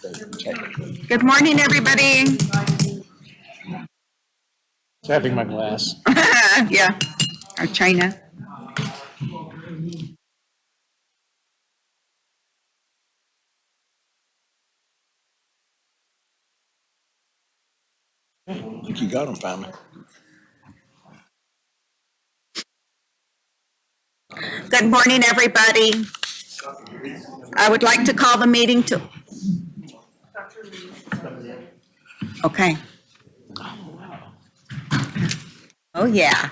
Good morning, everybody. Tapping my glass. Yeah, our China. I think you got them finally. Good morning, everybody. I would like to call the meeting to. Okay. Oh, yeah.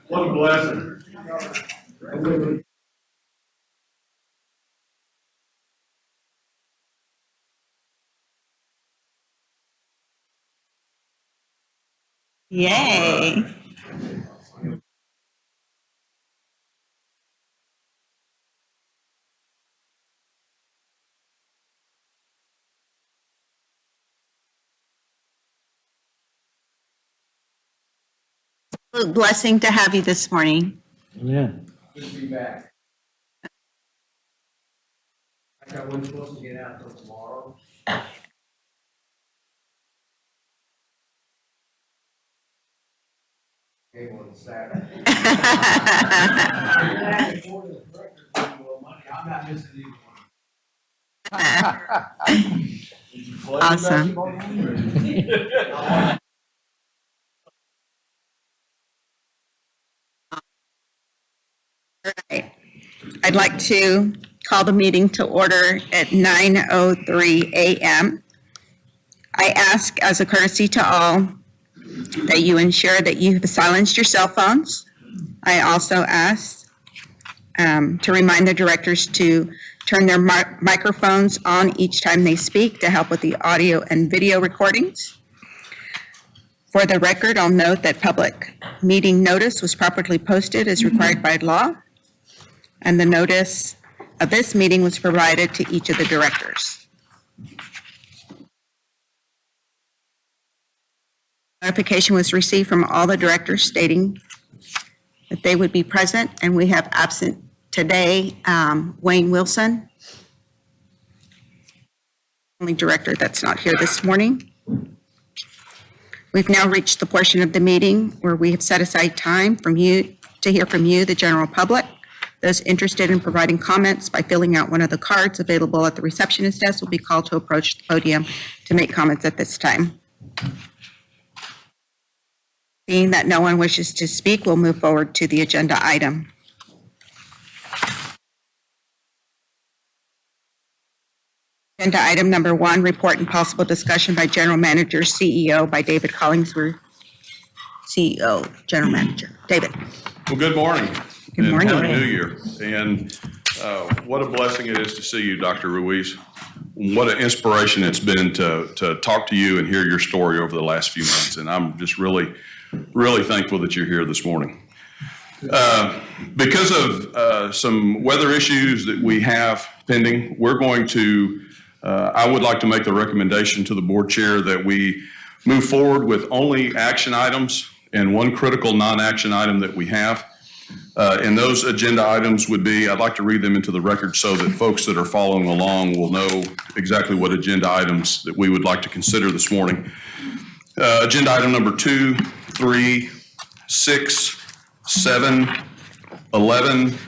What a blessing. Yay. Blessing to have you this morning. Yeah. Good to be back. I wasn't supposed to get out till tomorrow. Game on Saturday. I'm not missing either one. Awesome. All right. I'd like to call the meeting to order at 9:03 a.m. I ask as a courtesy to all that you ensure that you have silenced your cell phones. I also ask to remind the directors to turn their microphones on each time they speak to help with the audio and video recordings. For the record, I'll note that public meeting notice was properly posted as required by law, and the notice of this meeting was provided to each of the directors. Notification was received from all the directors stating that they would be present, and we have absent today Wayne Wilson, only director that's not here this morning. We've now reached the portion of the meeting where we have set aside time from you to hear from you, the general public. Those interested in providing comments by filling out one of the cards available at the receptionist desk will be called to approach the podium to make comments at this time. Seeing that no one wishes to speak, we'll move forward to the agenda item. Agenda item number 1, report and possible discussion by General Manager, CEO by David Collingsworth. CEO, General Manager. David. Well, good morning. Good morning. And Happy New Year. And what a blessing it is to see you, Dr. Ruiz. What an inspiration it's been to talk to you and hear your story over the last few months. And I'm just really thankful that you're here this morning. Because of some weather issues that we have pending, we're going to, I would like to make the recommendation to the board chair that we move forward with only action items and one critical non-action item that we have. And those agenda items would be, I'd like to read them into the record so that folks that are following along will know exactly what agenda items that we would like to consider this morning. Agenda item number 2, 3, 6, 7, 11,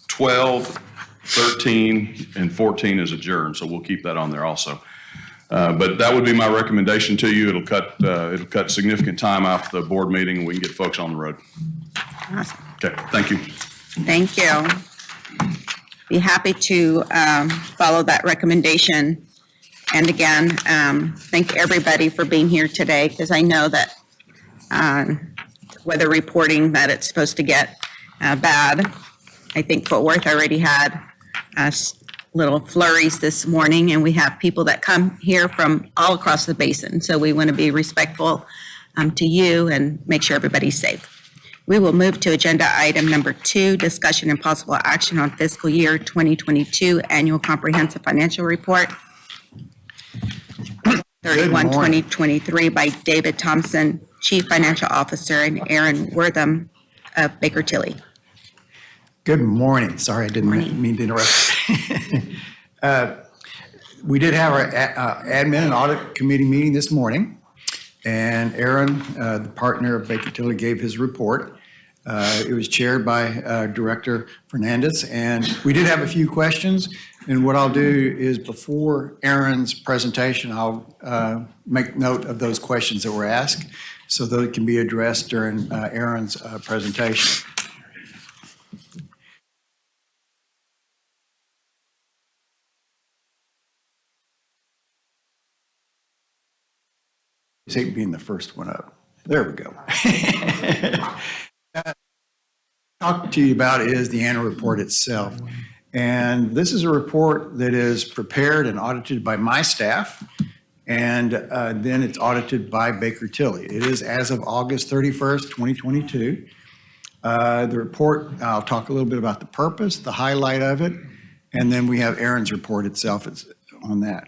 12, 13, and 14 is adjourned, so we'll keep that on there also. But that would be my recommendation to you. It'll cut significant time off the board meeting, and we can get folks on the road. Awesome. Okay, thank you. Thank you. Be happy to follow that recommendation. And again, thank everybody for being here today, because I know that weather reporting that it's supposed to get bad. I think Fort Worth already had little flurries this morning, and we have people that come here from all across the basin. So we want to be respectful to you and make sure everybody's safe. We will move to agenda item number 2, discussion and possible action on fiscal year 2022 annual comprehensive financial report. 31, 2023 by David Thompson, Chief Financial Officer, and Aaron Wortham of Baker Tilly. Good morning. Sorry, I didn't mean to interrupt. We did have our admin and audit committee meeting this morning, and Aaron, the partner of Baker Tilly, gave his report. It was chaired by Director Fernandez, and we did have a few questions. And what I'll do is, before Aaron's presentation, I'll make note of those questions that were asked so that it can be addressed during Aaron's presentation. I hate being the first one up. There we go. Talk to you about is the annual report itself. And this is a report that is prepared and audited by my staff, and then it's audited by Baker Tilly. It is as of August 31st, 2022. The report, I'll talk a little bit about the purpose, the highlight of it, and then we have Aaron's report itself on that.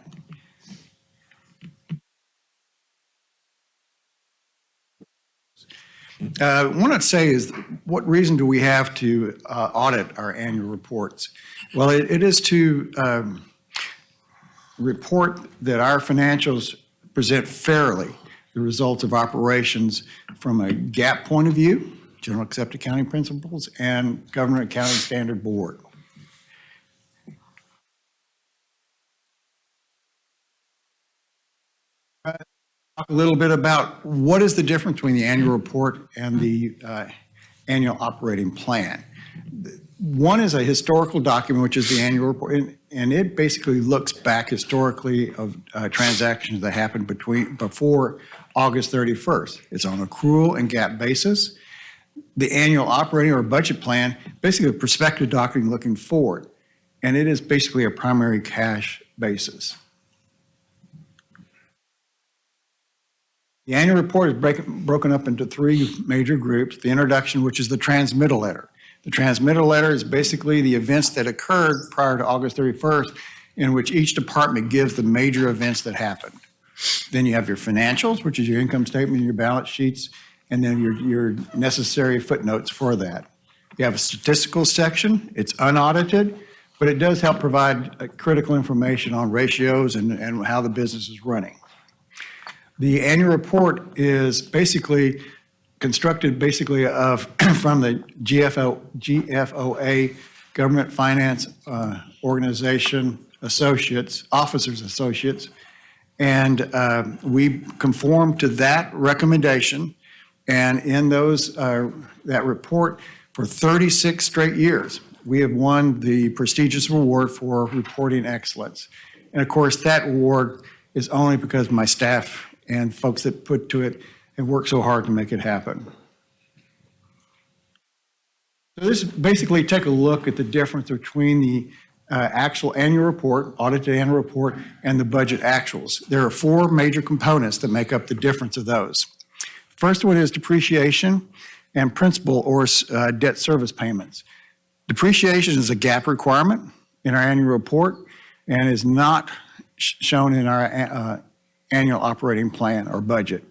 What I'd say is, what reason do we have to audit our annual reports? Well, it is to report that our financials present fairly the results of operations from a GAAP point of view, General Accepted Accounting Principles, and Government Accounting Standard Board. Talk a little bit about what is the difference between the annual report and the annual operating plan. One is a historical document, which is the annual report, and it basically looks back historically of transactions that happened before August 31st. It's on accrual and GAAP basis. The annual operating or budget plan, basically a prospective document looking forward, and it is basically a primary cash basis. The annual report is broken up into 3 major groups. The introduction, which is the transmittal letter. The transmittal letter is basically the events that occurred prior to August 31st, in which each department gives the major events that happened. Then you have your financials, which is your income statement and your balance sheets, and then your necessary footnotes for that. You have a statistical section. It's unaudited, but it does help provide critical information on ratios and how the business is running. The annual report is basically constructed from the GFOA, Government Finance Organization Associates, Officers Associates, and we conform to that recommendation. And in that report, for 36 straight years, we have won the prestigious award for reporting excellence. And of course, that award is only because my staff and folks that put to it have worked so hard to make it happen. So this basically take a look at the difference between the actual annual report, audited annual report, and the budget actuals. There are 4 major components that make up the difference of those. First one is depreciation and principal or debt service payments. Depreciation is a GAAP requirement in our annual report and is not shown in our annual operating plan or budget.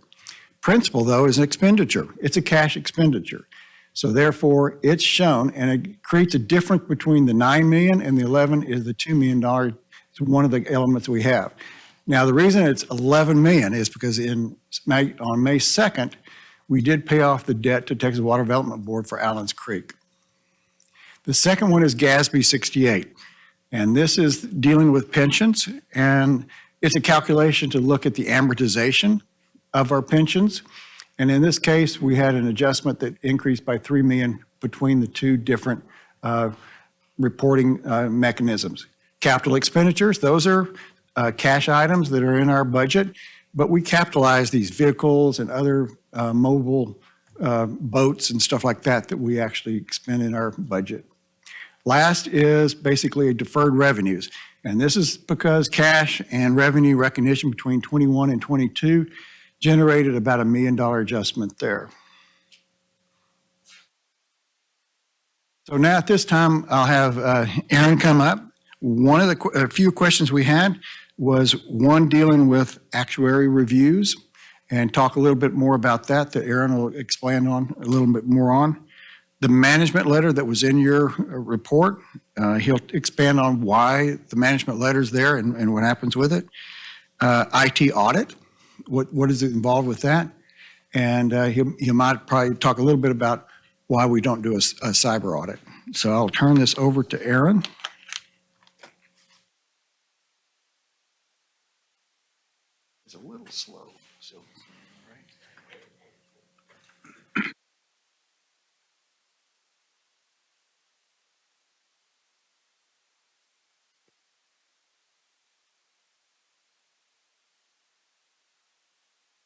Principal, though, is an expenditure. It's a cash expenditure. So therefore, it's shown, and it creates a difference between the $9 million and the 11 is the $2 million. It's one of the elements we have. Now, the reason it's 11 million is because on May 2nd, we did pay off the debt to Texas Water Development Board for Allen's Creek. The second one is GASB 68, and this is dealing with pensions, and it's a calculation to look at the amortization of our pensions. And in this case, we had an adjustment that increased by $3 million between the 2 different reporting mechanisms. Capital expenditures, those are cash items that are in our budget, but we capitalize these vehicles and other mobile boats and stuff like that we actually expend in our budget. Last is basically deferred revenues. And this is because cash and revenue recognition between 21 and 22 generated about $1 million adjustment there. So now at this time, I'll have Aaron come up. One of a few questions we had was one dealing with actuary reviews, and talk a little bit more about that Aaron will expand on a little bit more on. The management letter that was in your report, he'll expand on why the management letter's there and what happens with it. IT audit, what is involved with that? And he might probably talk a little bit about why we don't do a cyber audit. So I'll turn this over to Aaron. It's a little slow. So,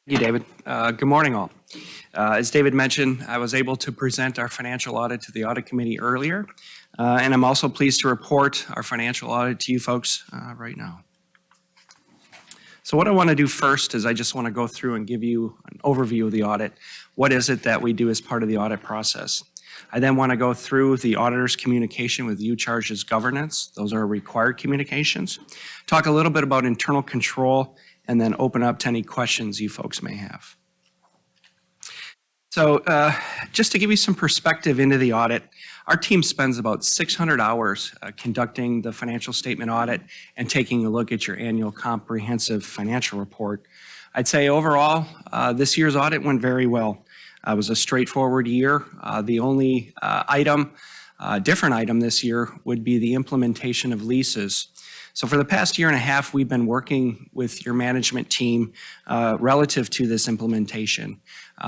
Thank you, David. Good morning, all. As David mentioned, I was able to present our financial audit to the audit committee earlier, and I'm also pleased to report our financial audit to you folks right now. So what I want to do first is I just want to go through and give you an overview of the audit. What is it that we do as part of the audit process? I then want to go through the auditor's communication with UCharge's governance. Those are required communications. Talk a little bit about internal control, and then open up to any questions you folks may have. So just to give you some perspective into the audit, our team spends about 600 hours conducting the financial statement audit and taking a look at your annual comprehensive financial report. I'd say overall, this year's audit went very well. It was a straightforward year. The only different item this year would be the implementation of leases. So for the past year and a half, we've been working with your management team relative to this implementation,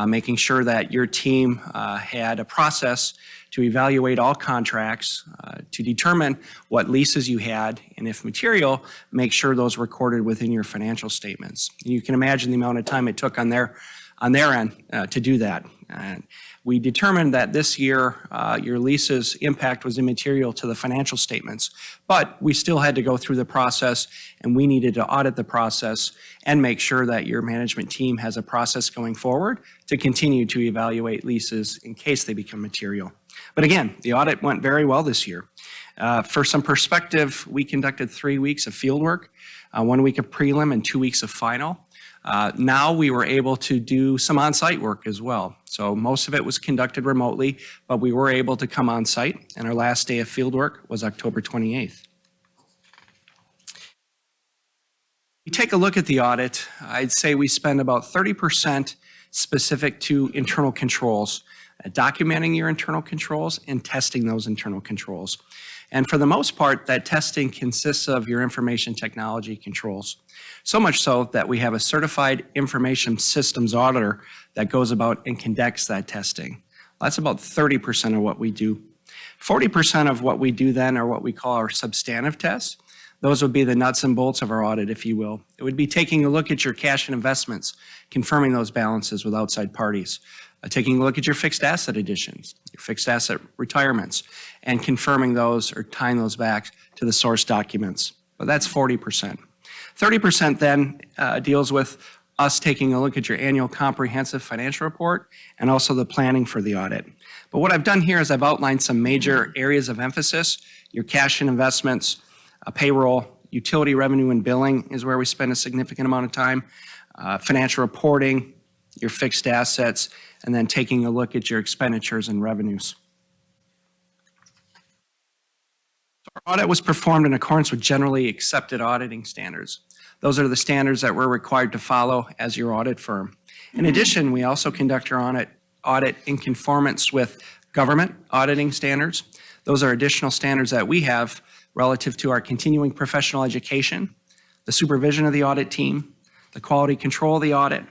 making sure that your team had a process to evaluate all contracts, to determine what leases you had, and if material, make sure those recorded within your financial statements. And you can imagine the amount of time it took on their end to do that. And we determined that this year, your leases impact was immaterial to the financial statements, but we still had to go through the process, and we needed to audit the process and make sure that your management team has a process going forward to continue to evaluate leases in case they become material. But again, the audit went very well this year. For some perspective, we conducted 3 weeks of field work, 1 week of prelim and 2 weeks of final. Now we were able to do some on-site work as well. So most of it was conducted remotely, but we were able to come on-site, and our last day of field work was October 28th. We take a look at the audit. I'd say we spend about 30% specific to internal controls, documenting your internal controls and testing those internal controls. And for the most part, that testing consists of your information technology controls. So much so that we have a certified information systems auditor that goes about and conducts that testing. That's about 30% of what we do. 40% of what we do then are what we call our substantive tests. Those would be the nuts and bolts of our audit, if you will. It would be taking a look at your cash and investments, confirming those balances with outside parties, taking a look at your fixed asset additions, your fixed asset retirements, and confirming those or tying those back to the source documents. But that's 40%. 30% then deals with us taking a look at your annual comprehensive financial report and also the planning for the audit. But what I've done here is I've outlined some major areas of emphasis. Your cash and investments, payroll, utility revenue and billing is where we spend a significant amount of time, financial reporting, your fixed assets, and then taking a look at your expenditures and revenues. Our audit was performed in accordance with generally accepted auditing standards. Those are the standards that we're required to follow as your audit firm. In addition, we also conduct our audit in conformance with government auditing standards. Those are additional standards that we have relative to our continuing professional education, the supervision of the audit team, the quality control of the audit,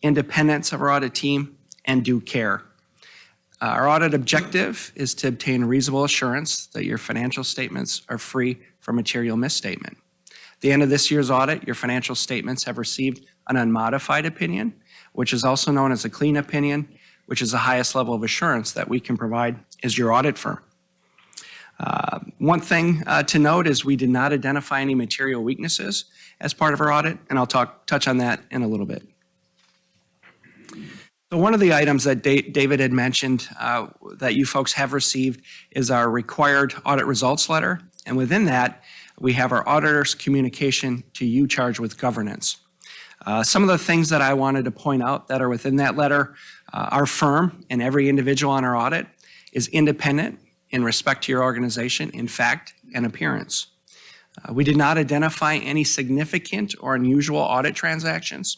independence of our audit team, and due care. Our audit objective is to obtain reasonable assurance that your financial statements are free from material misstatement. At the end of this year's audit, your financial statements have received an unmodified opinion, which is also known as a clean opinion, which is the highest level of assurance that we can provide as your audit firm. One thing to note is we did not identify any material weaknesses as part of our audit, and I'll touch on that in a little bit. So one of the items that David had mentioned that you folks have received is our required audit results letter. And within that, we have our auditor's communication to you charged with governance. Some of the things that I wanted to point out that are within that letter, our firm and every individual on our audit is independent in respect to your organization, in fact, and appearance. We did not identify any significant or unusual audit transactions.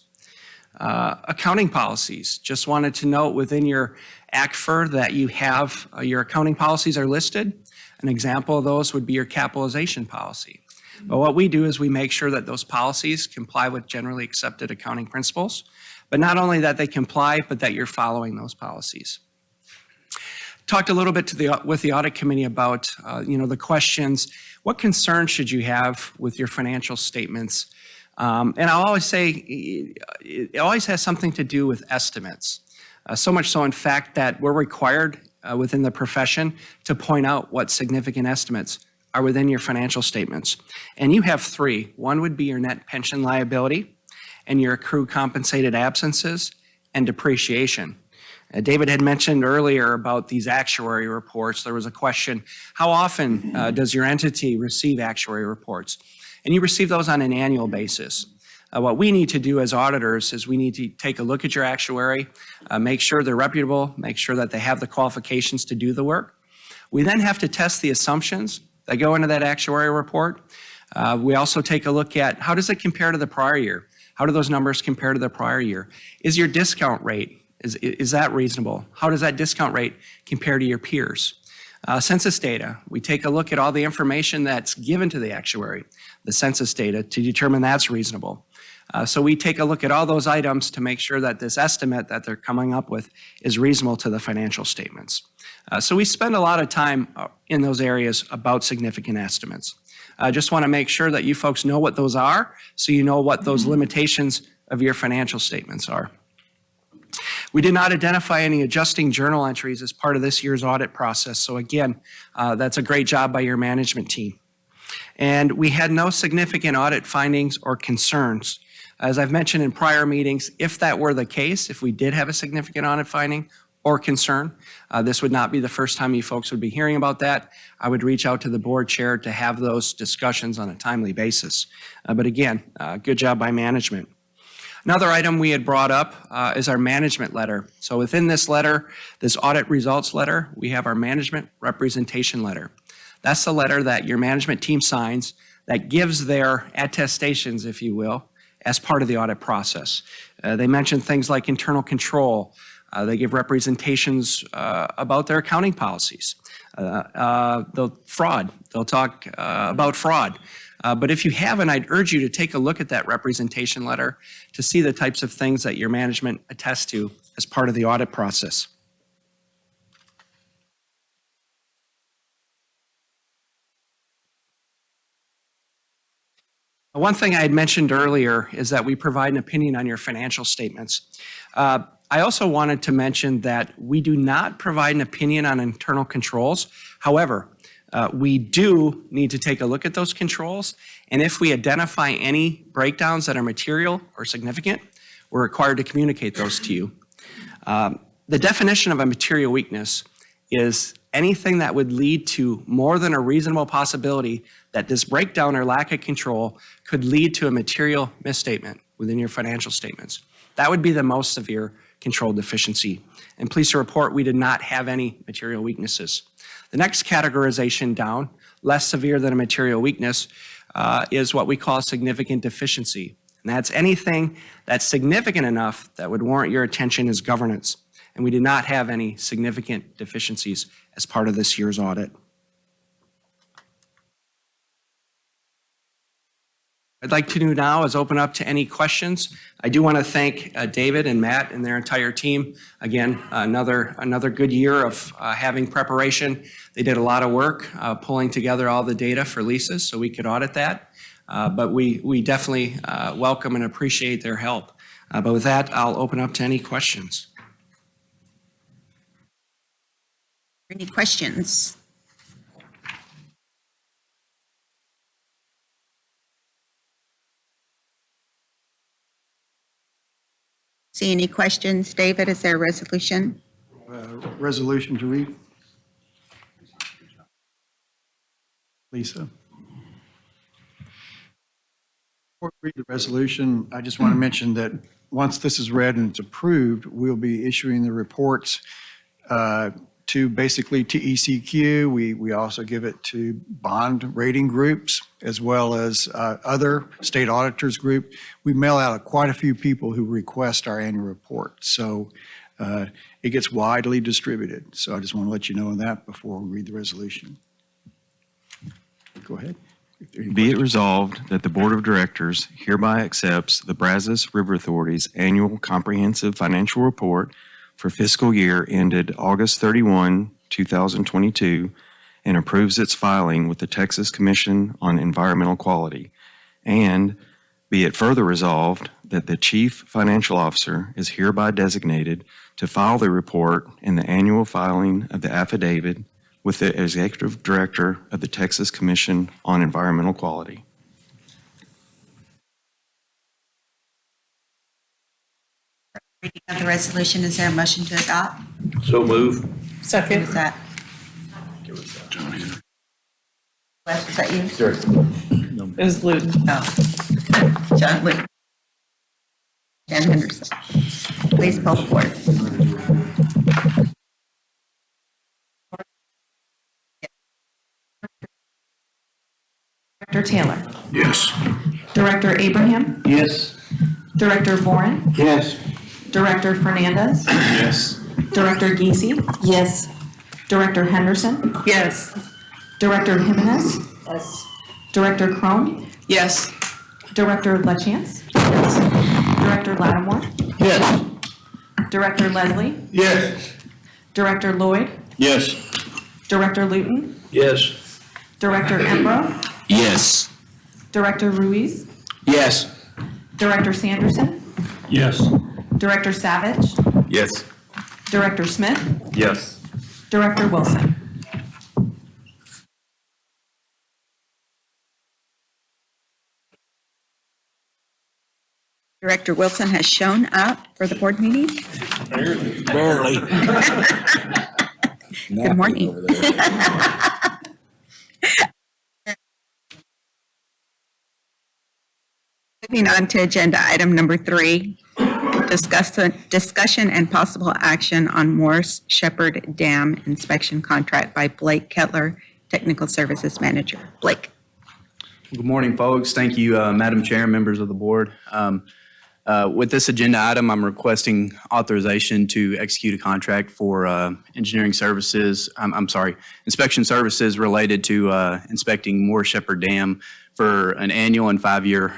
Accounting policies, just wanted to note within your ACFR that you have your accounting policies are listed. An example of those would be your capitalization policy. But what we do is we make sure that those policies comply with generally accepted accounting principles, but not only that they comply, but that you're following those policies. Talked a little bit with the audit committee about the questions. What concerns should you have with your financial statements? And I'll always say it always has something to do with estimates. So much so, in fact, that we're required within the profession to point out what significant estimates are within your financial statements. And you have three. One would be your net pension liability and your accrued compensated absences and depreciation. David had mentioned earlier about these actuary reports. There was a question, how often does your entity receive actuary reports? And you receive those on an annual basis. What we need to do as auditors is we need to take a look at your actuary, make sure they're reputable, make sure that they have the qualifications to do the work. We then have to test the assumptions that go into that actuary report. We also take a look at how does it compare to the prior year? How do those numbers compare to the prior year? Is your discount rate, is that reasonable? How does that discount rate compare to your peers? Census data, we take a look at all the information that's given to the actuary, the census data, to determine that's reasonable. So we take a look at all those items to make sure that this estimate that they're coming up with is reasonable to the financial statements. So we spend a lot of time in those areas about significant estimates. I just want to make sure that you folks know what those are, so you know what those limitations of your financial statements are. We did not identify any adjusting journal entries as part of this year's audit process. So again, that's a great job by your management team. And we had no significant audit findings or concerns. As I've mentioned in prior meetings, if that were the case, if we did have a significant audit finding or concern, this would not be the first time you folks would be hearing about that. I would reach out to the board chair to have those discussions on a timely basis. But again, good job by management. Another item we had brought up is our management letter. So within this letter, this audit results letter, we have our management representation letter. That's the letter that your management team signs that gives their attestations, if you will, as part of the audit process. They mention things like internal control. They give representations about their accounting policies. Fraud, they'll talk about fraud. But if you haven't, I'd urge you to take a look at that representation letter to see the types of things that your management attests to as part of the audit process. One thing I had mentioned earlier is that we provide an opinion on your financial statements. I also wanted to mention that we do not provide an opinion on internal controls. However, we do need to take a look at those controls, and if we identify any breakdowns that are material or significant, we're required to communicate those to you. The definition of a material weakness is anything that would lead to more than a reasonable possibility that this breakdown or lack of control could lead to a material misstatement within your financial statements. That would be the most severe control deficiency. And pleased to report we did not have any material weaknesses. The next categorization down, less severe than a material weakness, is what we call significant deficiency. And that's anything that's significant enough that would warrant your attention as governance. And we did not have any significant deficiencies as part of this year's audit. I'd like to do now is open up to any questions. I do want to thank David and Matt and their entire team. Again, another good year of having preparation. They did a lot of work pulling together all the data for leases so we could audit that. But we definitely welcome and appreciate their help. But with that, I'll open up to any questions. Any questions? See any questions? David, is there a resolution? Resolution to read? Lisa? Before we read the resolution, I just want to mention that once this is read and it's approved, we'll be issuing the reports to basically TECQ. We also give it to bond rating groups as well as other state auditors group. We mail out quite a few people who request our annual report. So it gets widely distributed. So I just want to let you know that before we read the resolution. Go ahead. If there are any Be it questions. resolved that the Board of Directors hereby accepts the Brazos River Authority's annual comprehensive financial report for fiscal year ended August 31, 2022, and approves its filing with the Texas Commission on Environmental Quality. And be it further resolved that the Chief Financial Officer is hereby designated to file the report in the annual filing of the affidavit with the Executive Director of the Texas Commission on Environmental Quality. Reading of the resolution, is there a motion to adopt? So move. Who is that? Wes, was that you? It was Luton. Oh. John Luke. Jan Henderson. Please poll the board. Director Taylor. Yes. Director Abraham. Yes. Director Boren. Yes. Director Fernandez. Yes. Director Giese. Yes. Director Henderson. Yes. Director Jimenez. Yes. Director Crone. Yes. Director LaChance. Yes. Director Lattimore. Yes. Director Leslie. Yes. Director Lloyd. Yes. Director Luton. Yes. Director Embro. Yes. Director Ruiz. Yes. Director Sanderson. Yes. Director Savage. Yes. Director Smith. Yes. Director Wilson. Director Wilson has shown up for the board meeting. Barely. Good morning. Moving on to agenda item number 3, discussion and possible action on Morse Shepherd Dam inspection contract by Blake Kettler, Technical Services Manager. Blake. Good morning, folks. Thank you, Madam Chair, members of the board. With this agenda item, I'm requesting authorization to execute a contract for engineering services, inspection services related to inspecting Moore Shepherd Dam for an annual and 5-year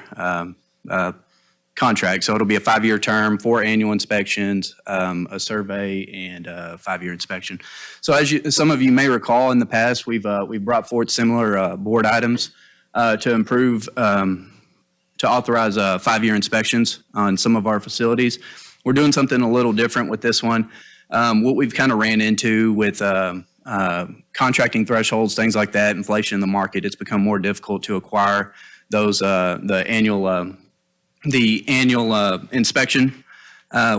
contract. So it'll be a 5-year term, 4 annual inspections, a survey, and a 5-year inspection. So as some of you may recall, in the past, we've brought forth similar board items to improve, to authorize 5-year inspections on some of our facilities. We're doing something a little different with this one. What we've kind of ran into with contracting thresholds, things like that, inflation in the market, it's become more difficult to acquire those the annual inspection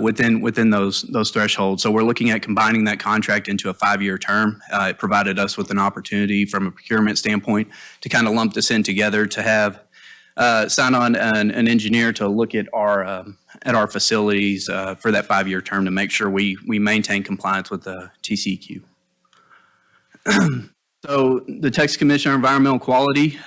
within those thresholds. So we're looking at combining that contract into a 5-year term. It provided us with an opportunity from a procurement standpoint to kind of lump this in together, to have sign on an engineer to look at our facilities for that 5-year term to make sure we maintain compliance with the TCEQ. So the Texas Commission on Environmental Quality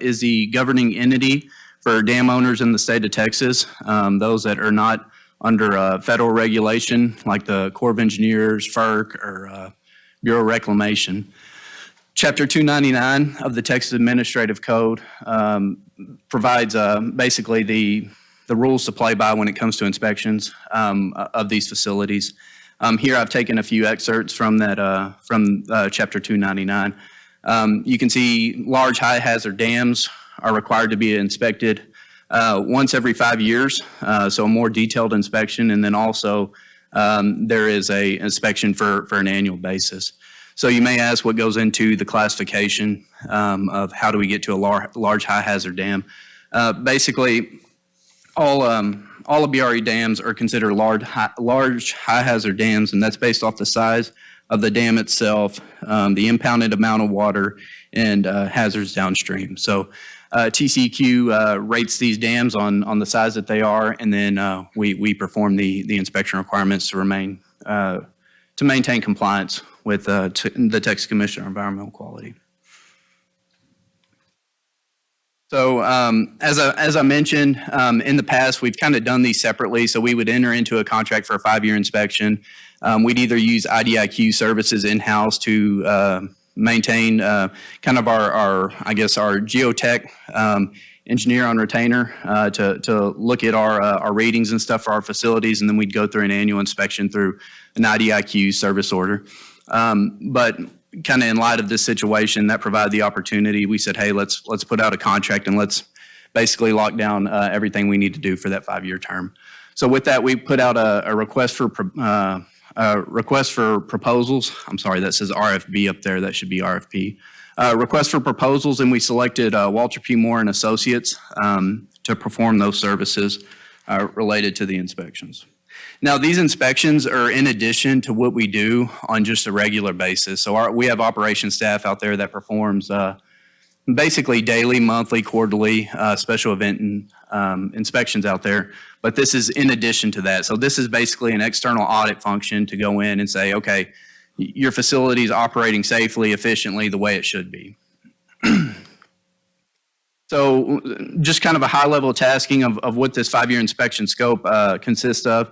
is the governing entity for dam owners in the state of Texas. Those that are not under federal regulation, like the Corps of Engineers, FERC, or Bureau of Reclamation. Chapter 299 of the Texas Administrative Code provides basically the rules to play by when it comes to inspections of these facilities. Here I've taken a few excerpts from that Chapter 299. You can see large high hazard dams are required to be inspected once every 5 years, so a more detailed inspection, and then also there is a inspection for an annual basis. So you may ask what goes into the classification of how do we get to a large high hazard dam. Basically, all all of BRE dams are considered large, high hazard dams, and that's based off the size of the dam itself, the impounded amount of water, and hazards downstream. So TCEQ rates these dams on the size that they are, and then we perform the inspection requirements to maintain compliance with the Texas Commission on Environmental Quality. So as I mentioned, in the past, we've kind of done these separately. So we would enter into a contract for a 5-year inspection. We'd either use IDIQ services in-house to maintain kind of our geotech engineer on retainer to look at our ratings and stuff for our facilities, and then we'd go through an annual inspection through an IDIQ service order. But kind of in light of this situation, that provided the opportunity. We said, hey, let's put out a contract and let's basically lock down everything we need to do for that 5-year term. So with that, we put out a request for proposals. I'm sorry, that says RFB up there. That should be RFP. Request for proposals, and we selected Walter P. Moore and Associates to perform those services related to the inspections. Now, these inspections are in addition to what we do on just a regular basis. So we have operations staff out there that performs basically daily, monthly, quarterly, special event inspections out there. But this is in addition to that. So this is basically an external audit function to go in and say, okay, your facility is operating safely, efficiently, the way it should be. So just kind of a high-level tasking of what this 5-year inspection scope consists of.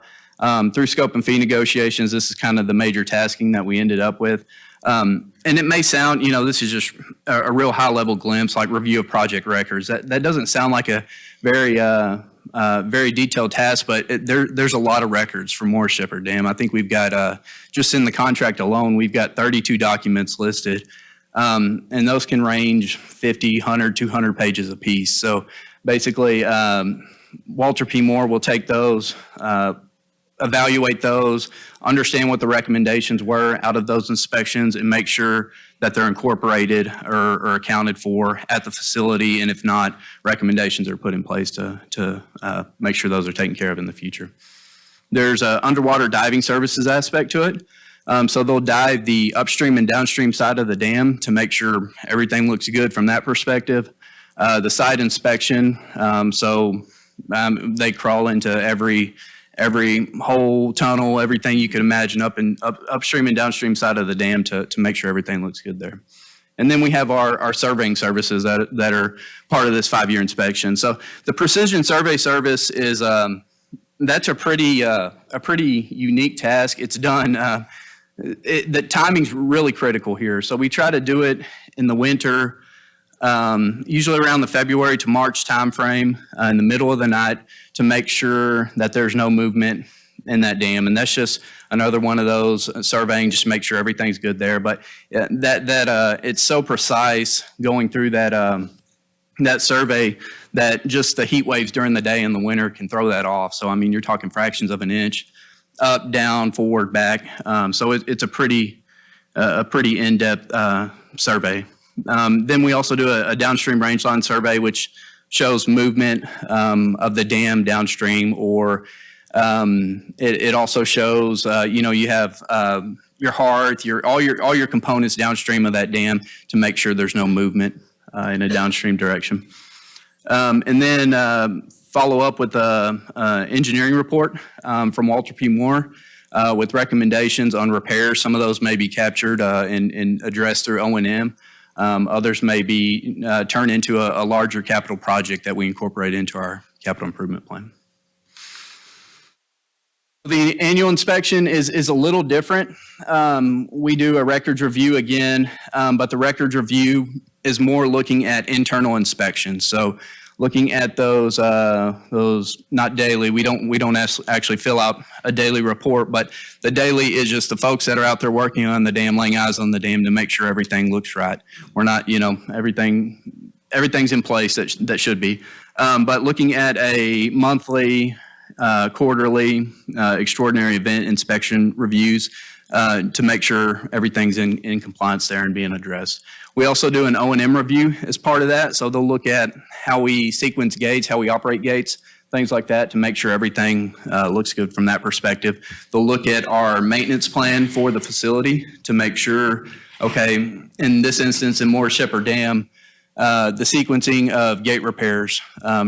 Through scope and fee negotiations, this is kind of the major tasking that we ended up with. And it may sound, this is just a real high-level glimpse, like review of project records. That doesn't sound like a very detailed task, but there's a lot of records for Moore Shepherd Dam. I think we've got, just in the contract alone, we've got 32 documents listed. And those can range 50, 100, 200 pages apiece. So basically, Walter P. Moore will take those, evaluate those, understand what the recommendations were out of those inspections, and make sure that they're incorporated or accounted for at the facility. And if not, recommendations are put in place to make sure those are taken care of in the future. There's an underwater diving services aspect to it. So they'll dive the upstream and downstream side of the dam to make sure everything looks good from that perspective. The site inspection, they crawl into every hole, tunnel, everything you could imagine upstream and downstream side of the dam to make sure everything looks good there. And then we have our surveying services that are part of this 5-year inspection. So the precision survey service is that's a pretty unique task. It's done. The timing's really critical here. So we try to do it in the winter, usually around the February to March timeframe, in the middle of the night, to make sure that there's no movement in that dam. And that's just another one of those surveying, just to make sure everything's good there. But it's so precise going through that survey that just the heat waves during the day in the winter can throw that off. So, I mean, you're talking fractions of an inch, up, down, forward, back. So it's a pretty in-depth survey. Then we also do a downstream rangeline survey, which shows movement of the dam downstream, or it also shows, you have your hearth, all your components downstream of that dam to make sure there's no movement in a downstream direction. And then follow up with an engineering report from Walter P. Moore with recommendations on repairs. Some of those may be captured and addressed through O&M. Others may be turned into a larger capital project that we incorporate into our capital improvement plan. The annual inspection is a little different. We do a records review again, but the records review is more looking at internal inspections. So looking at those not daily, we don't actually fill out a daily report, but the daily is just the folks that are out there working on the dam, laying eyes on the dam to make sure everything looks right. We're not, everything's in place that should be. But looking at a monthly, quarterly, extraordinary event inspection reviews to make sure everything's in compliance there and being addressed. We also do an O&M review as part of that. So they'll look at how we sequence gates, how we operate gates things like that to make sure everything looks good from that perspective. They'll look at our maintenance plan for the facility to make sure, okay, in this instance in Morris Shepherd Dam, the sequencing of gate repairs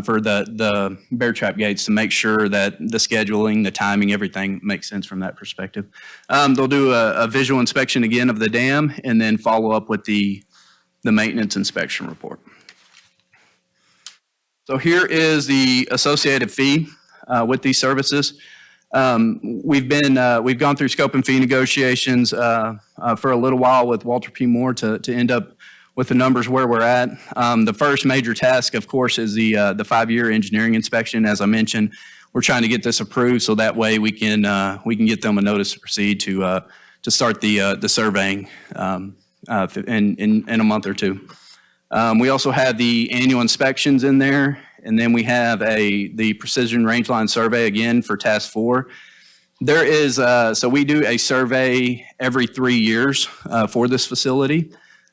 for the bear trap gates to make sure that the scheduling, the timing, everything makes sense from that perspective. They'll do a visual inspection again of the dam and then follow up with the maintenance inspection report. So here is the associated fee with these services. We've gone through scope and fee negotiations for a little while with Walter P. Moore to end up with the numbers where we're at. The first major task, of course, is the 5-year engineering inspection. As I mentioned, we're trying to get this approved so that way we can get them a notice to proceed to start the surveying in a month or two. We also have the annual inspections in there, and then we have the precision range line survey again for task 4. There is so we do a survey every 3 years for this facility.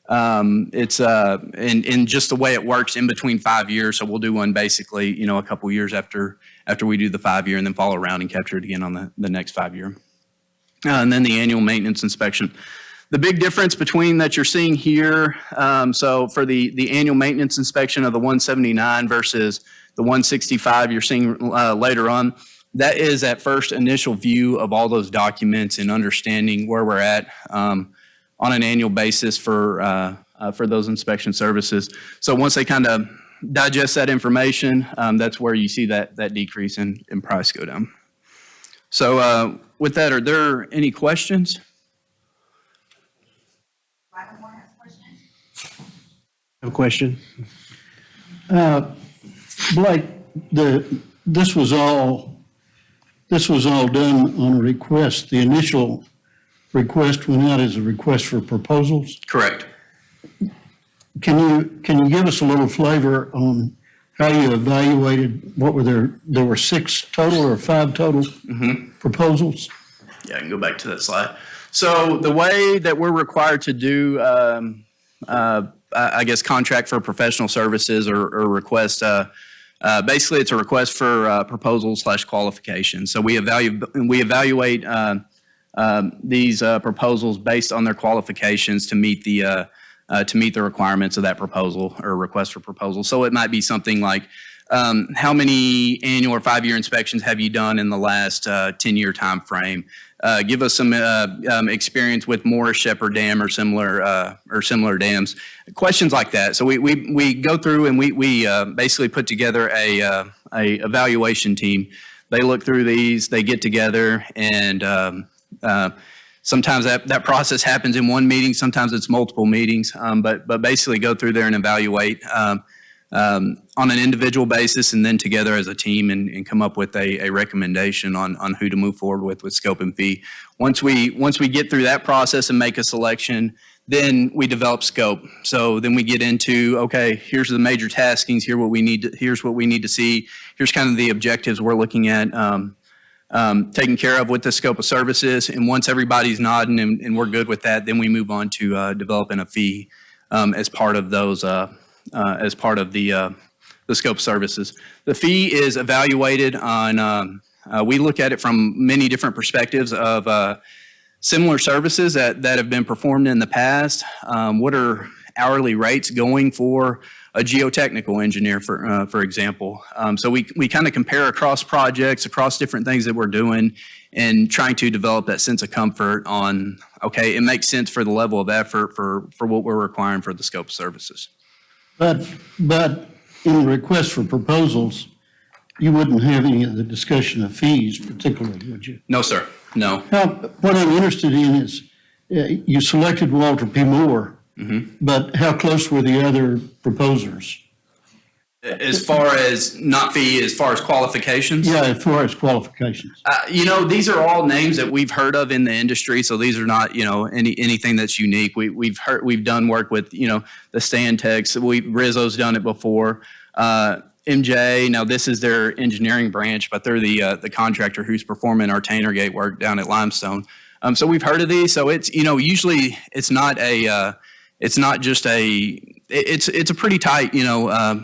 It's in just the way it works in between 5 years. So we'll do one basically, a couple years after we do the 5-year, and then follow around and capture it again on the next 5-year. And then the annual maintenance inspection. The big difference between that you're seeing here, so for the annual maintenance inspection of the 179 versus the 165 you're seeing later on, that is that first initial view of all those documents and understanding where we're at on an annual basis for those inspection services. So once they kind of digest that information, that's where you see that decrease in price go down. So with that, are there any questions? I have a question. Blake, this was all done on a request. The initial request went out as a request for proposals. Correct. Can you give us a little flavor on how you evaluated, what were there were 6 total or 5 total proposals? Yeah, I can go back to that slide. So the way that we're required to do, I guess, contract for professional services or request, basically it's a request for proposals / qualifications. So we evaluate these proposals based on their qualifications to meet the requirements of that proposal or request for proposal. So it might be something like, how many annual or 5-year inspections have you done in the last 10-year time frame? Give us some experience with Morris Shepherd Dam or similar dams. Questions like that. So we go through and we basically put together a evaluation team. They look through these, they get together, and sometimes that process happens in one meeting, sometimes it's multiple meetings, but basically go through there and evaluate on an individual basis and then together as a team and come up with a recommendation on who to move forward with scope and fee. Once we get through that process and make a selection, then we develop scope. So then we get into, okay, here's the major taskings, here's what we need to see, here's kind of the objectives we're looking at taking care of with the scope of services. And once everybody's nodding and we're good with that, then we move on to developing a fee as part of those as part of the scope services. The fee is evaluated on, we look at it from many different perspectives of similar services that have been performed in the past. What are hourly rates going for a geotechnical engineer, for example? So we kind of compare across projects, across different things that we're doing, and trying to develop that sense of comfort on, okay, it makes sense for the level of effort for what we're requiring for the scope of services. But in the request for proposals, you wouldn't have any of the discussion of fees particularly, would you? No, sir. No. What I'm interested in is, you selected Walter P. Moore, but how close were the other proposers? As far as not fee, as far as qualifications? Yeah, as far as qualifications. These are all names that we've heard of in the industry, so these are not, anything that's unique. We've done work with, the Stantec's. Brazos done it before. MJ, now this is their engineering branch, but they're the contractor who's performing our Tanner Gate work down at Limestone. So we've heard of these. So it's, usually it's not just it's a pretty tight,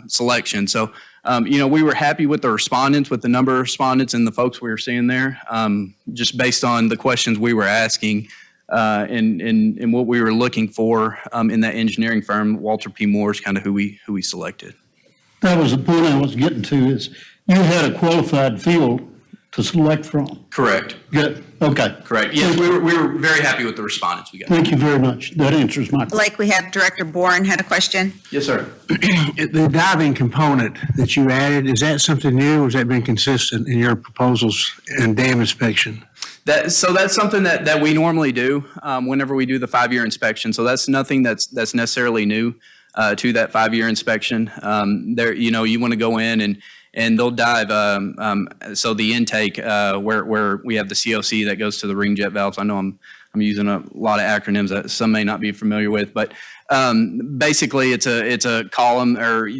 selection. So We were happy with the respondents, with the number of respondents and the folks we were seeing there, just based on the questions we were asking and what we were looking for in that engineering firm. Walter P. Moore is kind of who we selected. That was the point I was getting to, is you had a qualified field to select from. Correct. Good, okay. Correct. Yes, we were very happy with the respondents we got. Thank you very much. That answers my question. Like we have Director Bourne had a question. Yes, sir. The diving component that you added, is that something new or has that been consistent in your proposals and dam inspection? So that's something that we normally do whenever we do the 5-year inspection. So that's nothing that's necessarily new to that 5-year inspection. You want to go in and they'll dive. So the intake where we have the COC that goes to the ring jet valves. I know I'm using a lot of acronyms that some may not be familiar with, but basically it's a column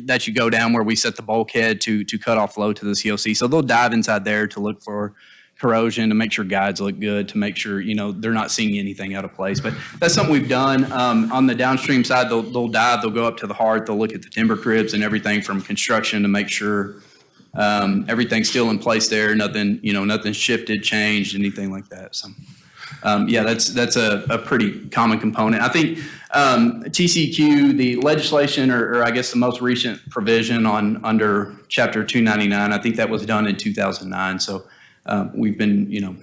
that you go down where we set the bulkhead to cut off flow to the COC. So they'll dive inside there to look for corrosion, to make sure guides look good, to make sure they're not seeing anything out of place. But that's something we've done. On the downstream side, they'll dive, they'll go up to the heart, they'll look at the timber cribs and everything from construction to make sure everything's still in place there. Nothing shifted, changed, anything like that. So, that's a pretty common component. I think TCQ, the legislation, or I guess the most recent provision under Chapter 299, I think that was done in 2009. So we've been,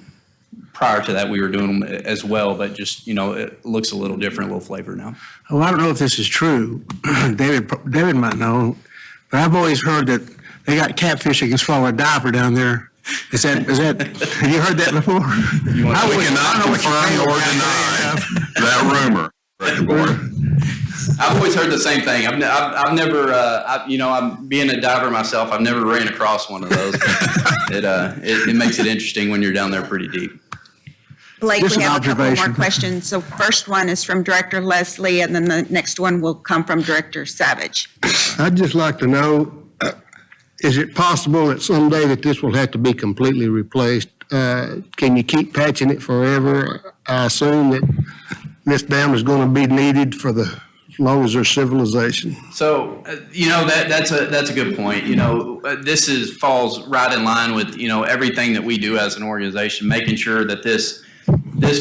prior to that, we were doing them as well, but just, it looks a little different, a little flavor now. Well, I don't know if this is true. David might know, but I've always heard that they got catfish that can swallow a diaper down there. Is that, have you heard that before? We cannot confirm or deny that rumor, Director Bourne. I've always heard the same thing. I've never, I'm being a diver myself. I've never ran across one of those. It makes it interesting when you're down there pretty deep. Blake, Just we an have a couple more observation. questions. So first one is from Director Leslie, and then the next one will come from Director Savage. I'd just like to know, is it possible that someday that this will have to be completely replaced? Can you keep patching it forever? I assume that this dam is going to be needed for as long as there's civilization. So, that's a good point. This falls right in line with, everything that we do as an organization, making sure that this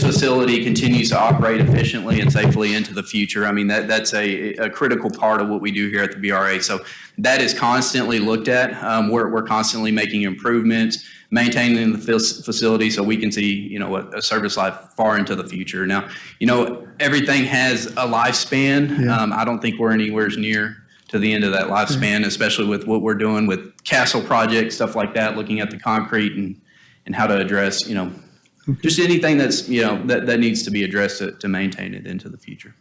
facility continues to operate efficiently and safely into the future. I mean, that's a critical part of what we do here at the BRA. So that is constantly looked at. We're constantly making improvements, maintaining the facility so we can see, a service life far into the future. Now, everything has a lifespan. Yeah. I don't think we're anywhere near to the end of that lifespan, especially with what we're doing with castle projects, stuff like that, looking at the concrete and how to address, just anything that's, that needs to be addressed to maintain it into the future.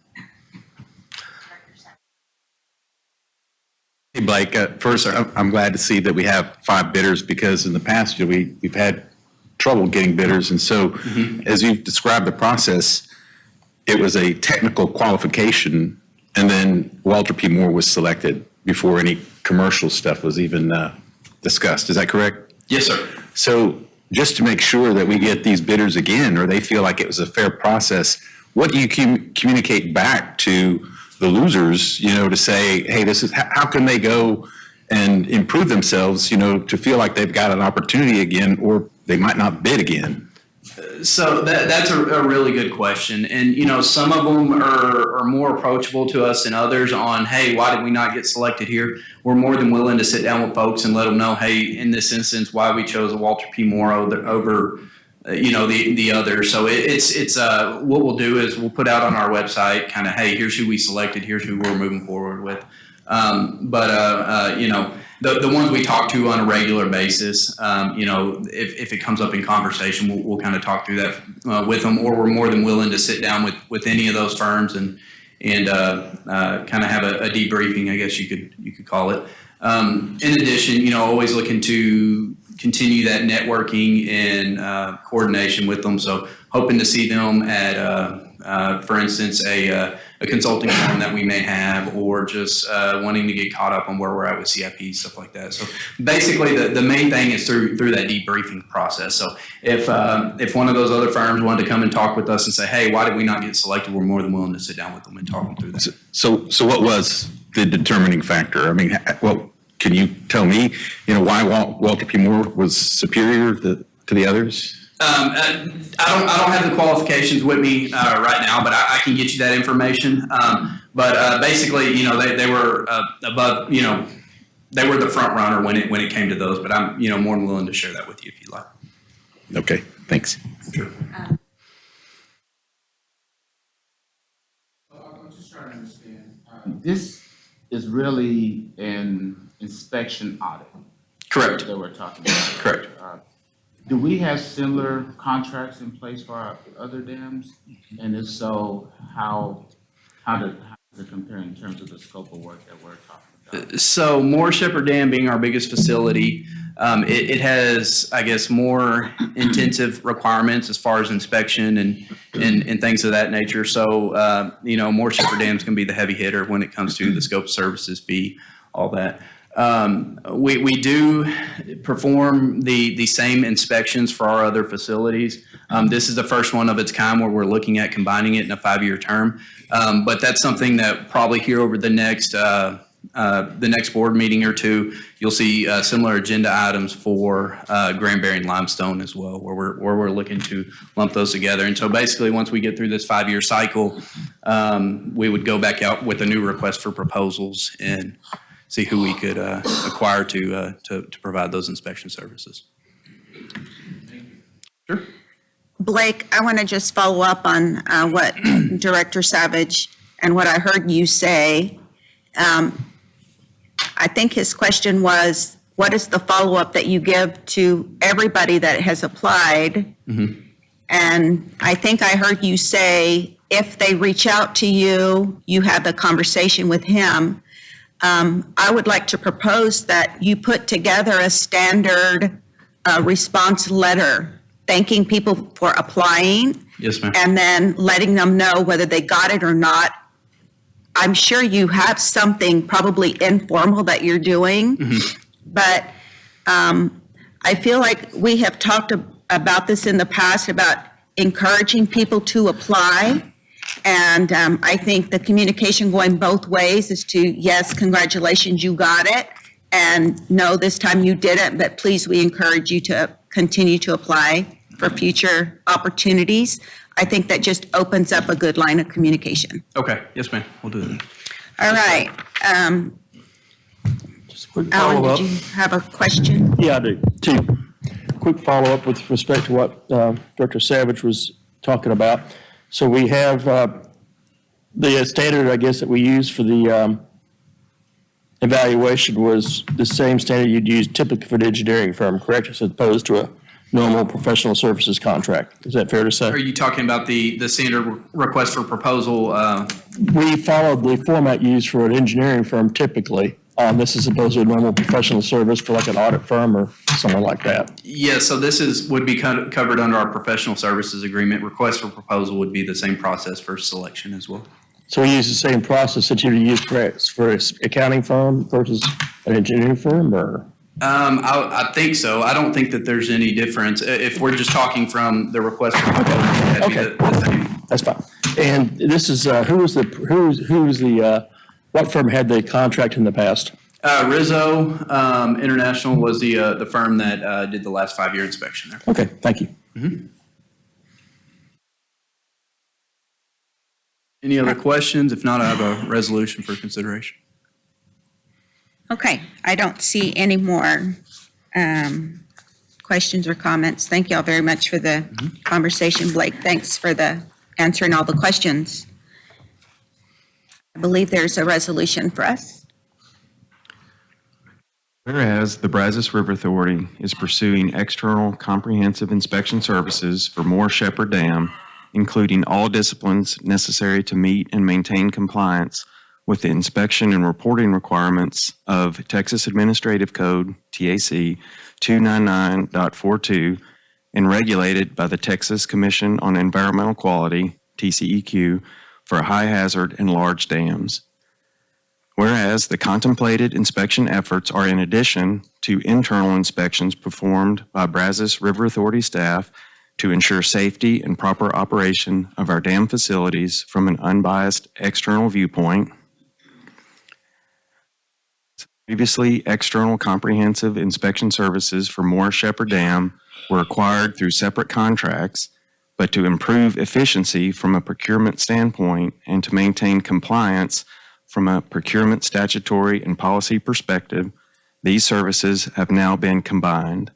Hey, Blake, first, I'm glad to see that we have 5 bidders because in the past, we've had trouble getting bidders. And so as you've described the process, it was a technical qualification and then Walter P. Moore was selected before any commercial stuff was even discussed. Is that correct? Yes, sir. So just to make sure that we get these bidders again, or they feel like it was a fair process, what do you communicate back to the losers, to say, hey, how can they go and improve themselves, to feel like they've got an opportunity again, or they might not bid again? So that's a really good question. And, some of them are more approachable to us than others on, hey, why did we not get selected here? We're more than willing to sit down with folks and let them know, hey, in this instance, why we chose a Walter P. Moore over the other. So it's what we'll do is we'll put out on our website kind of, hey, here's who we selected, here's who we're moving forward with. The ones we talk to on a regular basis, if it comes up in conversation, we'll kind of talk through that with them, or we're more than willing to sit down with any of those firms and kind of have a debriefing, I guess you could call it. In addition, always looking to continue that networking and coordination with them. So hoping to see them at, for instance, a consulting firm that we may have, or just wanting to get caught up on where we're at with CIP, stuff like that. So basically the main thing is through that debriefing process. So if one of those other firms wanted to come and talk with us and say, hey, why did we not get selected? We're more than willing to sit down with them and talk them through that. So what was the determining factor? I mean, can you tell me, why Walter P. Moore was superior to the others? I don't have the qualifications with me right now, but I can get you that information. But basically, they were above, they were the front runner when it came to those. But I'm, more than willing to share that with you if you like. Okay, thanks. Sure. I'm just trying to understand. This is really an inspection audit Correct. that we're talking about. Correct. Do we have similar contracts in place for our other dams? And if so, how does it compare in terms of the scope of work that we're talking about? So Moore Shepherd Dam being our biggest facility, it has, I guess, more intensive requirements as far as inspection and things of that nature. So, Moore Shepherd Dam's going to be the heavy hitter when it comes to the scope of services fee, all that. We do perform the same inspections for our other facilities. This is the first one of its kind where we're looking at combining it in a 5-year term. But that's something that probably here over the next board meeting or two, you'll see similar agenda items for Granbury and Limestone as well, where we're looking to lump those together. And so basically, once we get through this 5-year cycle, we would go back out with a new request for proposals and see who we could acquire to provide those inspection services. Sure. Blake, I want to just follow up on what Director Savage and what I heard you say. I think his question was, what is the follow-up that you give to everybody that has applied? Mm-hmm. And I think I heard you say, if they reach out to you, you have the conversation with him. I would like to propose that you put together a standard response letter thanking people for applying. Yes, ma'am. And then letting them know whether they got it or not. I'm sure you have something probably informal that you're doing, but I feel like we have talked about this in the past, about encouraging people to apply. And I think the communication going both ways is to, yes, congratulations, you got it. And no, this time you didn't, but please, we encourage you to continue to apply for future opportunities. I think that just opens up a good line of communication. Okay. Yes, ma'am. We'll do that. All right. Just a quick Alan, follow-up. did you have a question? Yeah, I do. Two. Quick follow-up with respect to what Director Savage was talking about. So we have the standard, I guess, that we use for the evaluation was the same standard you'd use typically for an engineering firm, correct? As opposed to a normal professional services contract. Is that fair to say? Are you talking about the standard request for proposal? We followed the format used for an engineering firm typically. This is opposed to a normal professional service for like an audit firm or someone like that. Yeah, so this would be covered under our professional services agreement. Request for proposal would be the same process for selection as well. So we use the same process that you would use for an accounting firm versus an engineering firm, or? I think so. I don't think that there's any difference. If we're just talking from the request for proposal, that'd be the same. That's fine. And this is, what firm had the contract in the past? Rizzo International was the firm that did the last 5-year inspection there. Okay, thank you. Mm-hmm. Any other questions? If not, I have a resolution for consideration. Okay, I don't see any more questions or comments. Thank you all very much for the conversation, Blake. Thanks for the answering all the questions. I believe there's a resolution for us. Whereas the Brazos River Authority is pursuing external comprehensive inspection services for Moore Shepherd Dam, including all disciplines necessary to meet and maintain compliance with the inspection and reporting requirements of Texas Administrative Code, TAC 299.42, and regulated by the Texas Commission on Environmental Quality, TCEQ, for high hazard and large dams. Whereas the contemplated inspection efforts are in addition to internal inspections performed by Brazos River Authority staff to ensure safety and proper operation of our dam facilities from an unbiased external viewpoint. Previously, external comprehensive inspection services for Morris Shepherd Dam were acquired through separate contracts, but to improve efficiency from a procurement standpoint and to maintain compliance from a procurement statutory and policy perspective, these services have now been combined.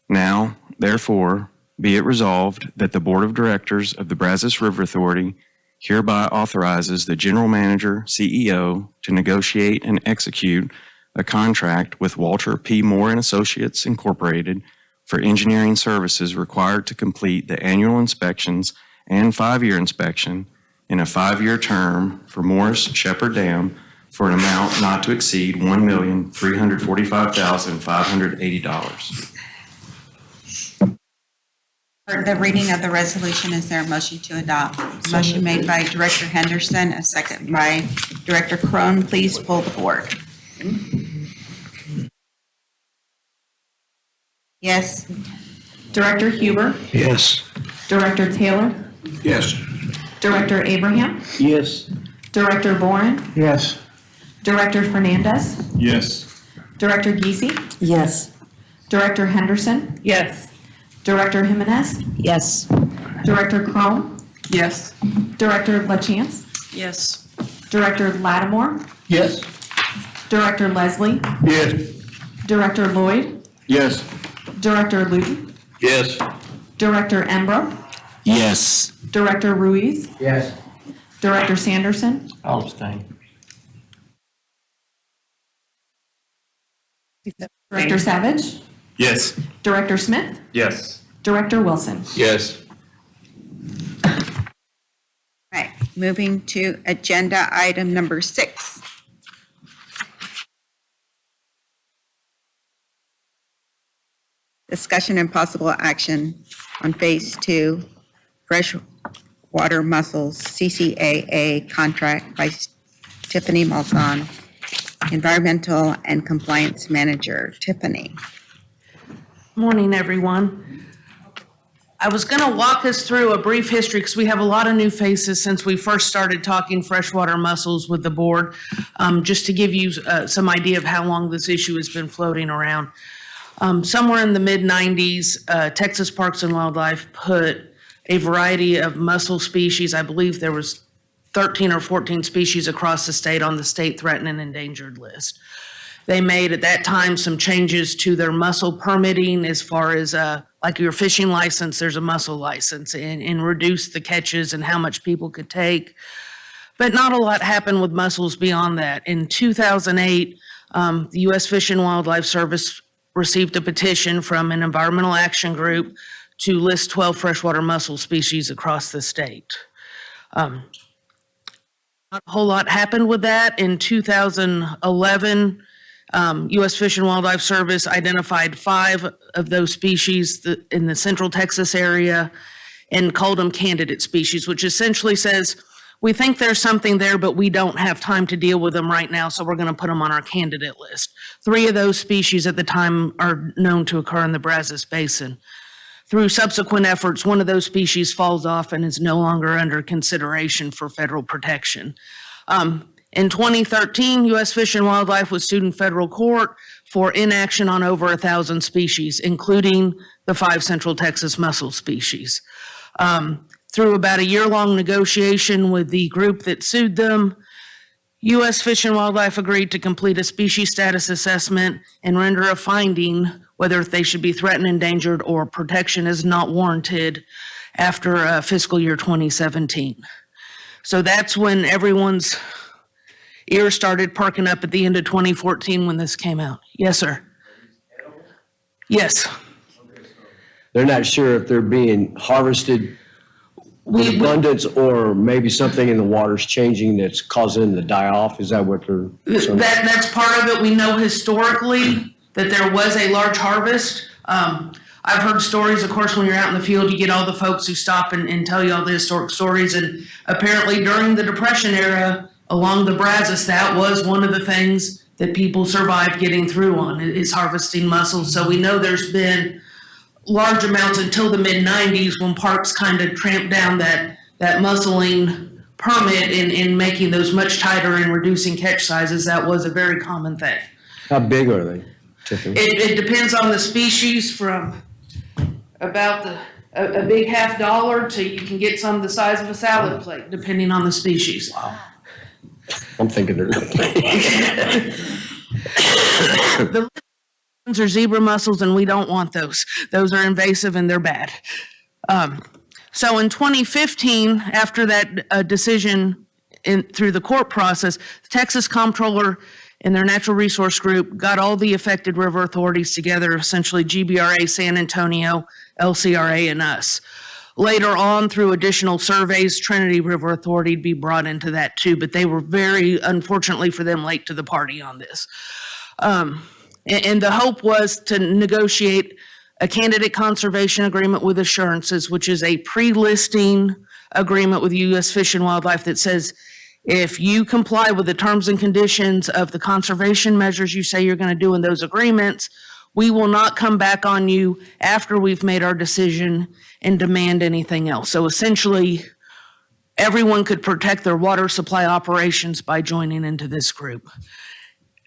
Now, therefore, be it resolved that the Board of Directors of the Brazos River Authority hereby authorizes the General Manager, CEO, to negotiate and execute a contract with Walter P. Moore and Associates Incorporated for engineering services required to complete the annual inspections and 5-year inspection in a 5-year term for Morris Shepherd Dam for an amount not to exceed $1,345,580. For the reading of the resolution, is there a motion to adopt? Motion made by Director Henderson, a second by Director Crone. Please pull the board. Yes. Director Huber, Yes. Director Taylor, Yes. Director Abraham, Yes. Director Boren, Yes. Director Fernandez, Yes. Director Giese, Yes. Director Henderson, Yes. Director Jimenez, Yes. Director Chrome, Yes. Director LaChance, Yes. Director Lattimore, Yes. Director Leslie, Yes. Director Lloyd, Yes. Director Luton, Yes. Director Embro, Yes. Director Ruiz, Yes. Director Sanderson, I'll abstain. Director Savage, Yes. Director Smith, Yes. Director Wilson. Yes. Right, moving to agenda item number 6. Discussion and possible action on Phase 2 freshwater mussels CCAA contract by Tiffany Malzahn, Environmental and Compliance Manager. Tiffany. Morning, everyone. I was going to walk us through a brief history because we have a lot of new faces since we first started talking freshwater mussels with the board, just to give you some idea of how long this issue has been floating around. Somewhere in the mid-90s, Texas Parks and Wildlife put a variety of mussel species, I believe there was 13 or 14 species across the state on the state threatened and endangered list. They made at that time some changes to their mussel permitting as far as like your fishing license, there's a mussel license, and reduced the catches and how much people could take. But not a lot happened with mussels beyond that. In 2008, the U.S. Fish and Wildlife Service received a petition from an environmental action group to list 12 freshwater mussel species across the state. Not a whole lot happened with that. In 2011, U.S. Fish and Wildlife Service identified 5 of those species in the central Texas area and called them candidate species, which essentially says, we think there's something there, but we don't have time to deal with them right now, so we're going to put them on our candidate list. 3 of those species at the time are known to occur in the Brazos Basin. Through subsequent efforts, one of those species falls off and is no longer under consideration for federal protection. In 2013, U.S. Fish and Wildlife was sued in federal court for inaction on over 1,000 species, including the 5 Central Texas mussel species. Through about a year-long negotiation with the group that sued them, U.S. Fish and Wildlife agreed to complete a species status assessment and render a finding whether they should be threatened, endangered, or protection is not warranted after fiscal year 2017. So that's when everyone's ears started perking up at the end of 2014 when this came out. Yes, sir. Yes. They're not sure if they're being harvested in abundance or maybe something in the water's changing that's causing them to die off. Is that what they're saying? That's part of it. We know historically that there was a large harvest. I've heard stories, of course, when you're out in the field, you get all the folks who stop and tell you all the historic stories. And apparently during the Depression era, along the Brazos, that was one of the things that people survived getting through on, is harvesting mussels. So we know there's been large amounts until the mid-90s when parks kind of tramped down that mussel permit in making those much tighter and reducing catch sizes, that was a very common thing. How big are they typically? It depends on the species, from about a big $50 to you can get some the size of a salad plate, depending on the species. I'm thinking they're. The ones are zebra mussels, and we don't want those. Those are invasive and they're bad. So in 2015, after that decision through the court process, the Texas Comptroller and their natural resource group got all the affected river authorities together, essentially GBRA, San Antonio, LCRA, and us. Later on, through additional surveys, Trinity River Authority would be brought into that too, but they were very, unfortunately for them, late to the party on this. And the hope was to negotiate a candidate conservation agreement with assurances, which is a pre-listing agreement with U.S. Fish and Wildlife that says, if you comply with the terms and conditions of the conservation measures you say you're going to do in those agreements, we will not come back on you after we've made our decision and demand anything else. So essentially, everyone could protect their water supply operations by joining into this group.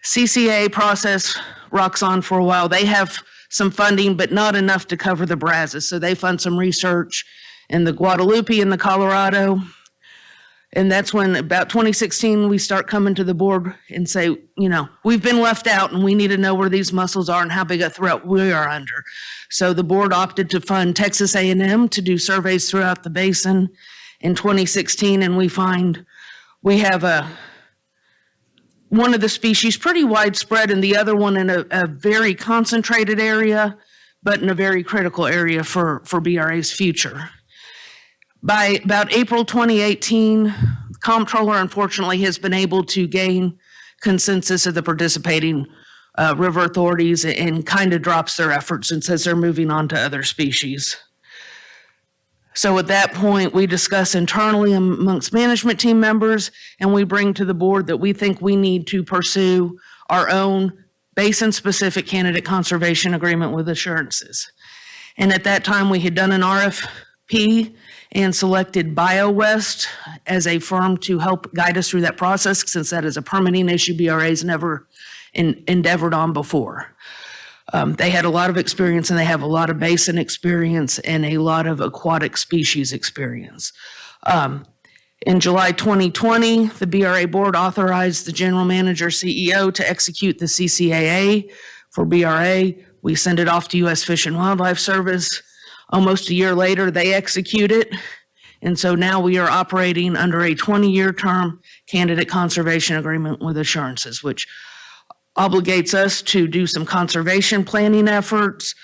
CCA process rocks on for a while. They have some funding, but not enough to cover the Brazos. So they fund some research in the Guadalupe and the Colorado. And that's when, about 2016, we start coming to the board and say, you know, we've been left out and we need to know where these mussels are and how big a threat we are under. So the board opted to fund Texas A&M to do surveys throughout the basin in 2016, and we find we have one of the species pretty widespread and the other one in a very concentrated area, but in a very critical area for BRA's future. By about April 2018, Comptroller unfortunately has been able to gain consensus of the participating river authorities and kind of drops their efforts and says they're moving on to other species. So at that point, we discuss internally amongst management team members, and we bring to the board that we think we need to pursue our own basin-specific candidate conservation agreement with assurances. And at that time, we had done an RFP and selected BioWest as a firm to help guide us through that process, since that is a permitting issue BRA's never endeavored on before. They had a lot of experience, and they have a lot of basin experience and a lot of aquatic species experience. In July 2020, the BRA board authorized the general manager CEO to execute the CCAA for BRA. We send it off to U.S. Fish and Wildlife Service. Almost a year later, they execute it. And so now we are operating under a 20-year term candidate conservation agreement with assurances, which obligates us to do some conservation planning efforts,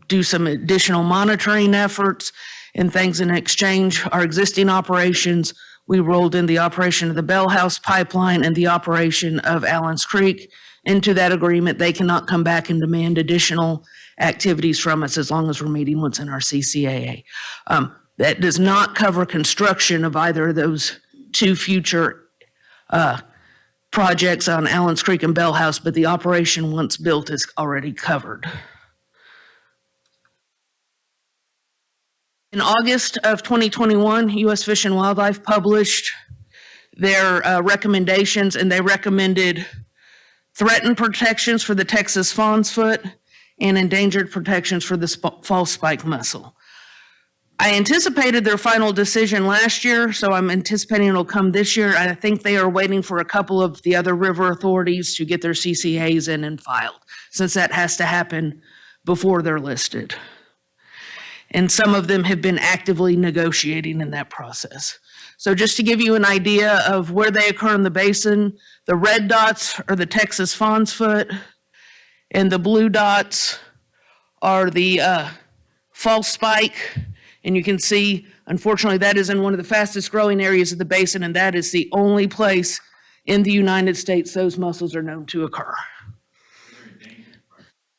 do some additional monitoring efforts and things in exchange. Our existing operations, we rolled in the operation of the Bell House pipeline and the operation of Allen's Creek into that agreement. They cannot come back and demand additional activities from us as long as we're meeting what's in our CCAA. That does not cover construction of either of those two future projects on Allen's Creek and Bell House, but the operation once built is already covered. In August of 2021, U.S. Fish and Wildlife published their recommendations, and they recommended threatened protections for the Texas fawn's foot and endangered protections for the false spike mussel. I anticipated their final decision last year, so I'm anticipating it'll come this year. I think they are waiting for a couple of the other river authorities to get their CCAs in and filed, since that has to happen before they're listed. And some of them have been actively negotiating in that process. So just to give you an idea of where they occur in the basin, the red dots are the Texas fawn's foot, and the blue dots are the false spike. And you can see, unfortunately, that is in one of the fastest growing areas of the basin, and that is the only place in the United States those mussels are known to occur.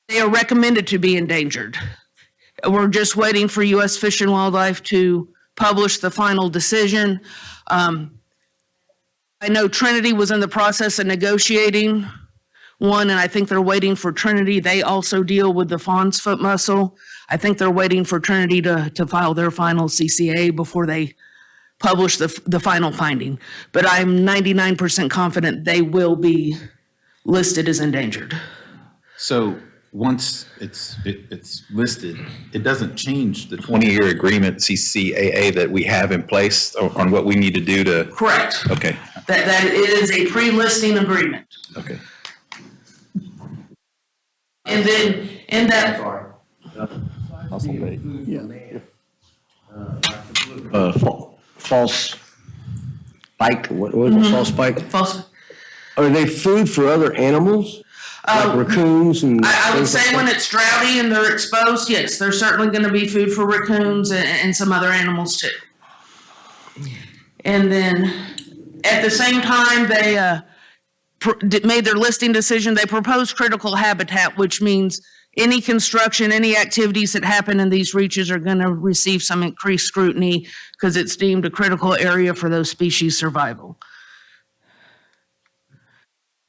They are recommended to be endangered. We're just waiting for U.S. Fish and Wildlife to publish the final decision. I know Trinity was in the process of negotiating one, and I think they're waiting for Trinity. They also deal with the fawn's foot mussel. I think they're waiting for Trinity to file their final CCA before they publish the final finding. But I'm 99% confident they will be listed as endangered. So once it's listed, it doesn't change the 20-year agreement, CCAA, that we have in place on what we need to do to? Correct. Okay, That it is a pre-listing agreement. okay. And then in that, False spike, what was it, false spike? false, Are they food for other animals? Like raccoons and? I would things like say that? when it's droughty and they're exposed, yes, they're certainly going to be food for raccoons and some other animals too. And then at the same time, they made their listing decision. They proposed critical habitat, which means any construction, any activities that happen in these reaches are going to receive some increased scrutiny because it's deemed a critical area for those species' survival.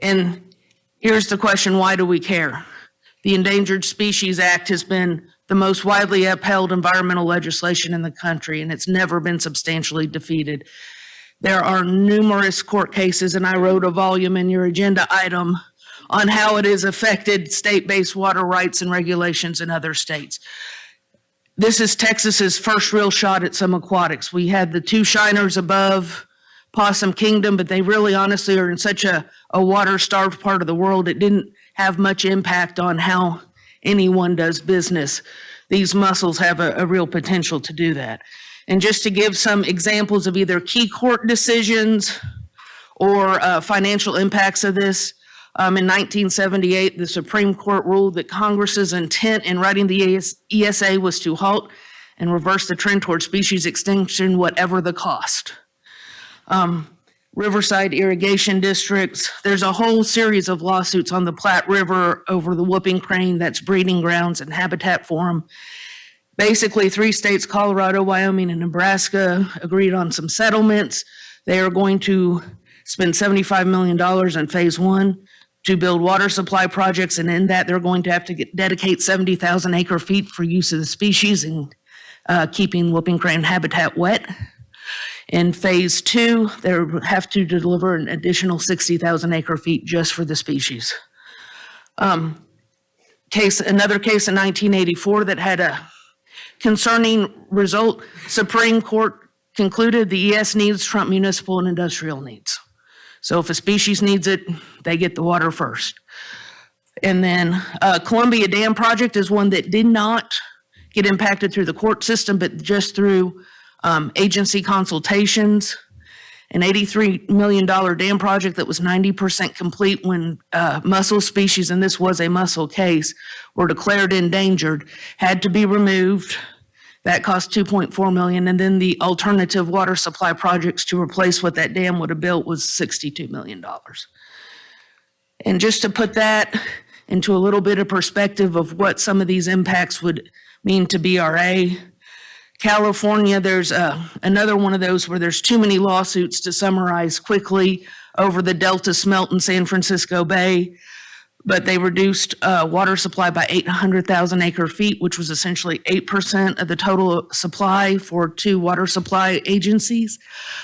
And here's the question, why do we care? The Endangered Species Act has been the most widely upheld environmental legislation in the country, and it's never been substantially defeated. There are numerous court cases, and I wrote a volume in your agenda item on how it has affected state-based water rights and regulations in other states. This is Texas's first real shot at some aquatics. We had the two shiners above Possum Kingdom, but they really honestly are in such a water-starved part of the world, it didn't have much impact on how anyone does business. These mussels have a real potential to do that. And just to give some examples of either key court decisions or financial impacts of this, in 1978, the Supreme Court ruled that Congress's intent in writing the ESA was to halt and reverse the trend toward species extinction, whatever the cost. Riverside irrigation districts, there's a whole series of lawsuits on the Platte River over the whooping crane that's breeding grounds and habitat for them. Basically, 3 states, Colorado, Wyoming, and Nebraska, agreed on some settlements. They are going to spend $75 million in phase 1 to build water supply projects, and in that, they're going to have to dedicate 70,000 acre feet for use of the species and keeping whooping crane habitat wet. In phase 2, they have to deliver an additional 60,000 acre feet just for the species. Another case in 1984 that had a concerning result, Supreme Court concluded the ES needs trump municipal and industrial needs. So if a species needs it, they get the water first. And then Columbia Dam project is one that did not get impacted through the court system, but just through agency consultations. An $83 million dam project that was 90% complete when mussel species, and this was a mussel case, were declared endangered, had to be removed. That cost $2.4 million. And then the alternative water supply projects to replace what that dam would have built was $62 million. And just to put that into a little bit of perspective of what some of these impacts would mean to BRA, California, there's another one of those where there's too many lawsuits to summarize quickly over the Delta smelt in San Francisco Bay, but they reduced water supply by 800,000 acre feet, which was essentially 8% of the total supply for 2 water supply agencies.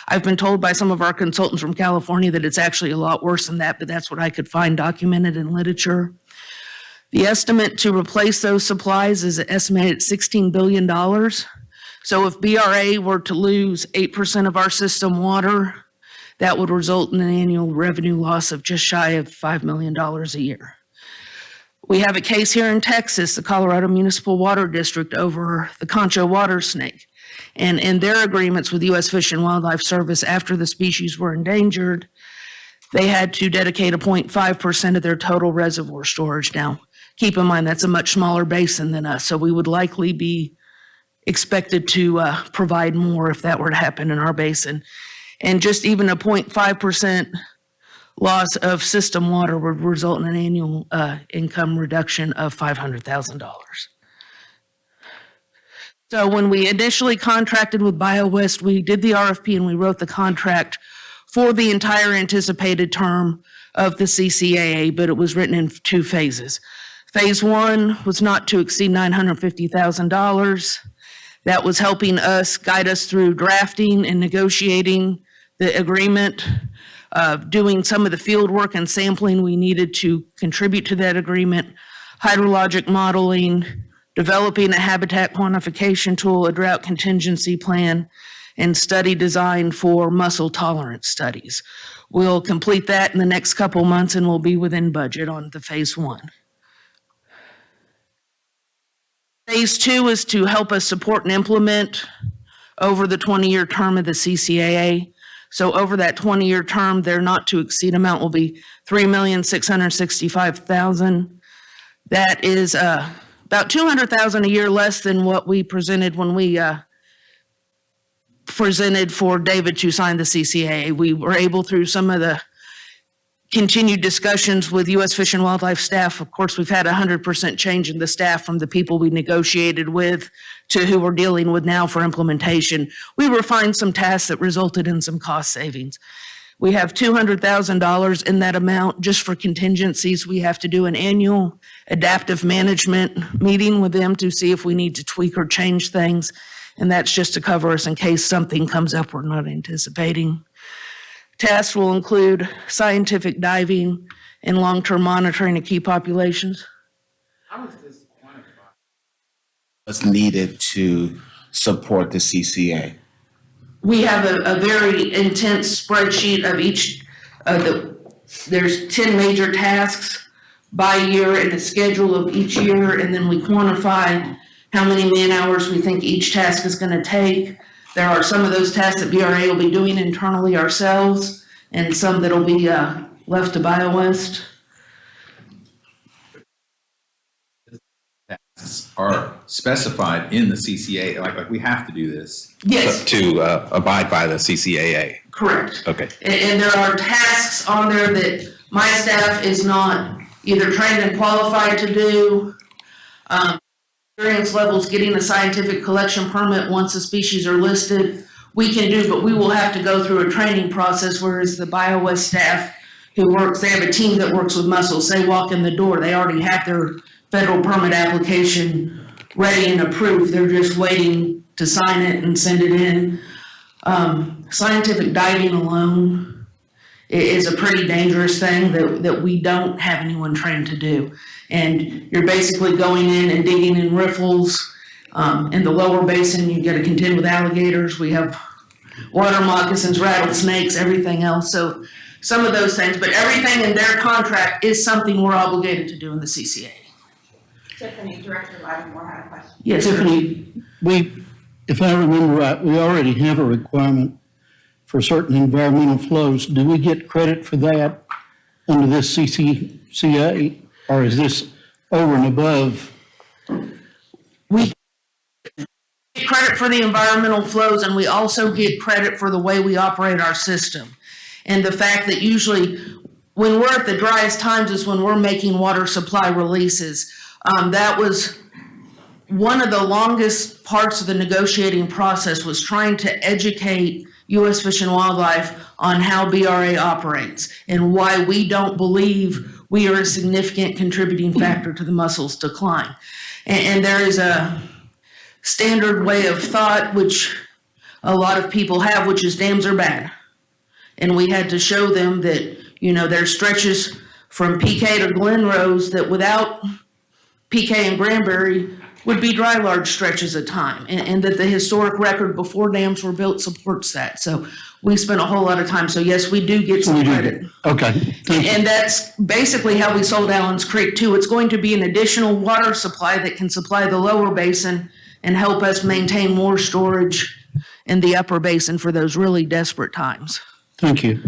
I've been told by some of our consultants from California that it's actually a lot worse than that, but that's what I could find documented in literature. The estimate to replace those supplies is estimated at $16 billion. So if BRA were to lose 8% of our system water, that would result in an annual revenue loss of just shy of $5 million a year. We have a case here in Texas, the Colorado Municipal Water District over the Concho water snake. And in their agreements with U.S. Fish and Wildlife Service after the species were endangered, they had to dedicate a 0.5% of their total reservoir storage. Now, keep in mind, that's a much smaller basin than us, so we would likely be expected to provide more if that were to happen in our basin. And just even a 0.5% loss of system water would result in an annual income reduction of $500,000. So when we initially contracted with BioWest, we did the RFP and we wrote the contract for the entire anticipated term of the CCAA, but it was written in 2 phases. Phase 1 was not to exceed $950,000. that was helping us guide us through drafting and negotiating the agreement, doing some of the field work and sampling we needed to contribute to that agreement, hydrologic modeling, developing a habitat quantification tool, a drought contingency plan, and study design for mussel tolerance studies. We'll complete that in the next couple months and we'll be within budget on the phase 1. Phase 2 is to help us support and implement over the 20-year term of the CCAA. So over that 20-year term, their not to exceed amount will be $3,665,000. That is about $200,000 a year less than what we presented when we presented for David to sign the CCAA. We were able, through some of the continued discussions with U.S. Fish and Wildlife staff, of course, we've had 100% change in the staff from the people we negotiated with to who we're dealing with now for implementation. We refined some tasks that resulted in some cost savings. We have $200,000 in that amount just for contingencies. We have to do an annual adaptive management meeting with them to see if we need to tweak or change things. And that's just to cover us in case something comes up we're not anticipating. Tasks will include scientific diving and long-term monitoring of key populations. How is this quantified? What's needed to support the CCA? We have a very intense spreadsheet of each, there's 10 major tasks by year and a schedule of each year, and then we quantify how many man-hours we think each task is gonna take. There are some of those tasks that BRA will be doing internally ourselves, and some that'll be left to BioWest. Are specified in the CCA, like we have to do this. Yes. To abide by the CCAA. Correct. Okay. And there are tasks on there that my staff is not either trained and qualified to do. Experience levels, getting a scientific collection permit once the species are listed, we can do, but we will have to go through a training process, whereas the BioWest staff who works, they have a team that works with mussels. They walk in the door, they already have their federal permit application ready and approved. They're just waiting to sign it and send it in. Scientific diving alone is a pretty dangerous thing that we don't have anyone trained to do. And you're basically going in and digging in riffles. In the lower basin, you gotta contend with alligators. We have water moccasins, rattlesnakes, everything else. So some of those things, but everything in their contract is something we're obligated to do in the CCA. Tiffany, Director Lattimore had a question. Yes, sir. Tiffany, if I remember right, we already have a requirement for certain environmental flows. Do we get credit for that under this CCCA? Or is this over and above? We get credit for the environmental flows, and we also get credit for the way we operate our system. And the fact that usually when we're at the driest times is when we're making water supply releases. That was one of the longest parts of the negotiating process, was trying to educate U.S. Fish and Wildlife on how BRA operates and why we don't believe we are a significant contributing factor to the mussels' decline. And there is a standard way of thought, which a lot of people have, which is dams are bad. And we had to show them that, there's stretches from PK to Glen Rose that without PK and Granbury would be dry large stretches of time, and that the historic record before dams were built supports that. So we spent a whole lot of time. So yes, we do get some credit. Okay. And that's basically how we sold Allen's Creek too. It's going to be an additional water supply that can supply the lower basin and help us maintain more storage in the upper basin for those really desperate times. Thank you.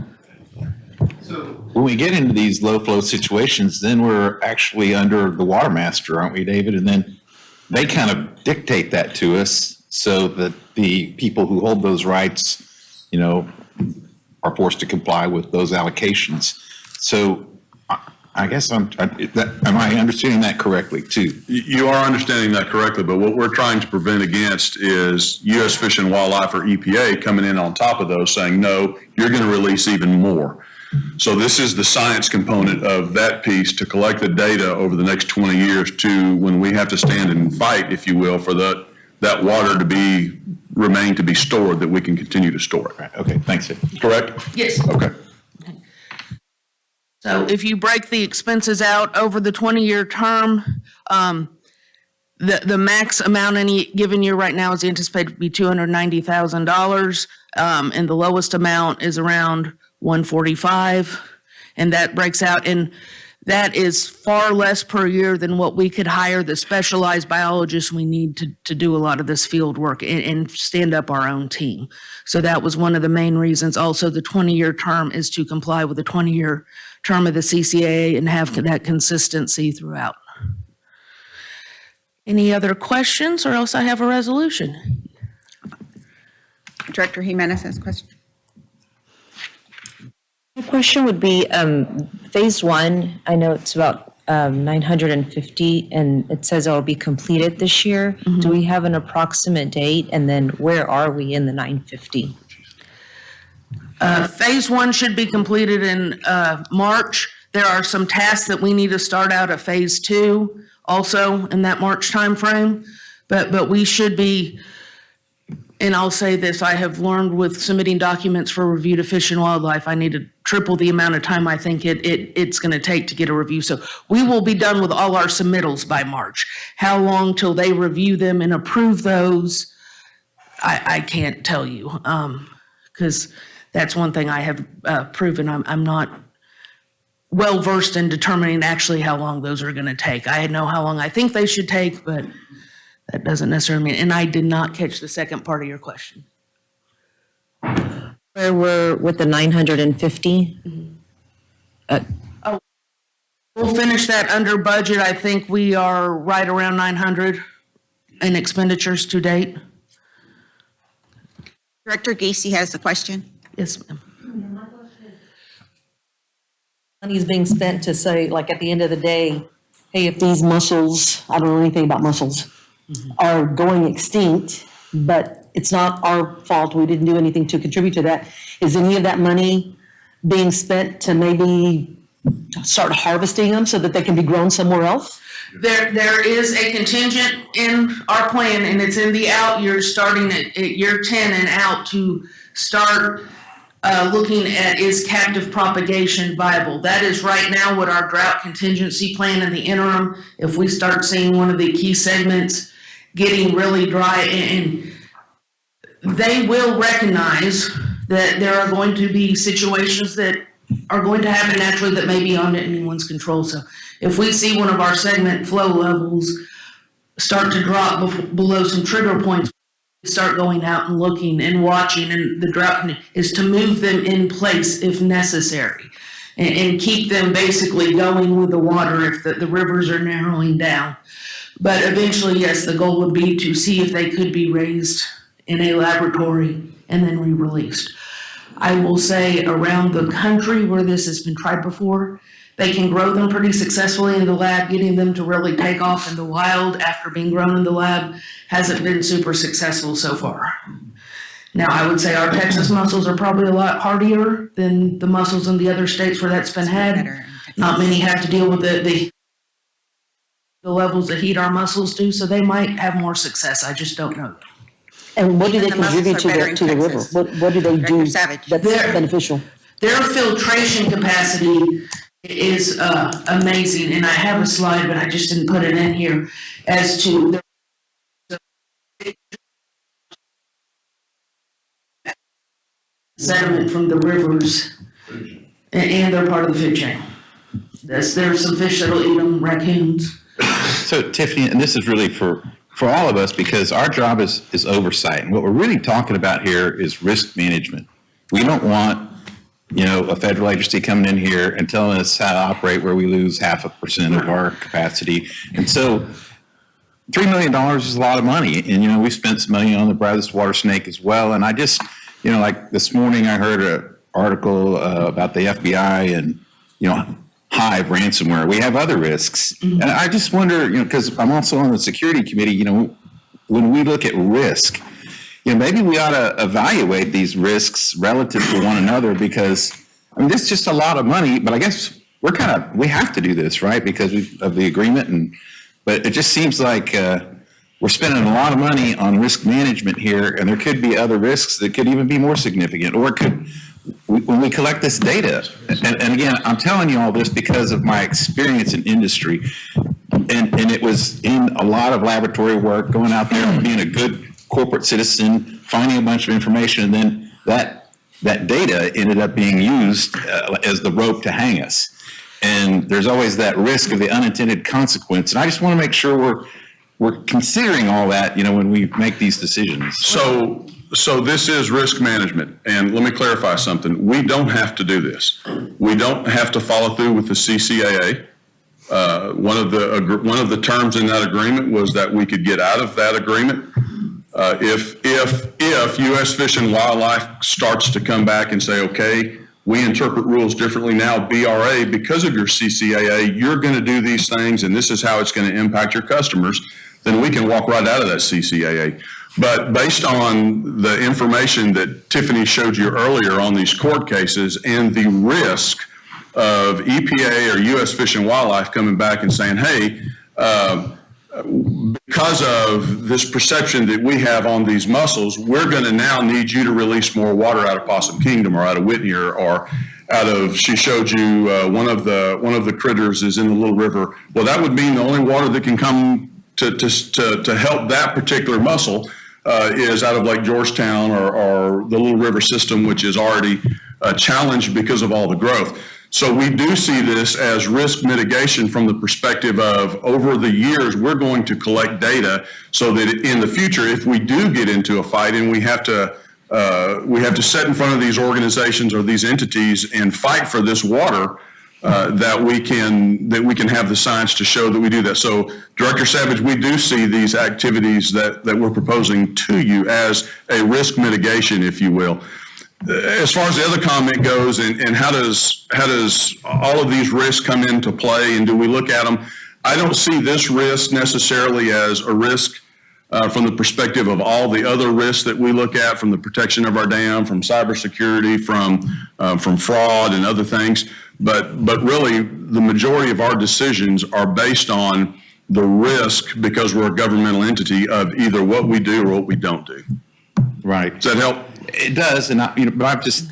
When we get into these low flow situations, then we're actually under the water master, aren't we, David? And then they kind of dictate that to us so that the people who hold those rights, are forced to comply with those allocations. So I guess am I understanding that correctly too? You are understanding that correctly, but what we're trying to prevent against is U.S. Fish and Wildlife or EPA coming in on top of those saying, no, you're going to release even more. So this is the science component of that piece, to collect the data over the next 20 years to when we have to stand and fight, if you will, for that that water to remain to be stored, that we can continue to store it. Okay, thanks. Correct? Yes. Okay. So if you break the expenses out over the 20-year term, the max amount any given year right now is anticipated to be $290,000, and the lowest amount is around $145,000, and that breaks out, and that is far less per year than what we could hire the specialized biologists we need to do a lot of this field work and stand up our own team. So that was one of the main reasons. Also, the 20-year term is to comply with the 20-year term of the CCAA and have that consistency throughout. Any other questions, or else I have a resolution? Director Jimenez has a question. My question would be, phase one, I know it's about 950, and it says it'll be completed this year. Do we have an approximate date? And then where are we in the 950? Phase one should be completed in March. There are some tasks that we need to start out at phase two also in that March timeframe. But we should be, and I'll say this, I have learned with submitting documents for review to Fish and Wildlife, I need to triple the amount of time I think it's going to take to get a review. So we will be done with all our submittals by March. How long till they review them and approve those, I can't tell you, because that's one thing I have proven I'm not well-versed in determining actually how long those are going to take. I know how long I think they should take, but that doesn't necessarily mean, and I did not catch the second part of your question. Where we're with the 950? We'll finish that under budget. I think we are right around 900 in expenditures to date. Director Gacy has a question. Yes, ma'am. Money's being spent to say, like, at the end of the day, hey, if these mussels, I don't know anything about mussels, are going extinct, but it's not our fault, we didn't do anything to contribute to that. Is any of that money being spent to maybe start harvesting them so that they can be grown somewhere else? There is a contingent in our plan, and it's in the out years, starting at year 10 and out, to start looking at, is captive propagation viable? That is right now what our drought contingency plan in the interim, if we start seeing one of the key segments getting really dry, and they will recognize that there are going to be situations that are going to happen naturally that may be under anyone's control. So if we see one of our segment flow levels start to drop below some trigger points, start going out and looking and watching, and the drought is to move them in place if necessary and keep them basically going with the water if the rivers are narrowing down. But eventually, yes, the goal would be to see if they could be raised in a laboratory and then re-released. I will say around the country where this has been tried before, they can grow them pretty successfully in the lab. Getting them to really take off in the wild after being grown in the lab hasn't been super successful so far. Now, I would say our Texas mussels are probably a lot hardier than the mussels in the other states where that's been had. Not many have to deal with the levels of heat our mussels do, so they might have more success. I just don't know. And what do they Even the contribute mussels are better in to the river? Texas. What do they do Director Savage. that's beneficial? Their filtration capacity is amazing, and I have a slide, but I just didn't put it in here, as to the sediment from the rivers, and they're part of the food chain. There's some fish that'll eat them, raccoons. So Tiffany, and this is really for all of us, because our job is oversight. And what we're really talking about here is risk management. We don't want, a federal agency coming in here and telling us how to operate where we lose 0.5% of our capacity. And so $3 million is a lot of money. And, we've spent some money on the Brazos water snake as well. And I just, like this morning I heard an article about the FBI and, Hive ransomware. We have other risks. And I just wonder, because I'm also on the security committee, when we look at risk, maybe we ought to evaluate these risks relative to one another, because, this is just a lot of money, but I guess we have to do this, right? Because of the agreement. But it just seems like, we're spending a lot of money on risk management here, and there could be other risks that could even be more significant, or it could, when we collect this data, and again, I'm telling you all this because of my experience in industry, and it was in a lot of laboratory work, going out there, being a good corporate citizen, finding a bunch of information, and then that data ended up being used as the rope to hang us. And there's always that risk of the unintended consequence, and I just want to make sure we're considering all that, when we make these decisions. So this is risk management, and let me clarify something. We don't have to do this. We don't have to follow through with the CCAA. One of the terms in that agreement was that we could get out of that agreement if U.S. Fish and Wildlife starts to come back and say, okay, we interpret rules differently now, BRA, because of your CCAA, you're going to do these things, and this is how it's going to impact your customers, then we can walk right out of that CCAA. But based on the information that Tiffany showed you earlier on these court cases and the risk of EPA or U.S. Fish and Wildlife coming back and saying, hey, because of this perception that we have on these mussels, we're going to now need you to release more water out of Possum Kingdom or out of Whitney or out of, she showed you one of the critters is in the Little River. Well, that would mean the only water that can come to help that particular mussel is out of Lake Georgetown or the Little River system, which is already challenged because of all the growth. So we do see this as risk mitigation from the perspective of over the years, we're going to collect data so that in the future, if we do get into a fight and we have to sit in front of these organizations or these entities and fight for this water, that we can have the science to show that we do that. So Director Savage, we do see these activities that we're proposing to you as a risk mitigation, if you will. As far as the other comment goes, and how does all of these risks come into play, and do we look at them? I don't see this risk necessarily as a risk from the perspective of all the other risks that we look at, from the protection of our dam, from cybersecurity, from fraud and other things. But really, the majority of our decisions are based on the risk, because we're a governmental entity, of either what we do or what we don't do. Right. Does that help? It does, and but I've just,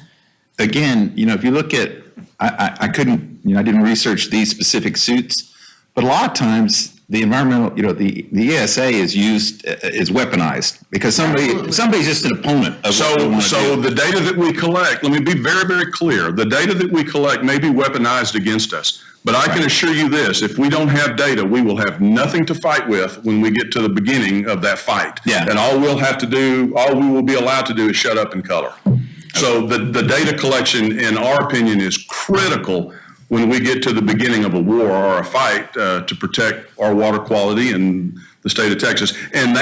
again, if you look at, I couldn't, I didn't research these specific suits, but a lot of times the environmental, the ESA is used, is weaponized because somebody's just an opponent of what they want to do. The data that we collect, let me be very, very clear, the data that we collect may be weaponized against us. But I can assure you this, if we don't have data, we will have nothing to fight with when we get to the beginning of that fight. Yeah. And all we will be allowed to do is shut up and color. So the data collection, in our opinion, is critical when we get to the beginning of a war or a fight to protect our water quality in the state of Texas. And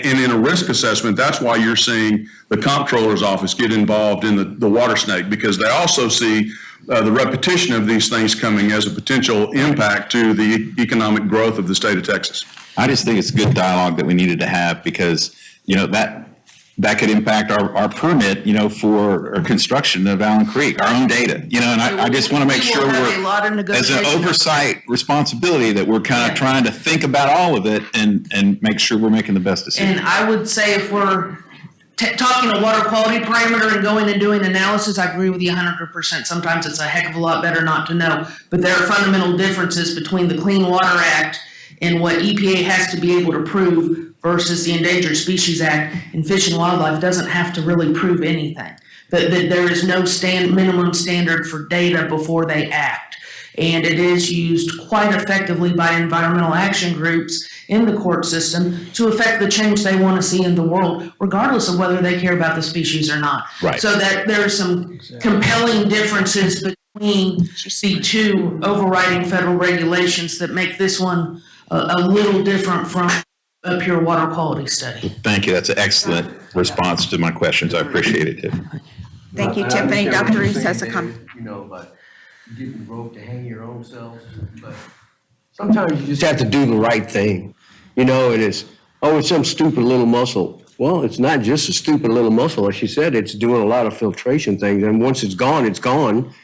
in a risk assessment, that's why you're seeing the comptroller's office get involved in the water snake, because they also see the repetition of these things coming as a potential impact to the economic growth of the state of Texas. I just think it's good dialogue that we needed to have, because, that could impact our permit, for construction of Allen Creek, our own data, and I just want to make sure we're, as an oversight responsibility, that we're kind of trying to think about all of it and make sure we're making the best decision. And I would say if we're talking a water quality parameter and going and doing analysis, I agree with you 100%. Sometimes it's a heck of a lot better not to know. But there are fundamental differences between the Clean Water Act and what EPA has to be able to prove versus the Endangered Species Act. And Fish and Wildlife doesn't have to really prove anything. That there is no minimum standard for data before they act. And it is used quite effectively by environmental action groups in the court system to affect the change they want to see in the world, regardless of whether they care about the species or not. Right. So that there are some compelling differences between the two overriding federal regulations that make this one a little different from a pure water quality study. Thank you. That's an excellent response to my questions. I appreciate it, Tiff. Thank you, Tiffany. Dr. Reese has a comment. But getting rope to hang your own self, but sometimes you just have to do the right thing. It is, it's some stupid little mussel. Well, it's not just a stupid little mussel. Like she said, it's doing a lot of filtration things. And once it's gone, it's gone.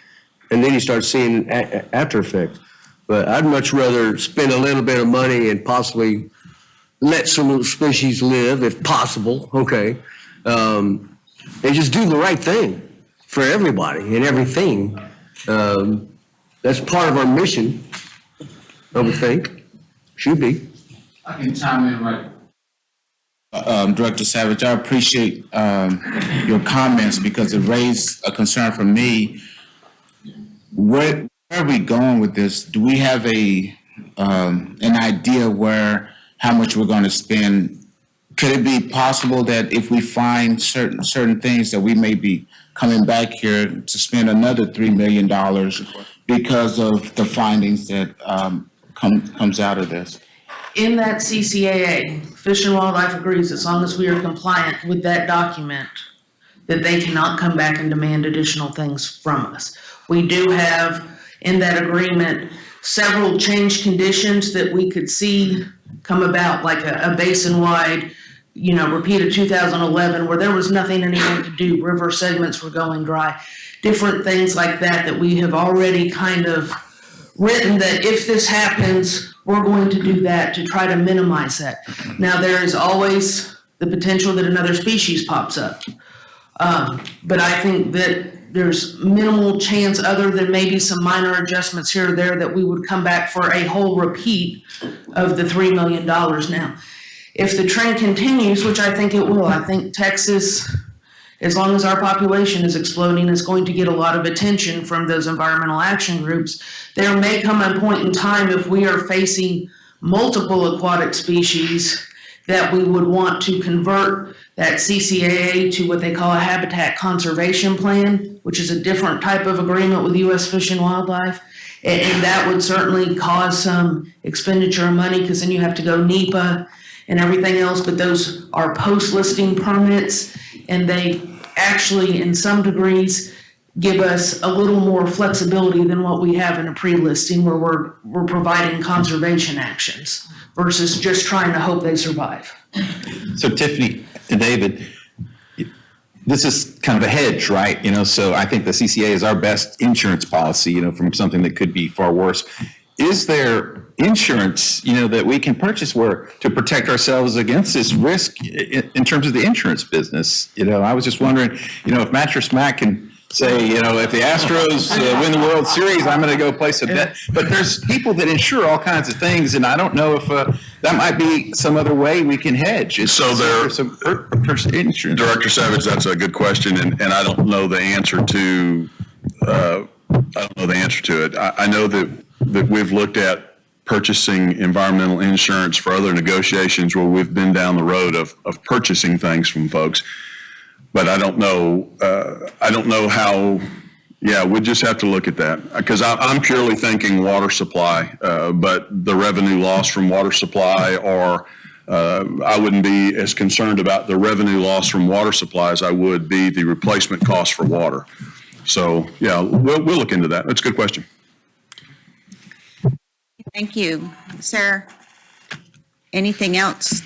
And then you start seeing after effects. But I'd much rather spend a little bit of money and possibly let some species live if possible, okay? And just do the right thing for everybody and everything. That's part of our mission, I would think, should be. I can chime in right. Director Savage, I appreciate your comments because it raised a concern for me. Where are we going with this? Do we have an idea how much we're going to spend? Could it be possible that if we find certain things that we may be coming back here to spend another $3 million because of the findings that comes out of this? In that CCAA, Fish and Wildlife agrees, as long as we are compliant with that document, that they cannot come back and demand additional things from us. We do have in that agreement several change conditions that we could see come about, like a basin-wide, repeat of 2011, where there was nothing anyone could do. River segments were going dry. Different things like that we have already kind of written that if this happens, we're going to do that to try to minimize that. Now, there is always the potential that another species pops up. But I think that there's minimal chance, other than maybe some minor adjustments here or there, that we would come back for a whole repeat of the $3 million. Now, if the trend continues, which I think it will, I think Texas, as long as our population is exploding, is going to get a lot of attention from those environmental action groups. There may come a point in time if we are facing multiple aquatic species that we would want to convert that CCAA to what they call a habitat conservation plan, which is a different type of agreement with U.S. Fish and Wildlife. And that would certainly cause some expenditure of money, because then you have to go NEPA and everything else, but those are post-listing permits, and they actually, in some degrees, give us a little more flexibility than what we have in a pre-listing, where we're providing conservation actions versus just trying to hope they survive. So Tiffany and David, this is kind of a hedge, right? So I think the CCA is our best insurance policy, from something that could be far worse. Is there insurance, that we can purchase to protect ourselves against this risk in terms of the insurance business? I was just wondering, if Mattress Mac can say, if the Astros win the World Series, I'm going to go place a bet. But there's people that insure all kinds of things, and I don't know if that might be some other way we can hedge. There's some insurance. Director Savage, that's a good question, and I don't know the answer to. I don't know the answer to it. I know that we've looked at purchasing environmental insurance for other negotiations where we've been down the road of purchasing things from folks. But I don't know how, we'd just have to look at that. Because I'm purely thinking water supply, but the revenue loss from water supply, or I wouldn't be as concerned about the revenue loss from water supply as I would be the replacement cost for water. So, we'll look into that. That's a good question. Thank you. Sir, anything else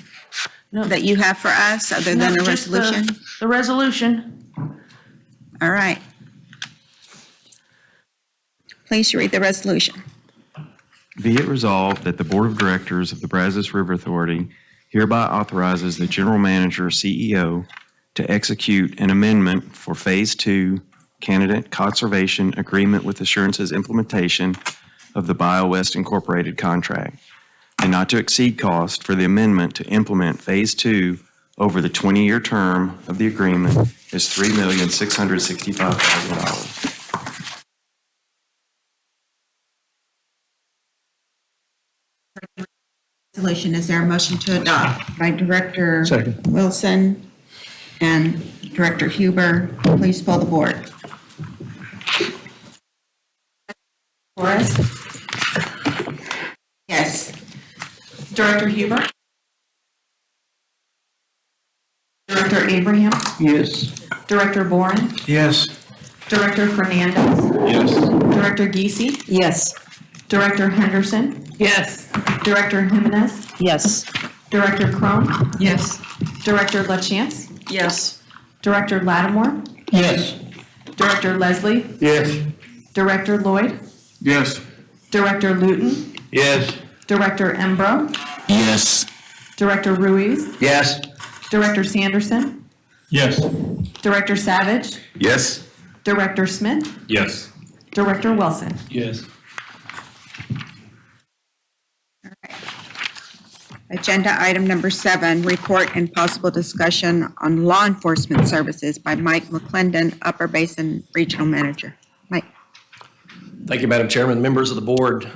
that you have for us other than a Just resolution? The resolution. All right. Please read the resolution. Be it resolved that the Board of Directors of the Brazos River Authority hereby authorizes the General Manager, CEO, to execute an amendment for Phase 2 Candidate Conservation Agreement with Assurance's implementation of the BioWest Incorporated contract, and not to exceed cost for the amendment to implement Phase 2 over the 20-year term of the agreement is $3,665,000. Resolution, is there a motion to adopt by Director Second. Wilson and Director Huber? Please pull the board. Flores, Yes. Director Huber, Director Abraham, Yes. Director Boren, Yes. Director Fernandez, Yes. Director Giese, Yes. Director Henderson, Yes. Director Jimenez, Yes. Director Crum, Yes. Director LaChance, Yes. Director Lattimore, Yes. Director Leslie, Yes. Director Lloyd, Yes. Director Luton, Yes. Director Embro, Yes. Director Ruiz, Yes. Director Sanderson, Yes. Director Savage, Yes. Director Smith, Yes. Director Wilson. Yes. Agenda item number 7, report and possible discussion on law enforcement services by Mike McClendon, Upper Basin Regional Manager. Mike. Thank you, Madam Chairman, members of the board.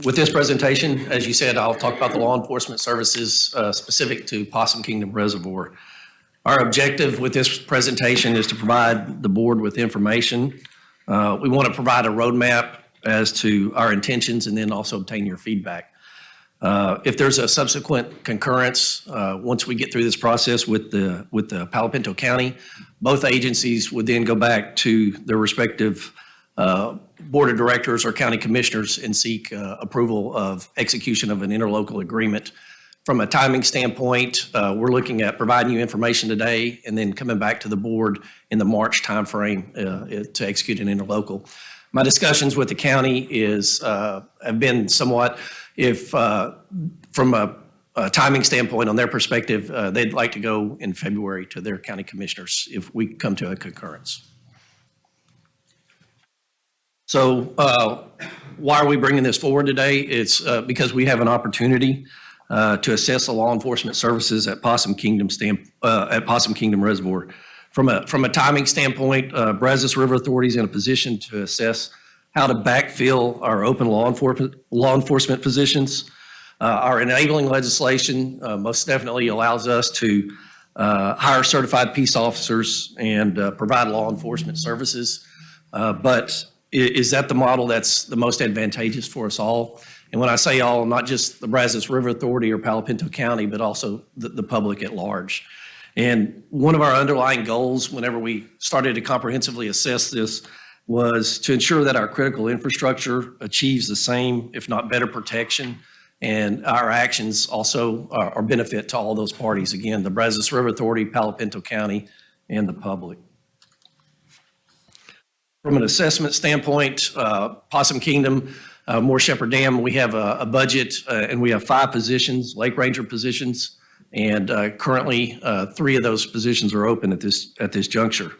With this presentation, as you said, I'll talk about the law enforcement services specific to Possum Kingdom Reservoir. Our objective with this presentation is to provide the board with information. We want to provide a roadmap as to our intentions and then also obtain your feedback. If there's a subsequent concurrence, once we get through this process with the Palo Pinto County, both agencies would then go back to their respective board of directors or county commissioners and seek approval of execution of an interlocal agreement. From a timing standpoint, we're looking at providing you information today and then coming back to the board in the March timeframe to execute an interlocal. My discussions with the county have been somewhat, from a timing standpoint on their perspective, they'd like to go in February to their county commissioners if we come to a concurrence. So why are we bringing this forward today? It's because we have an opportunity to assess the law enforcement services at Possum Kingdom Reservoir. From a timing standpoint, Brazos River Authority is in a position to assess how to backfill our open law enforcement positions. Our enabling legislation most definitely allows us to hire certified peace officers and provide law enforcement services. But is that the model that's the most advantageous for us all? And when I say all, not just the Brazos River Authority or Palo Pinto County, but also the public at large. And one of our underlying goals whenever we started to comprehensively assess this was to ensure that our critical infrastructure achieves the same, if not better, protection, and our actions also are benefit to all those parties. Again, the Brazos River Authority, Palo Pinto County, and the public. From an assessment standpoint, Possum Kingdom, Moore Shepherd Dam, we have a budget and we have 5 positions, Lake Ranger positions, and currently 3 of those positions are open at this juncture.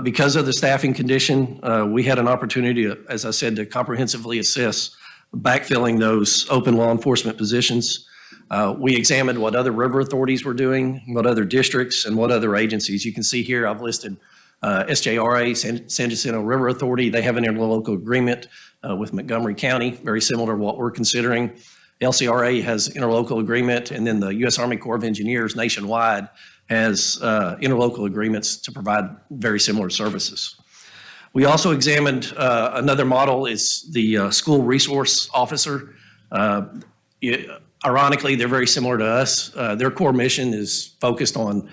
Because of the staffing condition, we had an opportunity, as I said, to comprehensively assess backfilling those open law enforcement positions. We examined what other river authorities were doing, what other districts, and what other agencies. You can see here I've listed SJRA, San Jacinto River Authority. They have an interlocal agreement with Montgomery County, very similar to what we're considering. LCRA has interlocal agreement, and then the U.S. Army Corps of Engineers nationwide has interlocal agreements to provide very similar services. We also examined another model is the school resource officer. Ironically, they're very similar to us. Their core mission is focused on,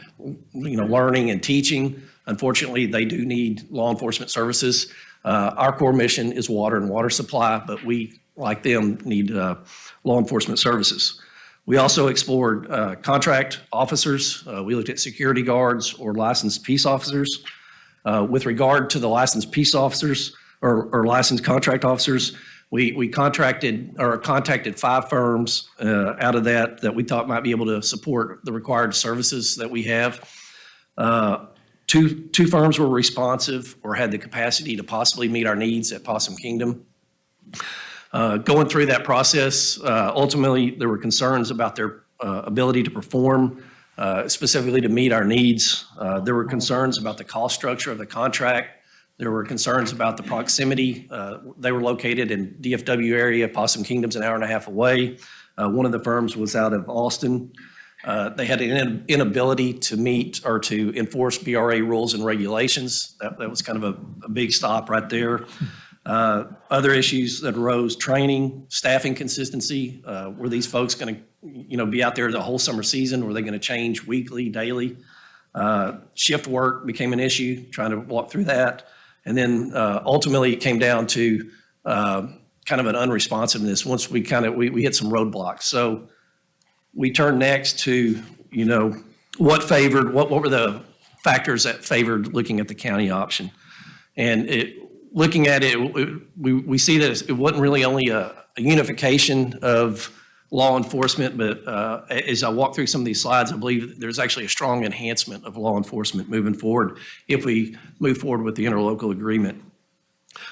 learning and teaching. Unfortunately, they do need law enforcement services. Our core mission is water and water supply, but we, like them, need law enforcement services. We also explored contract officers. We looked at security guards or licensed peace officers. With regard to the licensed peace officers or licensed contract officers, we contacted 5 firms out of that we thought might be able to support the required services that we have. Two firms were responsive or had the capacity to possibly meet our needs at Possum Kingdom. Going through that process, ultimately there were concerns about their ability to perform, specifically to meet our needs. There were concerns about the cost structure of the contract. There were concerns about the proximity. They were located in DFW area. Possum Kingdom's an hour and a half away. One of the firms was out of Austin. They had an inability to meet or to enforce BRA rules and regulations. That was kind of a big stop right there. Other issues that arose: training, staffing consistency. Were these folks going to, be out there the whole summer season? Were they going to change weekly, daily? Shift work became an issue, trying to walk through that. And then ultimately it came down to kind of an unresponsiveness once we hit some roadblocks. So we turned next to, what were the factors that favored looking at the county option. And looking at it, we see that it wasn't really only a unification of law enforcement, but as I walk through some of these slides, I believe there's actually a strong enhancement of law enforcement moving forward if we move forward with the interlocal agreement.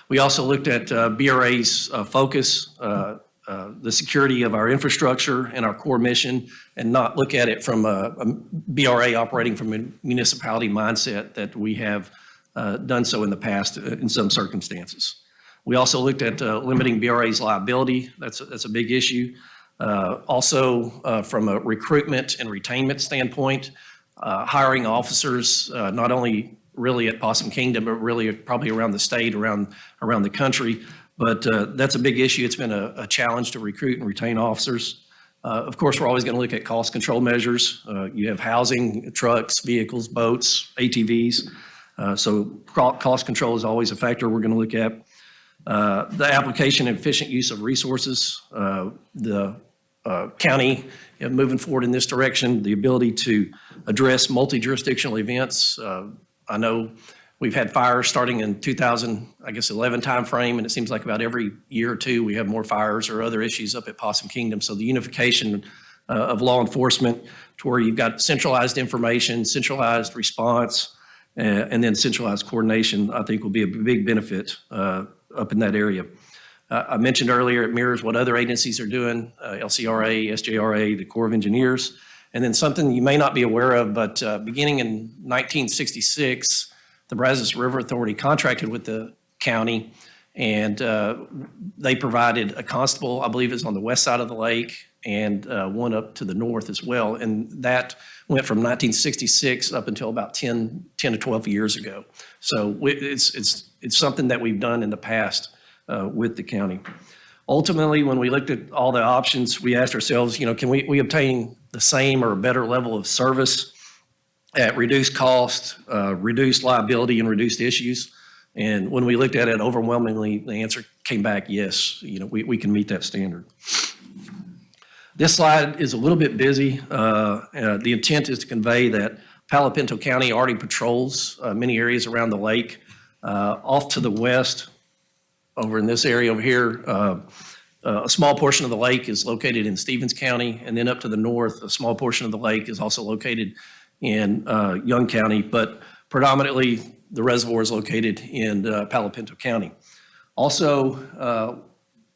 We also looked at BRA's focus, the security of our infrastructure and our core mission, and not look at it from a BRA operating from a municipality mindset that we have done so in the past in some circumstances. We also looked at limiting BRA's liability. That's a big issue. Also, from a recruitment and retainment standpoint, hiring officers, not only really at Possum Kingdom, but really probably around the state, around the country. But that's a big issue. It's been a challenge to recruit and retain officers. Of course, we're always going to look at cost control measures. You have housing, trucks, vehicles, boats, ATVs. So cost control is always a factor we're going to look at. The application and efficient use of resources. The county moving forward in this direction, the ability to address multi-jurisdictional events. I know we've had fires starting in 2011 timeframe, and it seems like about every year or two we have more fires or other issues up at Possum Kingdom. So the unification of law enforcement to where you've got centralized information, centralized response, and then centralized coordination, I think will be a big benefit up in that area. I mentioned earlier it mirrors what other agencies are doing, LCRA, SJRA, the Corps of Engineers. And then something you may not be aware of, but beginning in 1966, the Brazos River Authority contracted with the county, and they provided a constable, I believe is on the west side of the lake, and one up to the north as well. And that went from 1966 up until about 10 to 12 years ago. So it's something that we've done in the past with the county. Ultimately, when we looked at all the options, we asked ourselves, can we obtain the same or a better level of service at reduced cost, reduced liability, and reduced issues? And when we looked at it, overwhelmingly, the answer came back, yes, we can meet that standard. This slide is a little bit busy. The intent is to convey that Palo Pinto County already patrols many areas around the lake. Off to the west, over in this area over here, a small portion of the lake is located in Stevens County, and then up to the north, a small portion of the lake is also located in Young County, but predominantly the reservoir is located in Palo Pinto County. Also,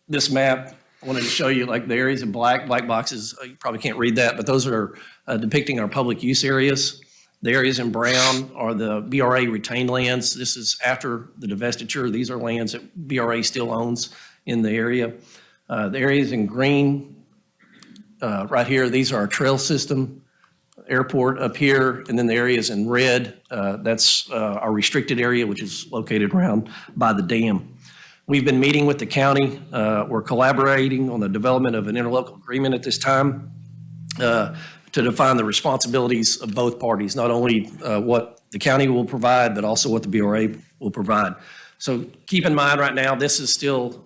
this map, I wanted to show you like the areas in black boxes, you probably can't read that, but those are depicting our public use areas. The areas in brown are the BRA retained lands. This is after the divestiture. These are lands that BRA still owns in the area. The areas in green, right here, these are our trail system, airport up here, and then the areas in red, that's our restricted area, which is located around by the dam. We've been meeting with the county. We're collaborating on the development of an interlocal agreement at this time to define the responsibilities of both parties, not only what the county will provide, but also what the BRA will provide. So keep in mind right now, this is still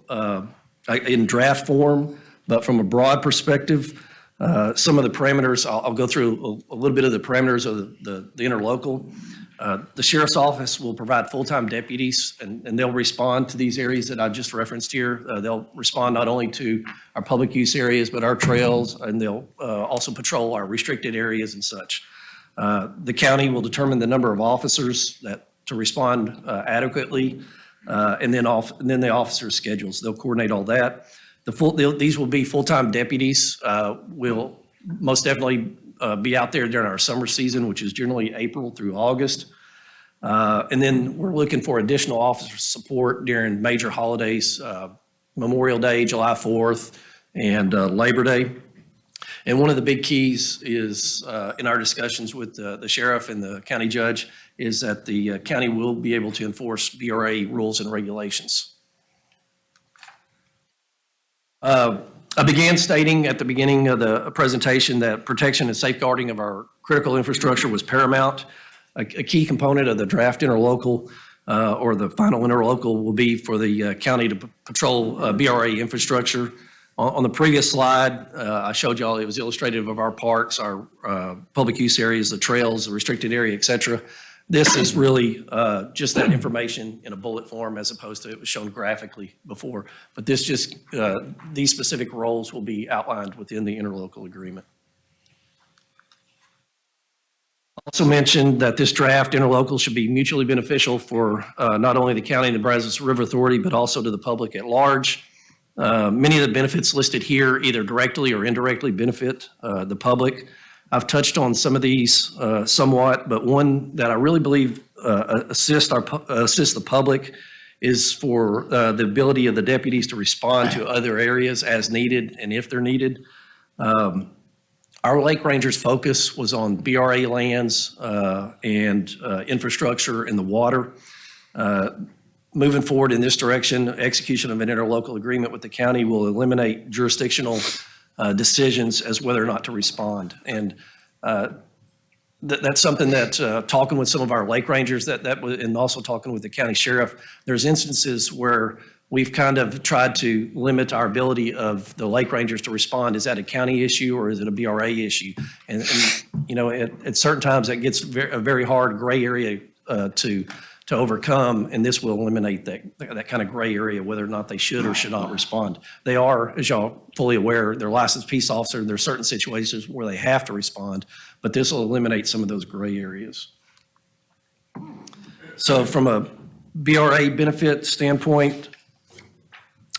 in draft form, but from a broad perspective, some of the parameters, I'll go through a little bit of the parameters of the interlocal. The sheriff's office will provide full-time deputies, and they'll respond to these areas that I just referenced here. They'll respond not only to our public use areas, but our trails, and they'll also patrol our restricted areas and such. The county will determine the number of officers to respond adequately, and then the officers' schedules. They'll coordinate all that. These will be full-time deputies. Will most definitely be out there during our summer season, which is generally April through August. And then we're looking for additional officer support during major holidays, Memorial Day, July 4th, and Labor Day. And one of the big keys is in our discussions with the sheriff and the county judge is that the county will be able to enforce BRA rules and regulations. I began stating at the beginning of the presentation that protection and safeguarding of our critical infrastructure was paramount. A key component of the draft interlocal or the final interlocal will be for the county to patrol BRA infrastructure. On the previous slide, I showed y'all it was illustrative of our parks, our public use areas, the trails, the restricted area, et cetera. This is really just that information in a bullet form as opposed to it was shown graphically before. But this just, these specific roles will be outlined within the interlocal agreement. Also mentioned that this draft interlocal should be mutually beneficial for not only the county and the Brazos River Authority, but also to the public at large. Many of the benefits listed here either directly or indirectly benefit the public. I've touched on some of these somewhat, but one that I really believe assists the public is for the ability of the deputies to respond to other areas as needed and if they're needed. Our Lake Rangers' focus was on BRA lands and infrastructure in the water. Moving forward in this direction, execution of an interlocal agreement with the county will eliminate jurisdictional decisions as whether or not to respond. And that's something that talking with some of our Lake Rangers and also talking with the county sheriff, there's instances where we've kind of tried to limit our ability of the Lake Rangers to respond. Is that a county issue or is it a BRA issue? And you know, at certain times that gets a very hard gray area to overcome, and this will eliminate that kind of gray area, whether or not they should or should not respond. They are, as y'all fully aware, they're licensed peace officer. There are certain situations where they have to respond, but this will eliminate some of those gray areas. So from a BRA benefit standpoint,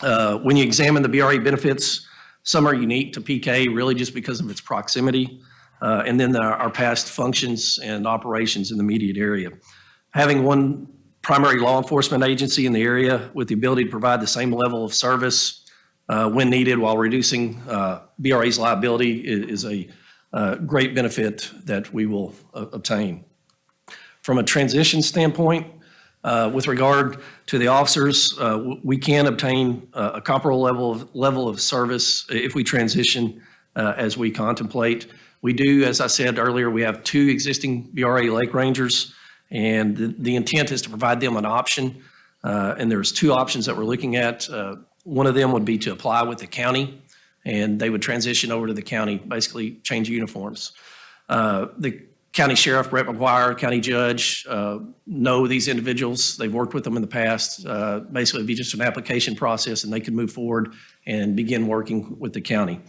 when you examine the BRA benefits, some are unique to PK really just because of its proximity, and then our past functions and operations in the immediate area. Having one primary law enforcement agency in the area with the ability to provide the same level of service when needed while reducing BRA's liability is a great benefit that we will obtain. From a transition standpoint, with regard to the officers, we can obtain a comparable level of service if we transition as we contemplate. We do, as I said earlier, we have 2 existing BRA Lake Rangers, and the intent is to provide them an option. And there's 2 options that we're looking at. One of them would be to apply with the county, and they would transition over to the county, basically change uniforms. The county sheriff, Brett McGuire, county judge, know these individuals. They've worked with them in the past. Basically, it'd be just an application process, and they could move forward and begin working with the county.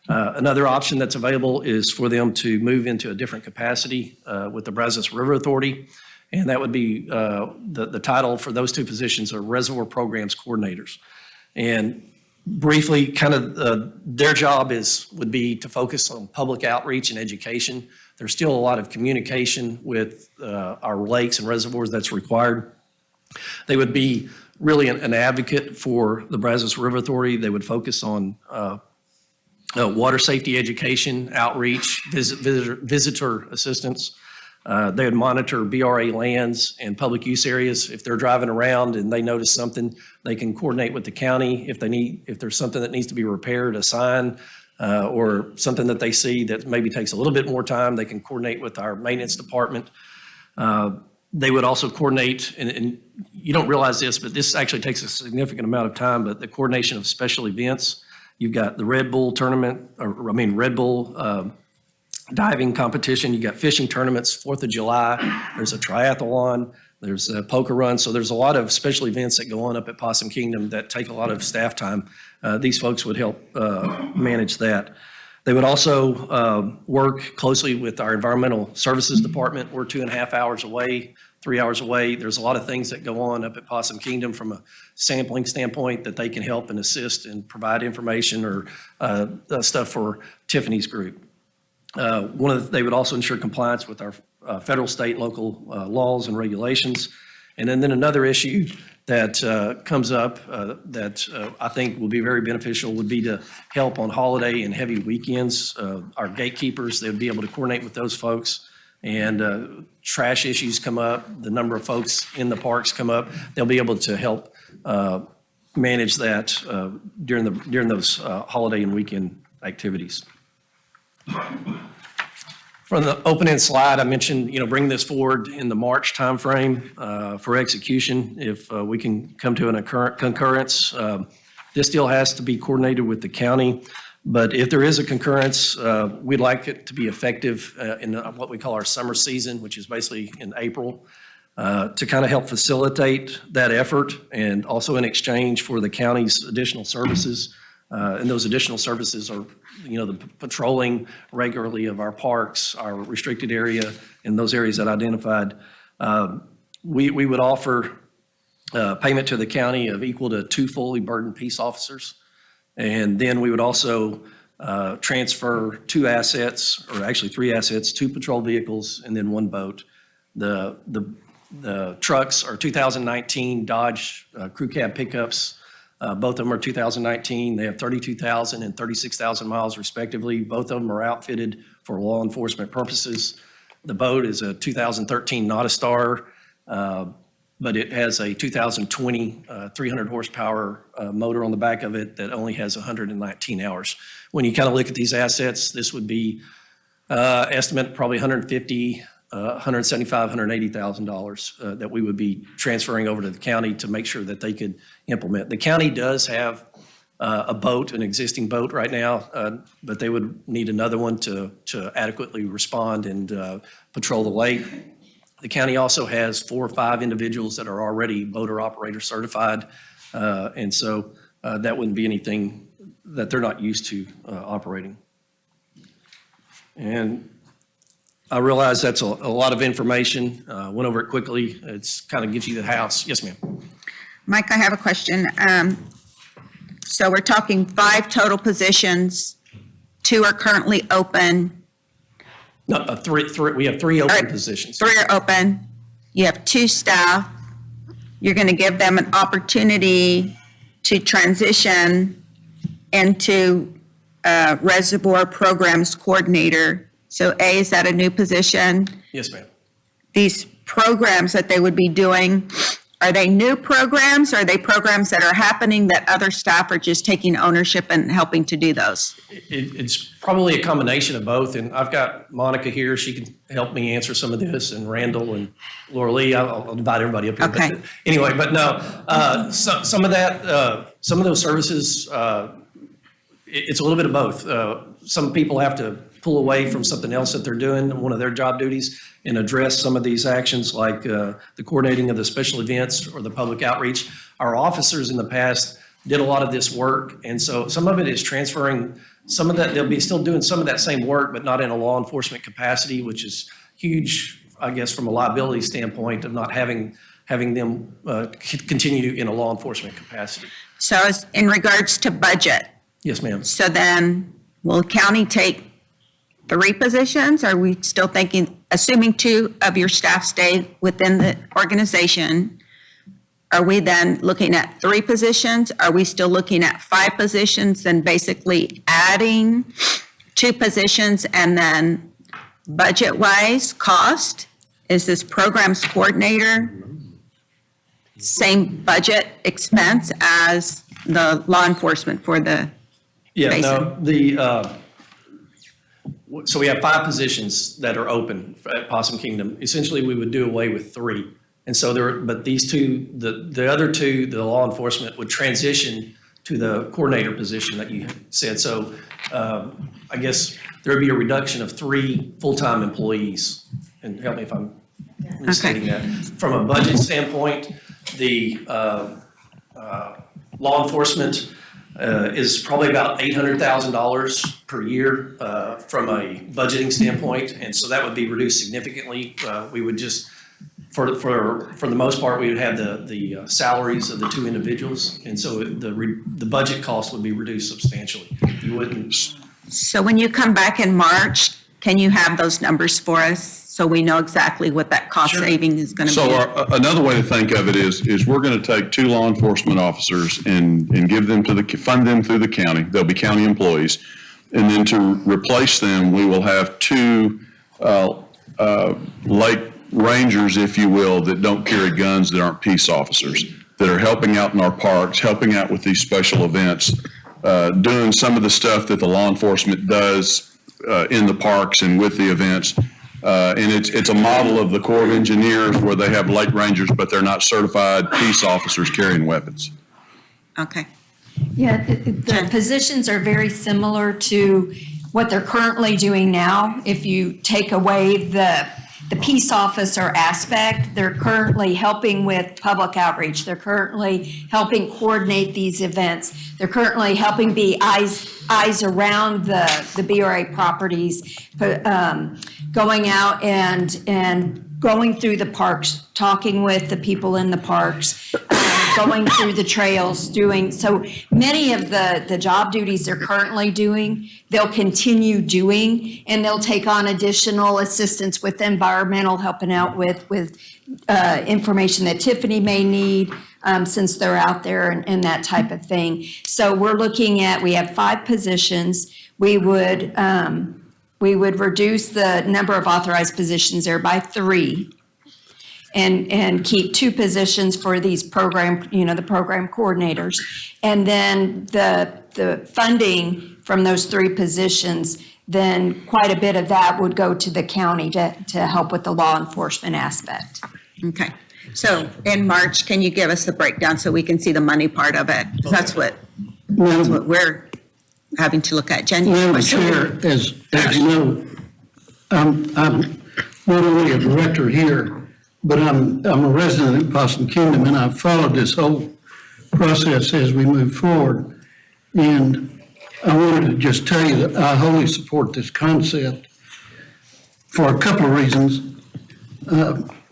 Another option that's available is for them to move into a different capacity with the Brazos River Authority, and that would be the title for those 2 positions are Reservoir Programs Coordinators. And briefly, kind of their job would be to focus on public outreach and education. There's still a lot of communication with our lakes and reservoirs that's required. They would be really an advocate for the Brazos River Authority. They would focus on water safety education, outreach, visitor assistance. They would monitor BRA lands and public use areas. If they're driving around and they notice something, they can coordinate with the county. If there's something that needs to be repaired, a sign, or something that they see that maybe takes a little bit more time, they can coordinate with our maintenance department. They would also coordinate, and you don't realize this, but this actually takes a significant amount of time, but the coordination of special events. You've got the Red Bull tournament, Red Bull diving competition. You got fishing tournaments, 4th of July. There's a triathlon. There's a poker run. So there's a lot of special events that go on up at Possum Kingdom that take a lot of staff time. These folks would help manage that. They would also work closely with our Environmental Services Department. We're 2.5 hours away, 3 hours away. There's a lot of things that go on up at Possum Kingdom from a sampling standpoint that they can help and assist and provide information or stuff for Tiffany's group. They would also ensure compliance with our federal, state, local laws and regulations. And then another issue that comes up that I think will be very beneficial would be to help on holiday and heavy weekends. Our gatekeepers, they would be able to coordinate with those folks, and trash issues come up, the number of folks in the parks come up. They'll be able to help manage that during those holiday and weekend activities. From the opening slide, I mentioned, bringing this forward in the March timeframe for execution. If we can come to a concurrence, this deal has to be coordinated with the county, But if there is a concurrence, we'd like it to be effective in what we call our summer season, which is basically in April, to kind of help facilitate that effort, and also in exchange for the county's additional services. And those additional services are, the patrolling regularly of our parks, our restricted area, and those areas that I identified. We would offer payment to the county of equal to 2 fully burdened peace officers. And then we would also transfer 2 assets, or actually 3 assets, 2 patrol vehicles, and then 1 boat. The trucks are 2019 Dodge Crew Cab pickups. Both of them are 2019. They have 32,000 and 36,000 miles respectively. Both of them are outfitted for law enforcement purposes. The boat is a 2013 Nautistar, but it has a 2020 300 horsepower motor on the back of it that only has 119 hours. When you kind of look at these assets, this would be estimate probably $150,000, $175,000, $180,000 that we would be transferring over to the county to make sure that they could implement. The county does have a boat, an existing boat right now, but they would need another one to adequately respond and patrol the lake. The county also has 4 or 5 individuals that are already boater operator certified, and so that wouldn't be anything that they're not used to operating. And I realize that's a lot of information. Went over it quickly. It's kind of gives you the house. Yes, ma'am. Mike, I have a question. So we're talking 5 total positions, 2 are currently open. No, 3. We have 3 open All right, positions. 3 are open. You have 2 staff. You're going to give them an opportunity to transition into Reservoir Programs Coordinator. So A, is that a new position? Yes, ma'am. These programs that they would be doing, are they new programs? Are they programs that are happening that other staff are just taking ownership and helping to do those? It's probably a combination of both, and I've got Monica here. She can help me answer some of this, and Randall and Laura Lee. I'll divide everybody up here. Okay. But anyway, but no, some of that, some of those services, it's a little bit of both. Some people have to pull away from something else that they're doing, one of their job duties, and address some of these actions like the coordinating of the special events or the public outreach. Our officers in the past did a lot of this work, and so some of it is transferring some of that. They'll be still doing some of that same work, but not in a law enforcement capacity, which is huge, I guess, from a liability standpoint of not having them continue in a law enforcement capacity. So as in regards to budget, Yes, ma'am. so then will county take 3 positions? Are we still thinking, assuming 2 of your staff stay within the organization, are we then looking at 3 positions? Are we still looking at 5 positions and basically adding 2 positions, and then budget-wise cost? Is this programs coordinator same budget expense as the law enforcement for the Yeah, basin? no, so we have 5 positions that are open at Possum Kingdom. Essentially, we would do away with 3. And so but these 2, the other 2, the law enforcement would transition to the coordinator position that you said. So I guess there would be a reduction of 3 full-time employees. And help me if I'm restating that. From a budget standpoint, the law enforcement is probably about $800,000 per year from a budgeting standpoint, and so that would be reduced significantly. We would just, for the most part, we would have the salaries of the 2 individuals, and so the budget cost would be reduced substantially. You wouldn't. So when you come back in March, can you have those numbers for us so we know exactly what that cost saving is going to be? So another way to think of it is we're going to take 2 law enforcement officers and give them fund them through the county. They'll be county employees. And then to replace them, we will have 2 lake rangers, if you will, that don't carry guns, that aren't peace officers, that are helping out in our parks, helping out with these special events, doing some of the stuff that the law enforcement does in the parks and with the events. And it's a model of the Corps of Engineers where they have lake rangers, but they're not certified peace officers carrying weapons. Okay. Yeah, the positions are very similar to what they're currently doing now. If you take away the peace officer aspect, they're currently helping with public outreach. They're currently helping coordinate these events. They're currently helping be eyes around the BRA properties, going out and going through the parks, talking with the people in the parks, going through the trails, doing, so many of the job duties they're currently doing, they'll continue doing, and they'll take on additional assistance with environmental, helping out with information that Tiffany may need, since they're out there and that type of thing. So we're looking at, we have 5 positions. We would reduce the number of authorized positions there by 3. And keep 2 positions for these program, the program coordinators. And then the funding from those 3 positions, then quite a bit of that would go to the county to help with the law enforcement aspect. Okay. So in March, can you give us the breakdown so we can see the money part of it? 'Cause that's what we're having to look at. Jenny? Madam Chair, as you know, I'm not only a director here, but I'm a resident in Possum Kingdom, and I've followed this whole process as we move forward. And I wanted to just tell you that I wholly support this concept for a couple of reasons.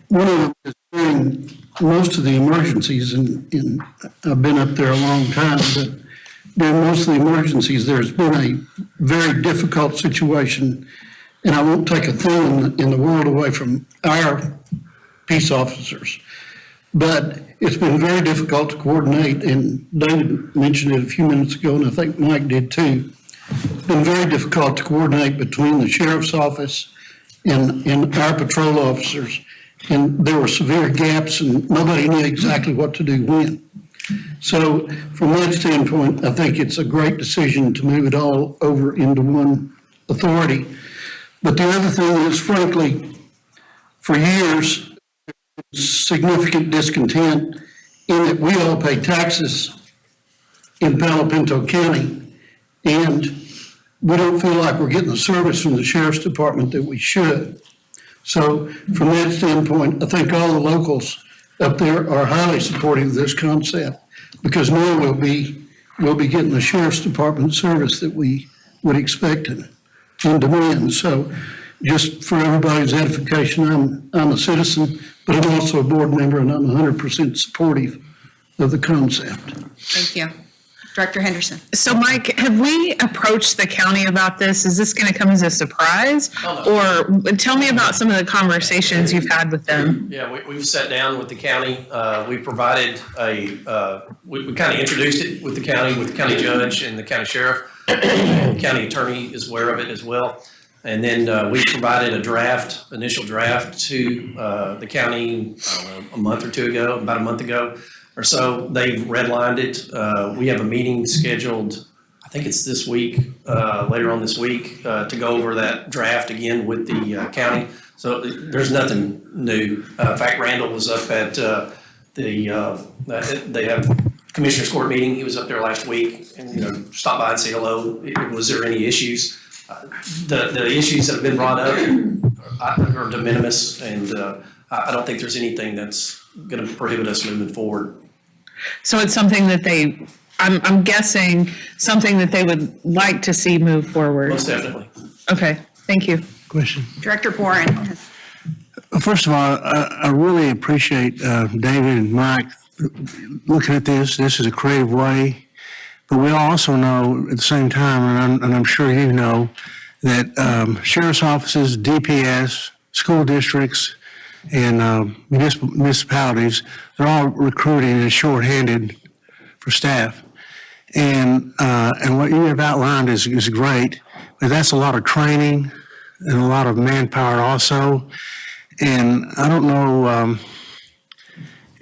One of them is during most of the emergencies, and I've been up there a long time, but during most of the emergencies, there's been a very difficult situation, and I won't take a thing in the world away from our peace officers. But it's been very difficult to coordinate, and David mentioned it a few minutes ago, and I think Mike did too. It's been very difficult to coordinate between the sheriff's office and our patrol officers. And there were severe gaps, and nobody knew exactly what to do when. So from that standpoint, I think it's a great decision to move it all over into one authority. But the other thing is, frankly, for years, significant discontent in that we all pay taxes in Palo Pinto County, and we don't feel like we're getting the service from the sheriff's department that we should. So from that standpoint, I think all the locals up there are highly supportive of this concept, because now we'll be getting the sheriff's department service that we would expect and demand. So just for everybody's edification, I'm a citizen, but I'm also a board member, and I'm 100% supportive of the concept. Thank you. Director Henderson. So Mike, have we approached the county about this? Is this going to come as a surprise? Or tell me about some of the conversations you've had with them. Yeah, we've sat down with the county. We provided we kind of introduced it with the county judge and the county sheriff. The county attorney is aware of it as well. And then we provided a initial draft to the county a month or 2 ago, about a month ago or so. They've redlined it. We have a meeting scheduled, I think it's this week, later on this week, to go over that draft again with the county. So there's nothing new. In fact, Randall was up at they have Commissioners Court meeting. He was up there last week and, stopped by and say hello. Was there any issues? The issues that have been brought up are de minimis, and I don't think there's anything that's going to prohibit us moving forward. So it's something that I'm guessing, something that they would like to see move forward. Most definitely. Okay, thank you. Question. Director Boren. First of all, I really appreciate David and Mike looking at this. This is a creative way. But we also know at the same time, and I'm sure you know, that sheriff's offices, DPS, school districts, and municipalities, they're all recruiting and shorthanded for staff. And what you have outlined is great, but that's a lot of training and a lot of manpower also. And I don't know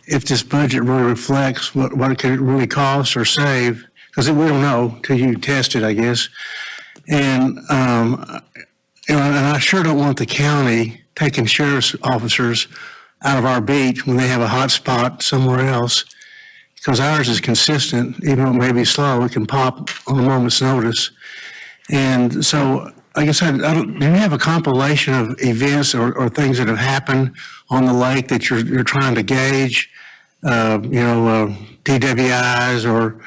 if this budget really reflects what it could really cost or save, because we don't know till you test it, I guess. And and I sure don't want the county taking sheriff's officers out of our beat when they have a hot spot somewhere else, because ours is consistent, even though it may be slow, it can pop on a moment's notice. And so, like I said, do you have a compilation of events or things that have happened on the lake that you're trying to gauge? DWIs or,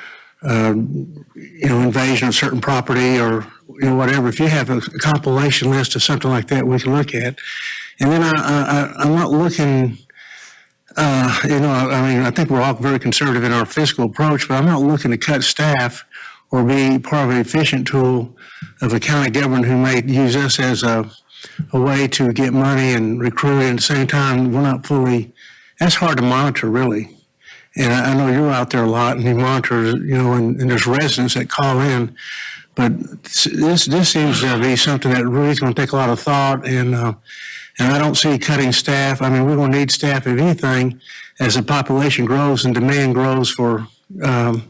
invasion of certain property or, whatever. If you have a compilation list of something like that, we can look at. And then I'm not looking, I think we're all very conservative in our fiscal approach, but I'm not looking to cut staff or be part of an efficient tool of a county government who may use us as a way to get money and recruit. And at the same time, we're not fully, that's hard to monitor, really. And I know you're out there a lot and you monitor, and there's residents that call in. But this seems to be something that really is going to take a lot of thought. And I don't see cutting staff. I mean, we're going to need staff, if anything, as the population grows and demand grows for, having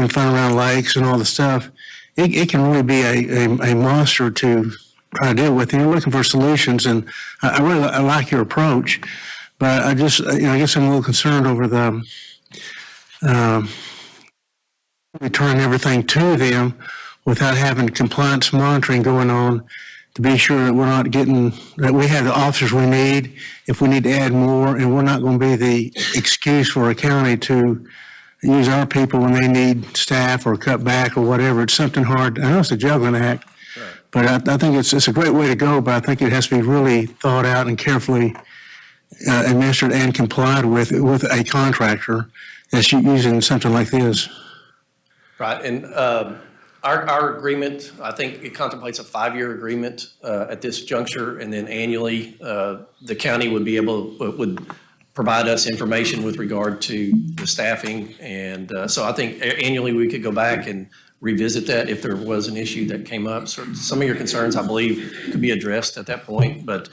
fun around lakes and all the stuff. It can really be a monster to try to deal with. And you're looking for solutions, and I like your approach. But I just, I guess I'm a little concerned over the returning everything to them without having compliance monitoring going on to be sure that we're not getting, that we have the officers we need if we need to add more, and we're not going to be the excuse for a county to use our people when they need staff or cut back or whatever. It's something hard. I know it's a juggling act, but I think it's a great way to go, but I think it has to be really thought out and carefully administered and complied with a contractor that's using something like this. Right, and our agreement, I think it contemplates a 5-year agreement at this juncture, and then annually, the county would provide us information with regard to the staffing. And so I think annually we could go back and revisit that if there was an issue that came up. So some of your concerns, I believe, could be addressed at that point, but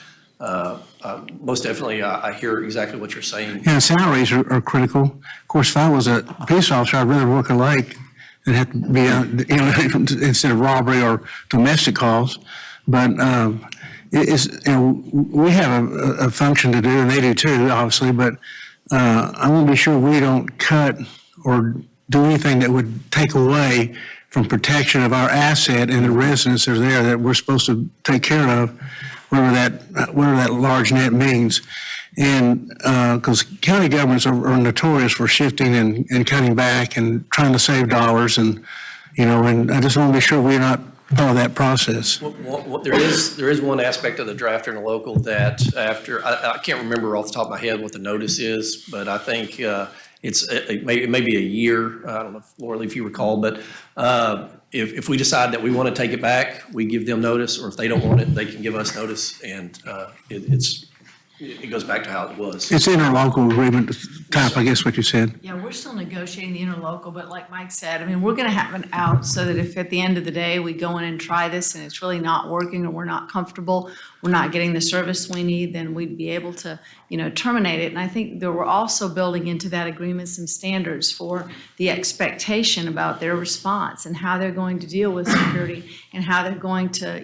most definitely, I hear exactly what you're saying. Yeah, salaries are critical. Of course, if I was a police officer, I'd rather work a lake than have to be, instead of robbery or domestic calls. But we have a function to do, and they do too, obviously. But I want to be sure we don't cut or do anything that would take away from protection of our asset and the residents that are there that we're supposed to take care of, whatever that large net means. And because county governments are notorious for shifting and cutting back and trying to save dollars, and and I just want to be sure we're not part of that process. Well, there is one aspect of the draft interlocal that after, I can't remember off the top of my head what the notice is, but I think it may be a year. I don't know, Laura, if you recall, but if we decide that we want to take it back, we give them notice, or if they don't want it, they can give us notice, and it goes back to how it was. It's interlocal agreement type, I guess what you said. Yeah, we're still negotiating the interlocal, but like Mike said, I mean, we're going to have an out so that if at the end of the day we go in and try this and it's really not working or we're not comfortable, we're not getting the service we need, then we'd be able to, terminate it. And I think that we're also building into that agreement some standards for the expectation about their response and how they're going to deal with security and how they're going to,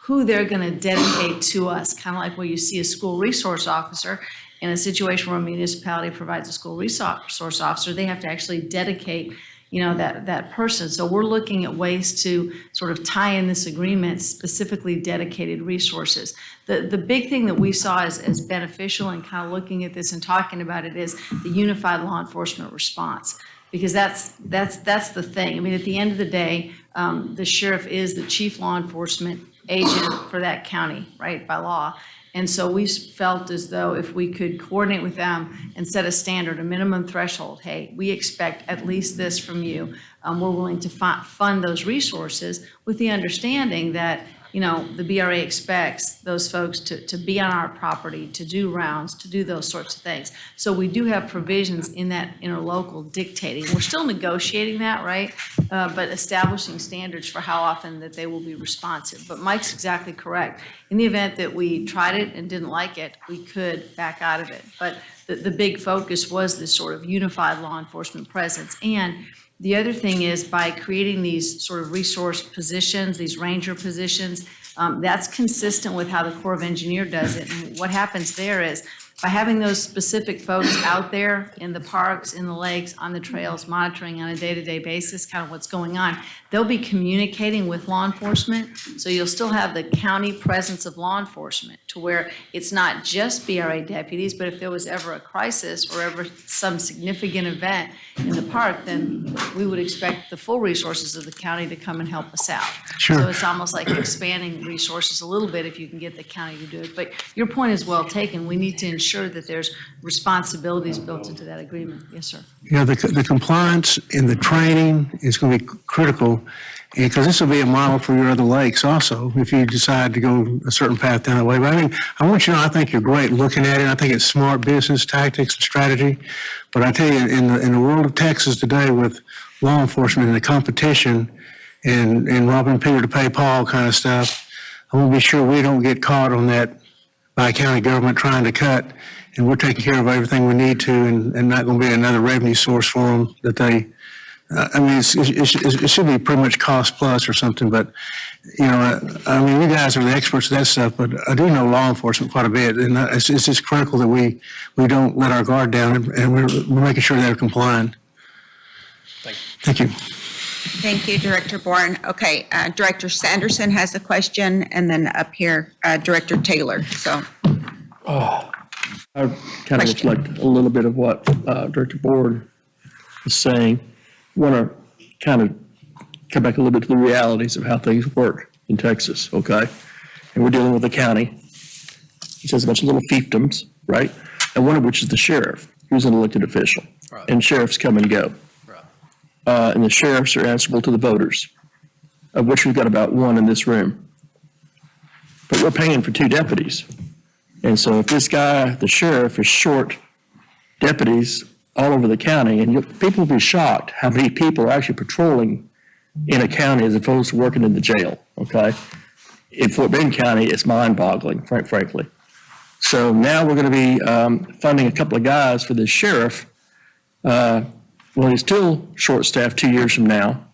who they're going to dedicate to us, kind of like where you see a school resource officer in a situation where a municipality provides a school resource officer, they have to actually dedicate, that person. So we're looking at ways to sort of tie in this agreement, specifically dedicated resources. The big thing that we saw as beneficial in kind of looking at this and talking about it is the unified law enforcement response. Because that's the thing. I mean, at the end of the day, the sheriff is the chief law enforcement agent for that county, right, by law. And so we felt as though if we could coordinate with them and set a standard, a minimum threshold, hey, we expect at least this from you. We're willing to fund those resources with the understanding that, the BRA expects those folks to be on our property, to do rounds, to do those sorts of things. So we do have provisions in that interlocal dictating. We're still negotiating that, right? But establishing standards for how often that they will be responsive. But Mike's exactly correct. In the event that we tried it and didn't like it, we could back out of it. But the big focus was this sort of unified law enforcement presence. And the other thing is by creating these sort of resource positions, these ranger positions, that's consistent with how the Corps of Engineers does it. And what happens there is by having those specific folks out there in the parks, in the lakes, on the trails, monitoring on a day-to-day basis, kind of what's going on, they'll be communicating with law enforcement. So you'll still have the county presence of law enforcement to where it's not just BRA deputies, but if there was ever a crisis or ever some significant event in the park, then we would expect the full resources of the county to come and help us out. Sure. So it's almost like expanding resources a little bit if you can get the county to do it. But your point is well taken. We need to ensure that there's responsibilities built into that agreement. Yes, sir. You know, the compliance and the training is going to be critical, because this will be a model for your other lakes also, if you decide to go a certain path down that way. But I mean, I want you to know, I think you're great looking at it. I think it's smart business tactics and strategy. But I tell you, in the world of Texas today, with law enforcement and the competition and robbing Peter to pay Paul kind of stuff, I want to be sure we don't get caught on that by county government trying to cut, and we're taking care of everything we need to, and not going to be another revenue source for them that they, I mean, it should be pretty much cost plus or something, but, you know, I mean, you guys are the experts of that stuff, but I do know law enforcement quite a bit, and it's just critical that we don't let our guard down, and we're making sure they're complying. Thank you. Thank you, Director Bourne. Okay, Director Sanderson has a question, and then up here, Director Taylor, so. I kind of reflect a little bit of what Director Bourne is saying. Want to kind of come back a little bit to the realities of how things work in Texas, okay? And we're dealing with the county. He says a bunch of little fiefdoms, right? And one of which is the sheriff, who's an elected official. Right. And sheriffs come and go. And the sheriffs are answerable to the voters, of which we've got about one in this room. But we're paying for 2 deputies. And so if this guy, the sheriff, is short deputies all over the county, and people will be shocked how many people are actually patrolling in a county as opposed to working in the jail, okay? In Fort Bend County, it's mind-boggling, frankly. So now we're going to be funding a couple of guys for the sheriff. Well, he's still short-staffed 2 years from now,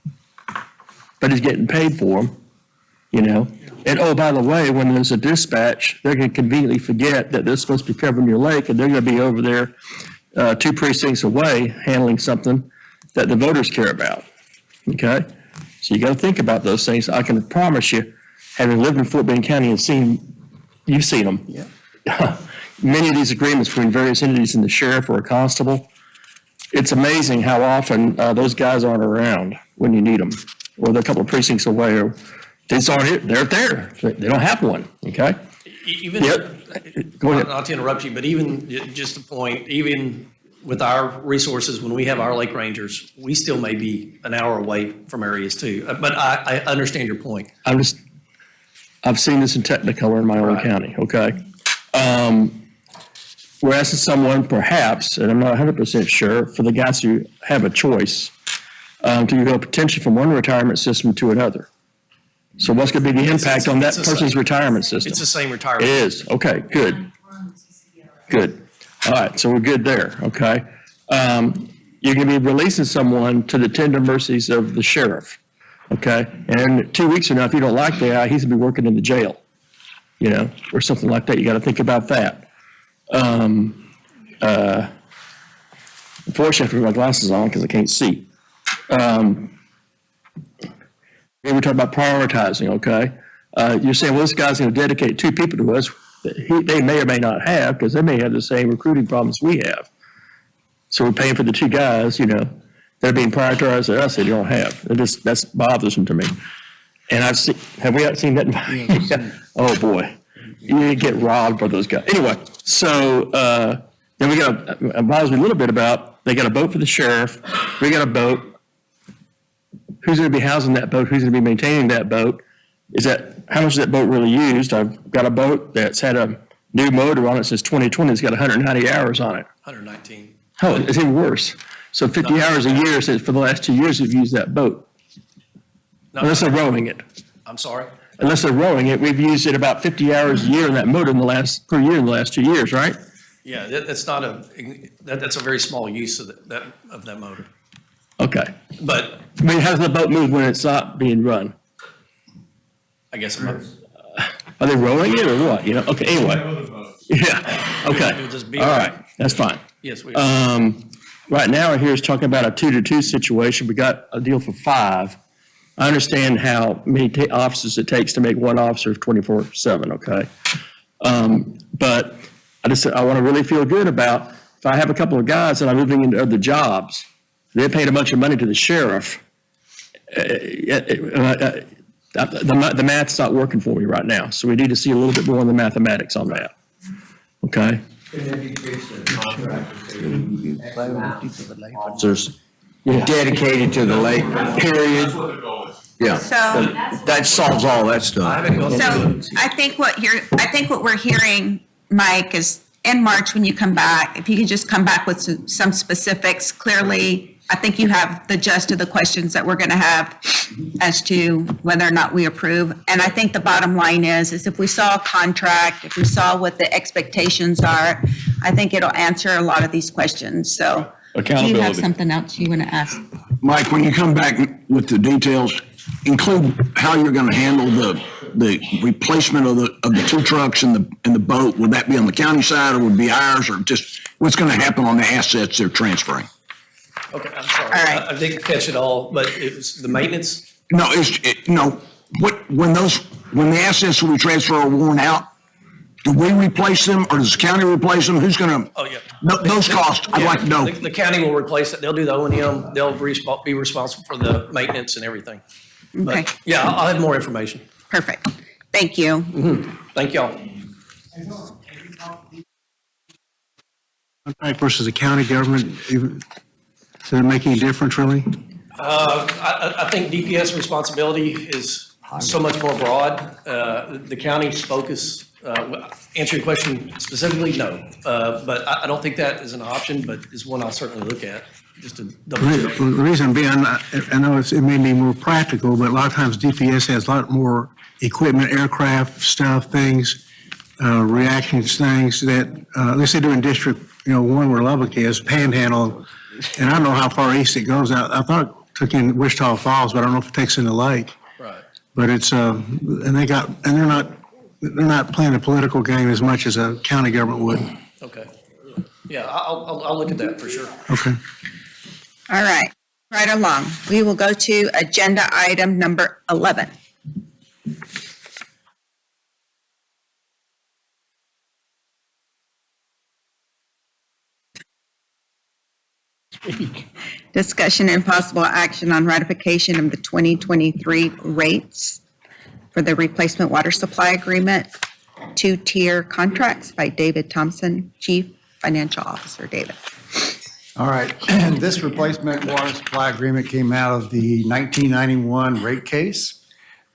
but he's getting paid for them, you know? And oh, by the way, when there's a dispatch, they're going to conveniently forget that they're supposed to be covering your lake, and they're going to be over there 2 precincts away handling something that the voters care about, okay? So you got to think about those things. I can promise you, having lived in Fort Bend County and you've seen them. Yeah. Many of these agreements between various entities and the sheriff or a constable, it's amazing how often those guys aren't around when you need them, or they're a couple of precincts away, or they aren't here. They're there. They don't have one. Okay. Even, Go ahead. not to interrupt you, but even just a point, even with our resources, when we have our lake rangers, we still may be an hour away from areas too. But I understand your point. I've seen this in Technicolor in my own county. Okay. We're asking someone perhaps, and I'm not 100% sure, for the guys who have a choice to go potentially from one retirement system to another. So what's going to be the impact on that person's retirement system? It's the same retirement. It is. Okay, good. Good. All right, so we're good there, okay? You're going to be releasing someone to the tender mercies of the sheriff, okay? And 2 weeks from now, if you don't like the guy, he's going to be working in the jail, you know, or something like that. You got to think about that. Unfortunately, I have to put my glasses on because I can't see. We're talking about prioritizing, okay? You're saying, well, this guy's going to dedicate 2 people to us. They may or may not have, because they may have the same recruiting problems we have. So we're paying for the 2 guys, you know, that are being prioritized at us that you don't have. That's bothersome to me. And have we seen that? Yeah. Oh, boy. You get robbed by those guys. Anyway, so then we got to bothers me a little bit about, they got a boat for the sheriff. We got a boat. Who's going to be housing that boat? Who's going to be maintaining that boat? How much is that boat really used? I've got a boat that's had a new motor on it since 2020. It's got 190 hours on it. 119. Oh, it's even worse. So 50 hours a year since for the last 2 years we've used that boat. Unless they're rowing it. I'm sorry? Unless they're rowing it, we've used it about 50 hours a year in that motor per year in the last 2 years, right? Yeah, that's not that's a very small use of that motor. Okay. But I mean, how does the boat move when it's not being run? I guess Are they rowing it or what? You know? Okay. Anyway. Yeah, okay. It'll just be All all right, that's fine. Yes, we are. Right now, right here is talking about a 2-to-2 situation. We got a deal for 5. I understand how many officers it takes to make one officer 24/7, okay? But I want to really feel good about if I have a couple of guys that I'm moving into other jobs, they're paying a bunch of money to the sheriff. The math's not working for me right now, so we need to see a little bit more on the mathematics on that, okay? Officers dedicated to the lake, period. Yeah, So, that solves all that stuff. so I think what we're hearing, Mike, is in March when you come back, if you could just come back with some specifics, clearly, I think you have the gist of the questions that we're going to have as to whether or not we approve. And I think the bottom line is if we saw a contract, if we saw what the expectations are, I think it'll answer a lot of these questions. So do you have Accountability. something else you want to ask? Mike, when you come back with the details, include how you're going to handle the replacement of the 2 trucks and the boat. Will that be on the county side or would it be ours, or just what's going to happen on the assets they're transferring? Okay, I'm sorry. All right. I didn't catch it all, but it was the maintenance? No, when the assets we transfer are worn out, do we replace them or does the county replace them? Who's going to? Oh, yeah. Those costs, I'd Yeah, like to know. The county will replace it. They'll do the O&M. They'll be responsible for the maintenance and everything. But, Okay, yeah, I'll have more information. perfect. Thank you. Thank y'all. Contract versus the county government, does it make any difference really? I think DPS responsibility is so much more broad. The county's focus, answer your question specifically, no. But I don't think that is an option, but is one I'll certainly look at, just to double check. The reason being, I know it may be more practical, but a lot of times DPS has a lot more equipment, aircraft stuff, things, reactions, things that, at least they do in District, 1 where Lubbock is, Panhandle, and I don't know how far east it goes. I thought it took in Wichita Falls, but I don't know if it takes in the lake. Right. But it's, and they're not playing a political game as much as a county government would. Okay. Yeah, I'll look at that for sure. Okay. All right, right along. We will go to agenda item number 11. Discussion and possible action on ratification of the 2023 rates for the replacement water supply agreement, 2-tier contracts by David Thompson, Chief Financial Officer. David. All right, this replacement water supply agreement came out of the 1991 rate case.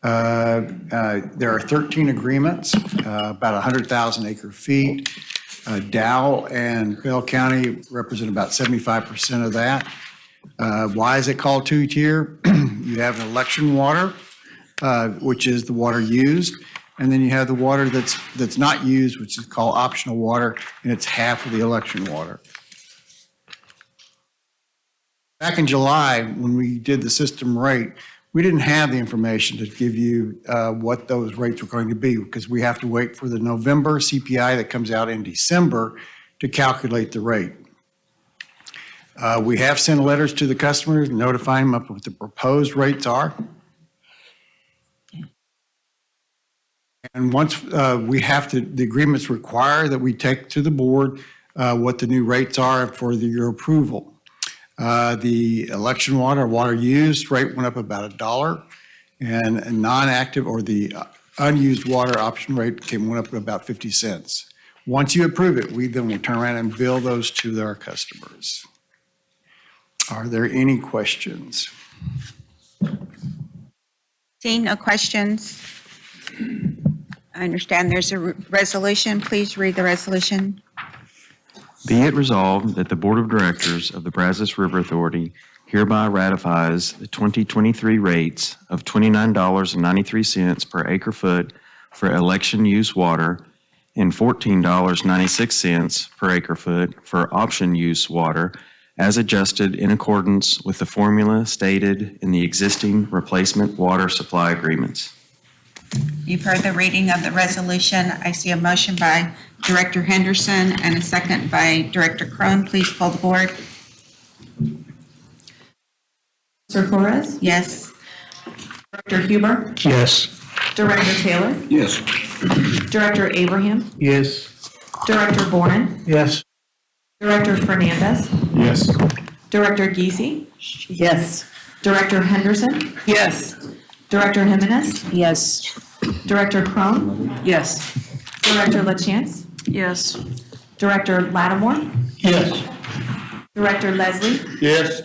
There are 13 agreements, about 100,000 acre feet. Dow and Bell County represent about 75% of that. Why is it called 2-tier? You have an election water, which is the water used, and then you have the water that's not used, which is called optional water, and it's half of the election water. Back in July, when we did the system rate, we didn't have the information to give you what those rates were going to be because we have to wait for the November CPI that comes out in December to calculate the rate. We have sent letters to the customers notifying them of what the proposed rates are. And once the agreements require that we take to the board what the new rates are for your approval. The election water used rate went up about $1, and non-active or the unused water option rate went up about 50 cents. Once you approve it, we then will turn around and bill those to our customers. Are there any questions? Seeing no questions, I understand there's a resolution. Please read the resolution. Be it resolved that the Board of Directors of the Brazos River Authority hereby ratifies the 2023 rates of $29.93 per acre foot for election use water and $14.96 per acre foot for option use water as adjusted in accordance with the formula stated in the existing replacement water supply agreements. You've heard the reading of the resolution. I see a motion by Director Henderson, and a second by Director Cron. Please poll the board. Mr. Flores? Yes. Director Huber? Yes. Director Taylor? Yes. Director Abraham? Yes. Director Boren? Yes. Director Fernandez? Yes. Director Geese? Yes. Director Henderson? Yes. Director Jimenez? Yes. Director Crone? Yes. Director LaChance? Yes. Director Lattimore? Yes. Director Leslie? Yes.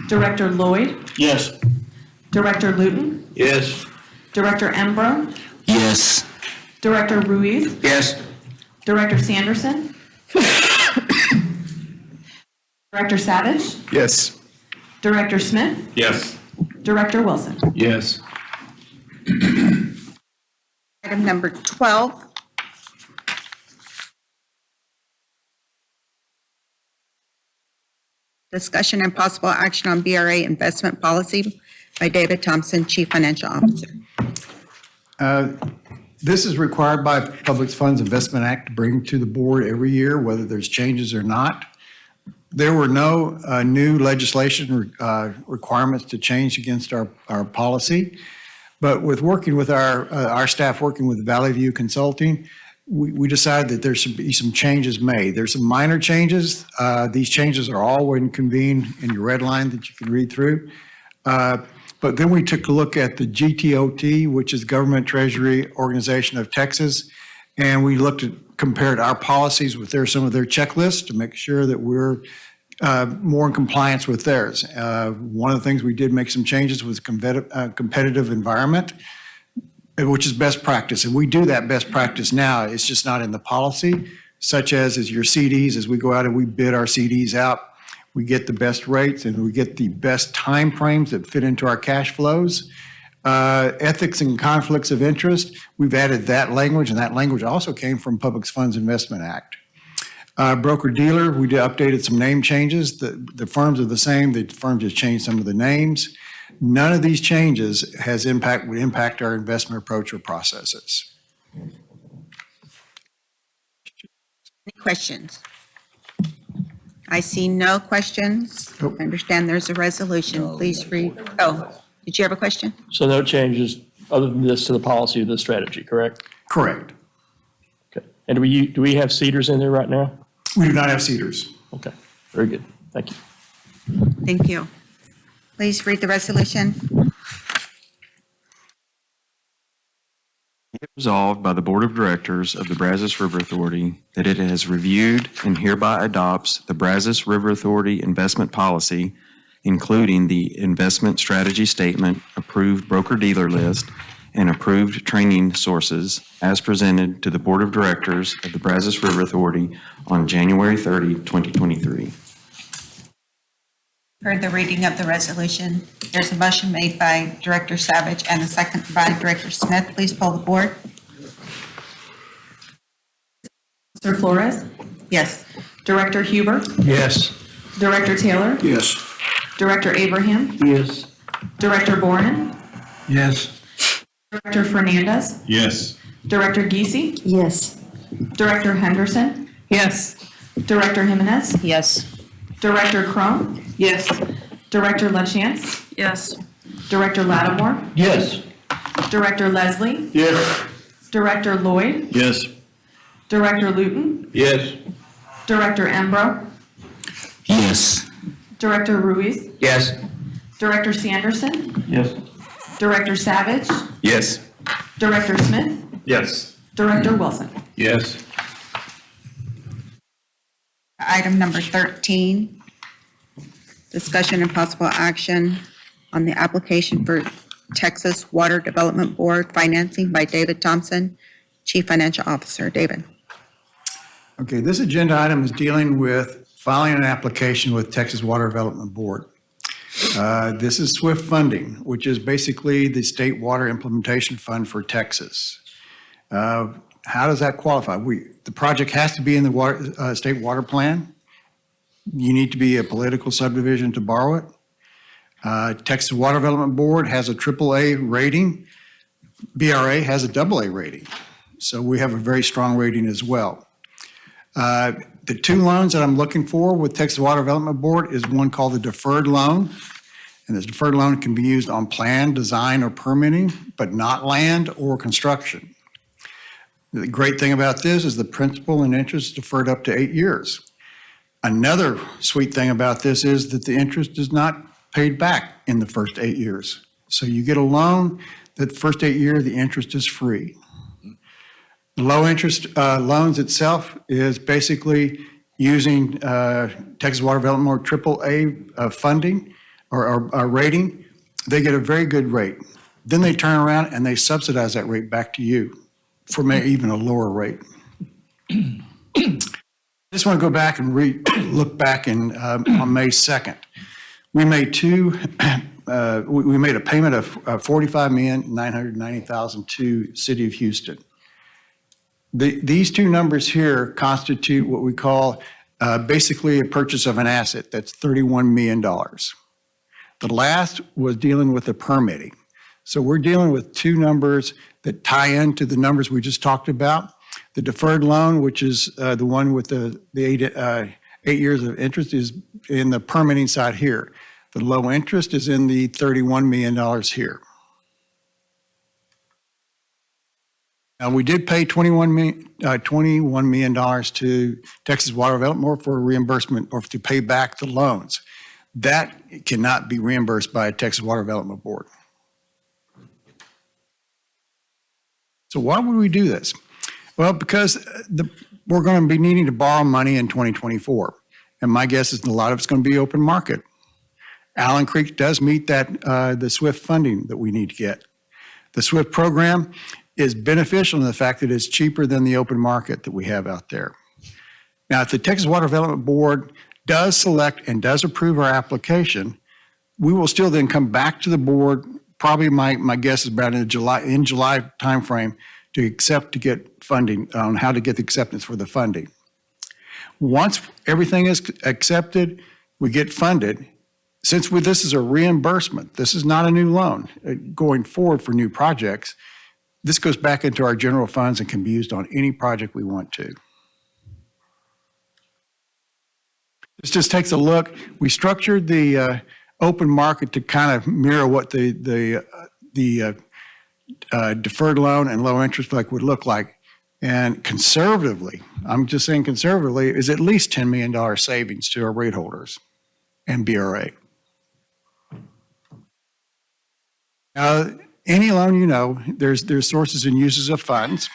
Director Lloyd? Yes. Director Luton? Yes. Director Embro? Yes. Director Ruiz? Yes. Director Sanderson? Director Savage? Yes. Director Smith? Yes. Director Wilson? Yes. Item number 12. Discussion and possible action on BRA investment policy by David Thompson, Chief Financial Officer. This is required by Public Funds Investment Act to bring to the board every year, whether there's changes or not. There were no new legislation requirements to change against our policy. But with working with our staff, working with Valley View Consulting, we decided that there should be some changes made. There's some minor changes. These changes are all when convened in your red line that you can read through. But then we took a look at the GTOT, which is Government Treasury Organization of Texas, and we compared our policies with some of their checklists to make sure that we're more in compliance with theirs. One of the things we did make some changes was competitive environment, which is best practice. And we do that best practice now. It's just not in the policy, such as your CDs. As we go out and we bid our CDs out, we get the best rates and we get the best time frames that fit into our cash flows. Ethics and conflicts of interest, we've added that language, and that language also came from Public Funds Investment Act. Broker-dealer, we updated some name changes. The firms are the same. The firm just changed some of the names. None of these changes would impact our investment approach or processes. Any questions? I see no questions. I understand there's a resolution. Please read. Oh, did you have a question? So no changes other than this to the policy or the strategy, correct? Correct. Okay. And do we have cedars in there right now? We do not have cedars. Okay, very good. Thank you. Thank you. Please read the resolution. Resolved by the Board of Directors of the Brazos River Authority that it has reviewed and hereby adopts the Brazos River Authority investment policy, including the investment strategy statement, approved broker-dealer list, and approved training sources as presented to the Board of Directors of the Brazos River Authority on January 30, 2023. Heard the reading of the resolution. There's a motion made by Director Savage and a second by Director Smith. Please poll the board. Mr. Flores? Yes. Director Huber? Yes. Director Taylor? Yes. Director Abraham? Yes. Director Boren? Yes. Director Fernandez? Yes. Director Geese? Yes. Director Henderson? Yes. Director Jimenez? Yes. Director Crone? Yes. Director LaChance? Yes. Director Lattimore? Yes. Director Leslie? Yes. Director Lloyd? Yes. Director Luton? Yes. Director Embro? Yes. Director Ruiz? Yes. Director Sanderson? Yes. Director Savage? Yes. Director Smith? Yes. Director Wilson? Yes. Item number 13, discussion and possible action on the application for Texas Water Development Board financing by David Thompson, Chief Financial Officer. David. Okay, this agenda item is dealing with filing an application with Texas Water Development Board. This is SWIFT funding, which is basically the State Water Implementation Fund for Texas. How does that qualify? The project has to be in the state water plan. You need to be a political subdivision to borrow it. Texas Water Development Board has a AAA rating. BRA has a AA rating. So we have a very strong rating as well. The two loans that I'm looking for with Texas Water Development Board is one called the deferred loan. And this deferred loan can be used on plan, design, or permitting, but not land or construction. The great thing about this is the principal and interest is deferred up to 8 years. Another sweet thing about this is that the interest is not paid back in the first 8 years. So you get a loan that the first 8 years, the interest is free. The low interest loans itself is basically using Texas Water Development or AAA funding or rating. They get a very good rate. Then they turn around and they subsidize that rate back to you for maybe even a lower rate. I just want to go back and look back on May 2nd. We made we made a payment of $45,990,000 to City of Houston. These two numbers here constitute what we call basically a purchase of an asset. That's $31 million. The last was dealing with the permitting. So we're dealing with two numbers that tie into the numbers we just talked about. The deferred loan, which is the one with the 8 years of interest, is in the permitting side here. The low interest is in the $31 million here. Now, we did pay $21 million to Texas Water Development Board for reimbursement or to pay back the loans. That cannot be reimbursed by Texas Water Development Board. So why would we do this? Well, because we're going to be needing to borrow money in 2024. And my guess is a lot of it's going to be open market. Allen Creek does meet that the SWIFT funding that we need to get. The SWIFT program is beneficial in the fact that it's cheaper than the open market that we have out there. Now, if the Texas Water Development Board does select and does approve our application, we will still then come back to the board, probably my guess is about in July timeframe, to get funding on how to get the acceptance for the funding. Once everything is accepted, we get funded. Since this is a reimbursement, this is not a new loan going forward for new projects, this goes back into our general funds and can be used on any project we want to. This just takes a look. We structured the open market to kind of mirror what the deferred loan and low interest would look like. And conservatively, I'm just saying conservatively, is at least $10 million savings to our rate holders and BRA. Any loan, there's sources and uses of funds.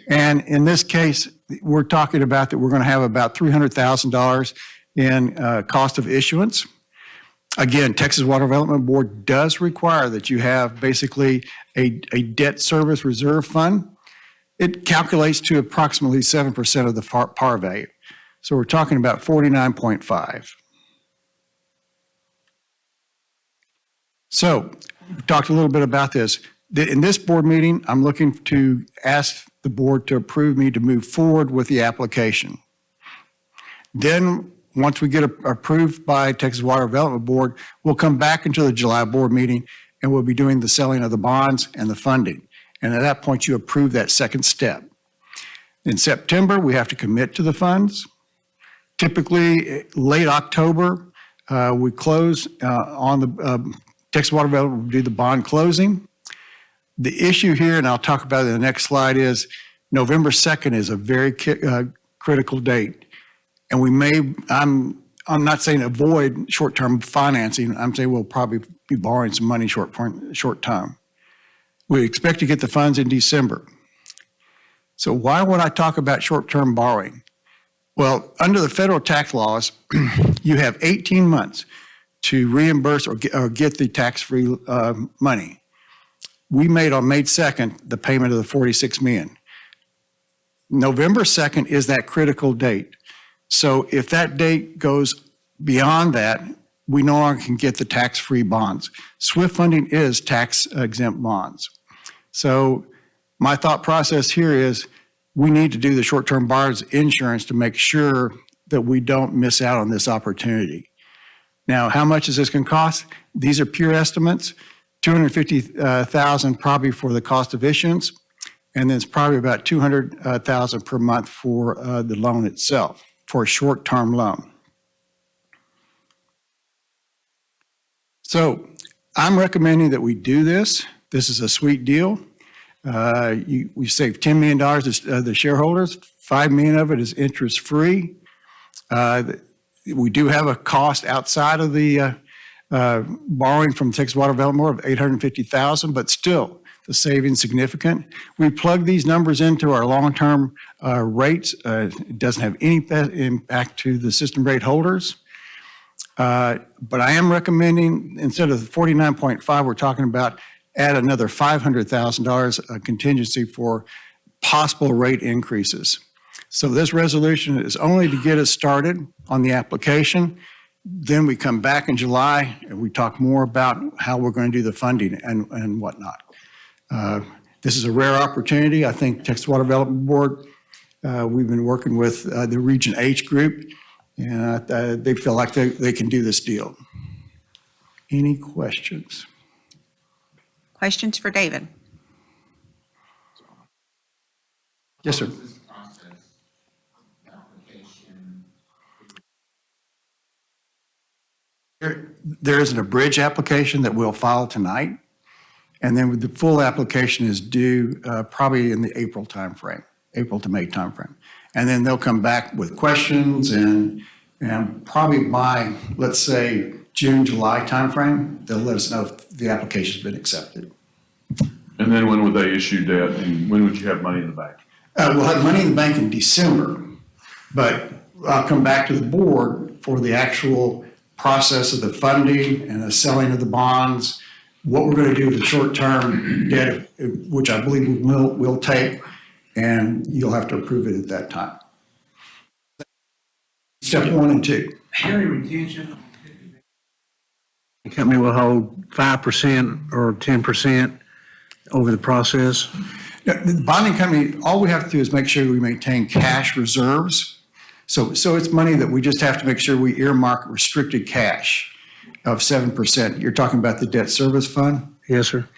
And in this case, we're talking about that we're going to have about $300,000 in cost of issuance. Again, Texas Water Development Board does require that you have basically a debt service reserve fund. It calculates to approximately 7% of the par value. So we're talking about 49.5. So we talked a little bit about this. In this board meeting, I'm looking to ask the board to approve me to move forward with the application. Then, once we get approved by Texas Water Development Board, we'll come back into the July board meeting and we'll be doing the selling of the bonds and the funding. And at that point, you approve that second step. In September, we have to commit to the funds. Typically, late October, we close on the Texas Water Development will do the bond closing. The issue here, and I'll talk about it in the next slide, is November 2nd is a very critical date. And we may, I'm not saying avoid short-term financing. I'm saying we'll probably be borrowing some money short term. We expect to get the funds in December. So why would I talk about short-term borrowing? Well, under the federal tax laws, you have 18 months to reimburse or get the tax-free money. We made on May 2nd the payment of the $46 million. November 2nd is that critical date. So if that date goes beyond that, we no longer can get the tax-free bonds. SWIFT funding is tax-exempt bonds. So my thought process here is we need to do the short-term borrowers insurance to make sure that we don't miss out on this opportunity. Now, how much is this going to cost? These are pure estimates. $250,000 probably for the cost of issuance. And then it's probably about 200,000 per month for the loan itself, for a short-term loan. So I'm recommending that we do this. This is a sweet deal. We save $10 million to the shareholders. $5 million of it is interest-free. We do have a cost outside of the borrowing from Texas Water Development Board of $850,000, but still, the savings significant. We plug these numbers into our long-term rates. It doesn't have any impact to the system rate holders. But I am recommending, instead of the 49.5 we're talking about, add another $500,000 contingency for possible rate increases. So this resolution is only to get us started on the application. Then we come back in July and we talk more about how we're going to do the funding and whatnot. This is a rare opportunity. I think Texas Water Development Board, we've been working with the Region H group, and they feel like they can do this deal. Any questions? Questions for David? Yes, sir. There is an abridged application that we'll file tonight, and then the full application is due probably in the April timeframe, April to May timeframe. And then they'll come back with questions and probably by, let's say, June, July timeframe, they'll let us know if the application's been accepted. And then when would they issue debt, and when would you have money in the bank? We'll have money in the bank in December, but I'll come back to the board for the actual process of the funding and the selling of the bonds, what we're going to do with the short-term debt, which I believe we'll take, and you'll have to approve it at that time. Step 1 and 2. Any retention? The company will hold 5% or 10% over the process? The bonding company, all we have to do is make sure we maintain cash reserves. So it's money that we just have to make sure we earmark restricted cash of 7%. You're talking about the debt service fund? Yes, sir.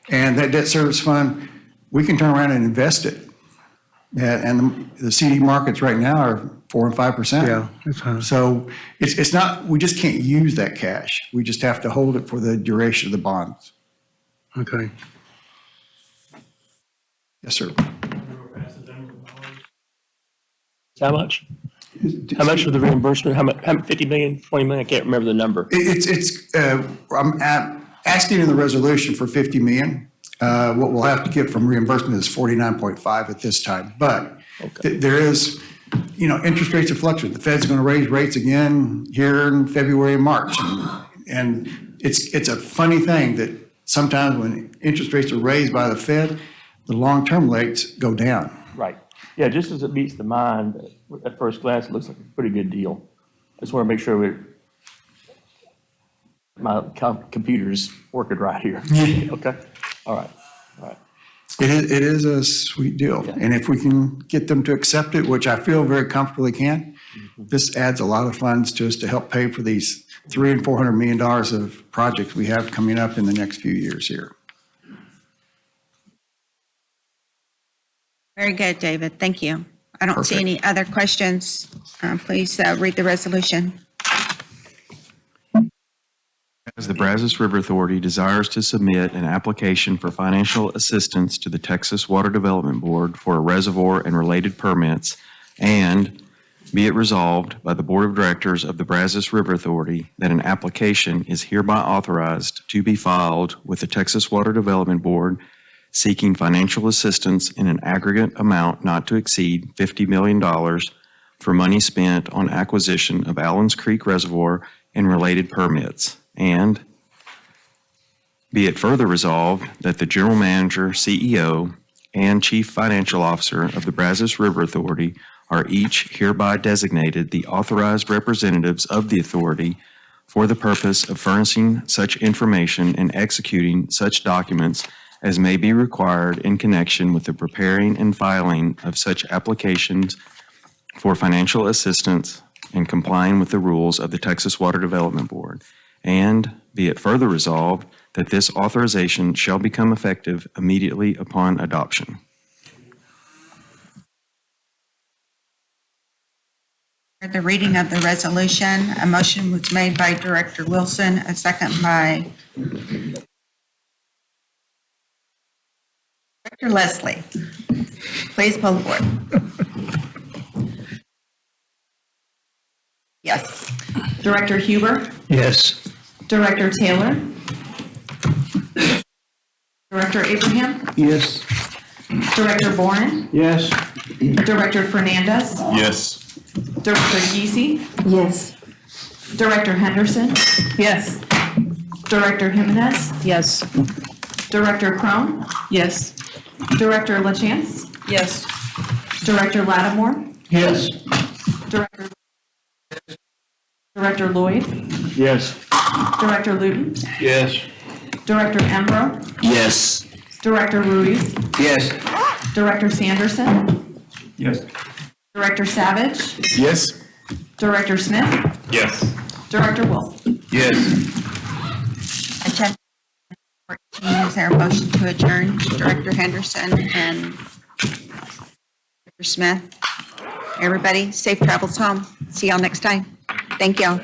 And that debt service fund, we can turn around and invest it. And the CD markets right now are 4 and 5%. Yeah, that's fine. So it's not, we just can't use that cash. We just have to hold it for the duration of the bonds. Okay. Yes, sir. How much? How much for the reimbursement? How much, 50 million, 20 million? I can't remember the number. I'm asking in the resolution for 50 million. What we'll have to get from reimbursement is 49.5 at this time. But there is, interest rates are fluctuating. The Fed's going to raise rates again here in February and March. And it's a funny thing that sometimes when interest rates are raised by the Fed, the long-term rates go down. Right. Yeah, just as it meets the mind, at first glance, it looks like a pretty good deal. I just want to make sure my computer's working right here. Yeah. Okay, all right, all right. It is a sweet deal. Yeah. And if we can get them to accept it, which I feel very comfortably can, this adds a lot of funds to us to help pay for these $300 and $400 million of projects we have coming up in the next few years here. Very good, David. Thank you. I don't see Perfect. any other questions. Please read the resolution. As the Brazos River Authority desires to submit an application for financial assistance to the Texas Water Development Board for a reservoir and related permits, and be it resolved by the Board of Directors of the Brazos River Authority that an application is hereby authorized to be filed with the Texas Water Development Board seeking financial assistance in an aggregate amount not to exceed $50 million for money spent on acquisition of Allen's Creek Reservoir and related permits. And be it further resolved that the General Manager, CEO, and Chief Financial Officer of the Brazos River Authority are each hereby designated the authorized representatives of the authority for the purpose of furnishing such information and executing such documents as may be required in connection with the preparing and filing of such applications for financial assistance and complying with the rules of the Texas Water Development Board. And be it further resolved that this authorization shall become effective immediately upon adoption. The reading of the resolution, a motion was made by Director Wilson, a second by Director Leslie. Please poll the board. Yes. Director Huber, Yes. Director Taylor, Director Abraham, Yes. Director Boren, Yes. Director Fernandez, Yes. Director Geesey, Yes. Director Henderson, Yes. Director Jimenez, Yes. Director Crone, Yes. Director LaChance, Yes. Director Lattimore, Yes. Director Lloyd, Yes. Director Luton, Yes. Director Embro, Yes. Director Ruiz, Yes. Director Sanderson, Yes. Director Savage, Yes. Director Smith, Yes. Director Wilson. Yes. Agenda 14, is there a motion to adjourn? Director Henderson and Director Smith. Everybody, safe travels home. See y'all next time. Thank y'all.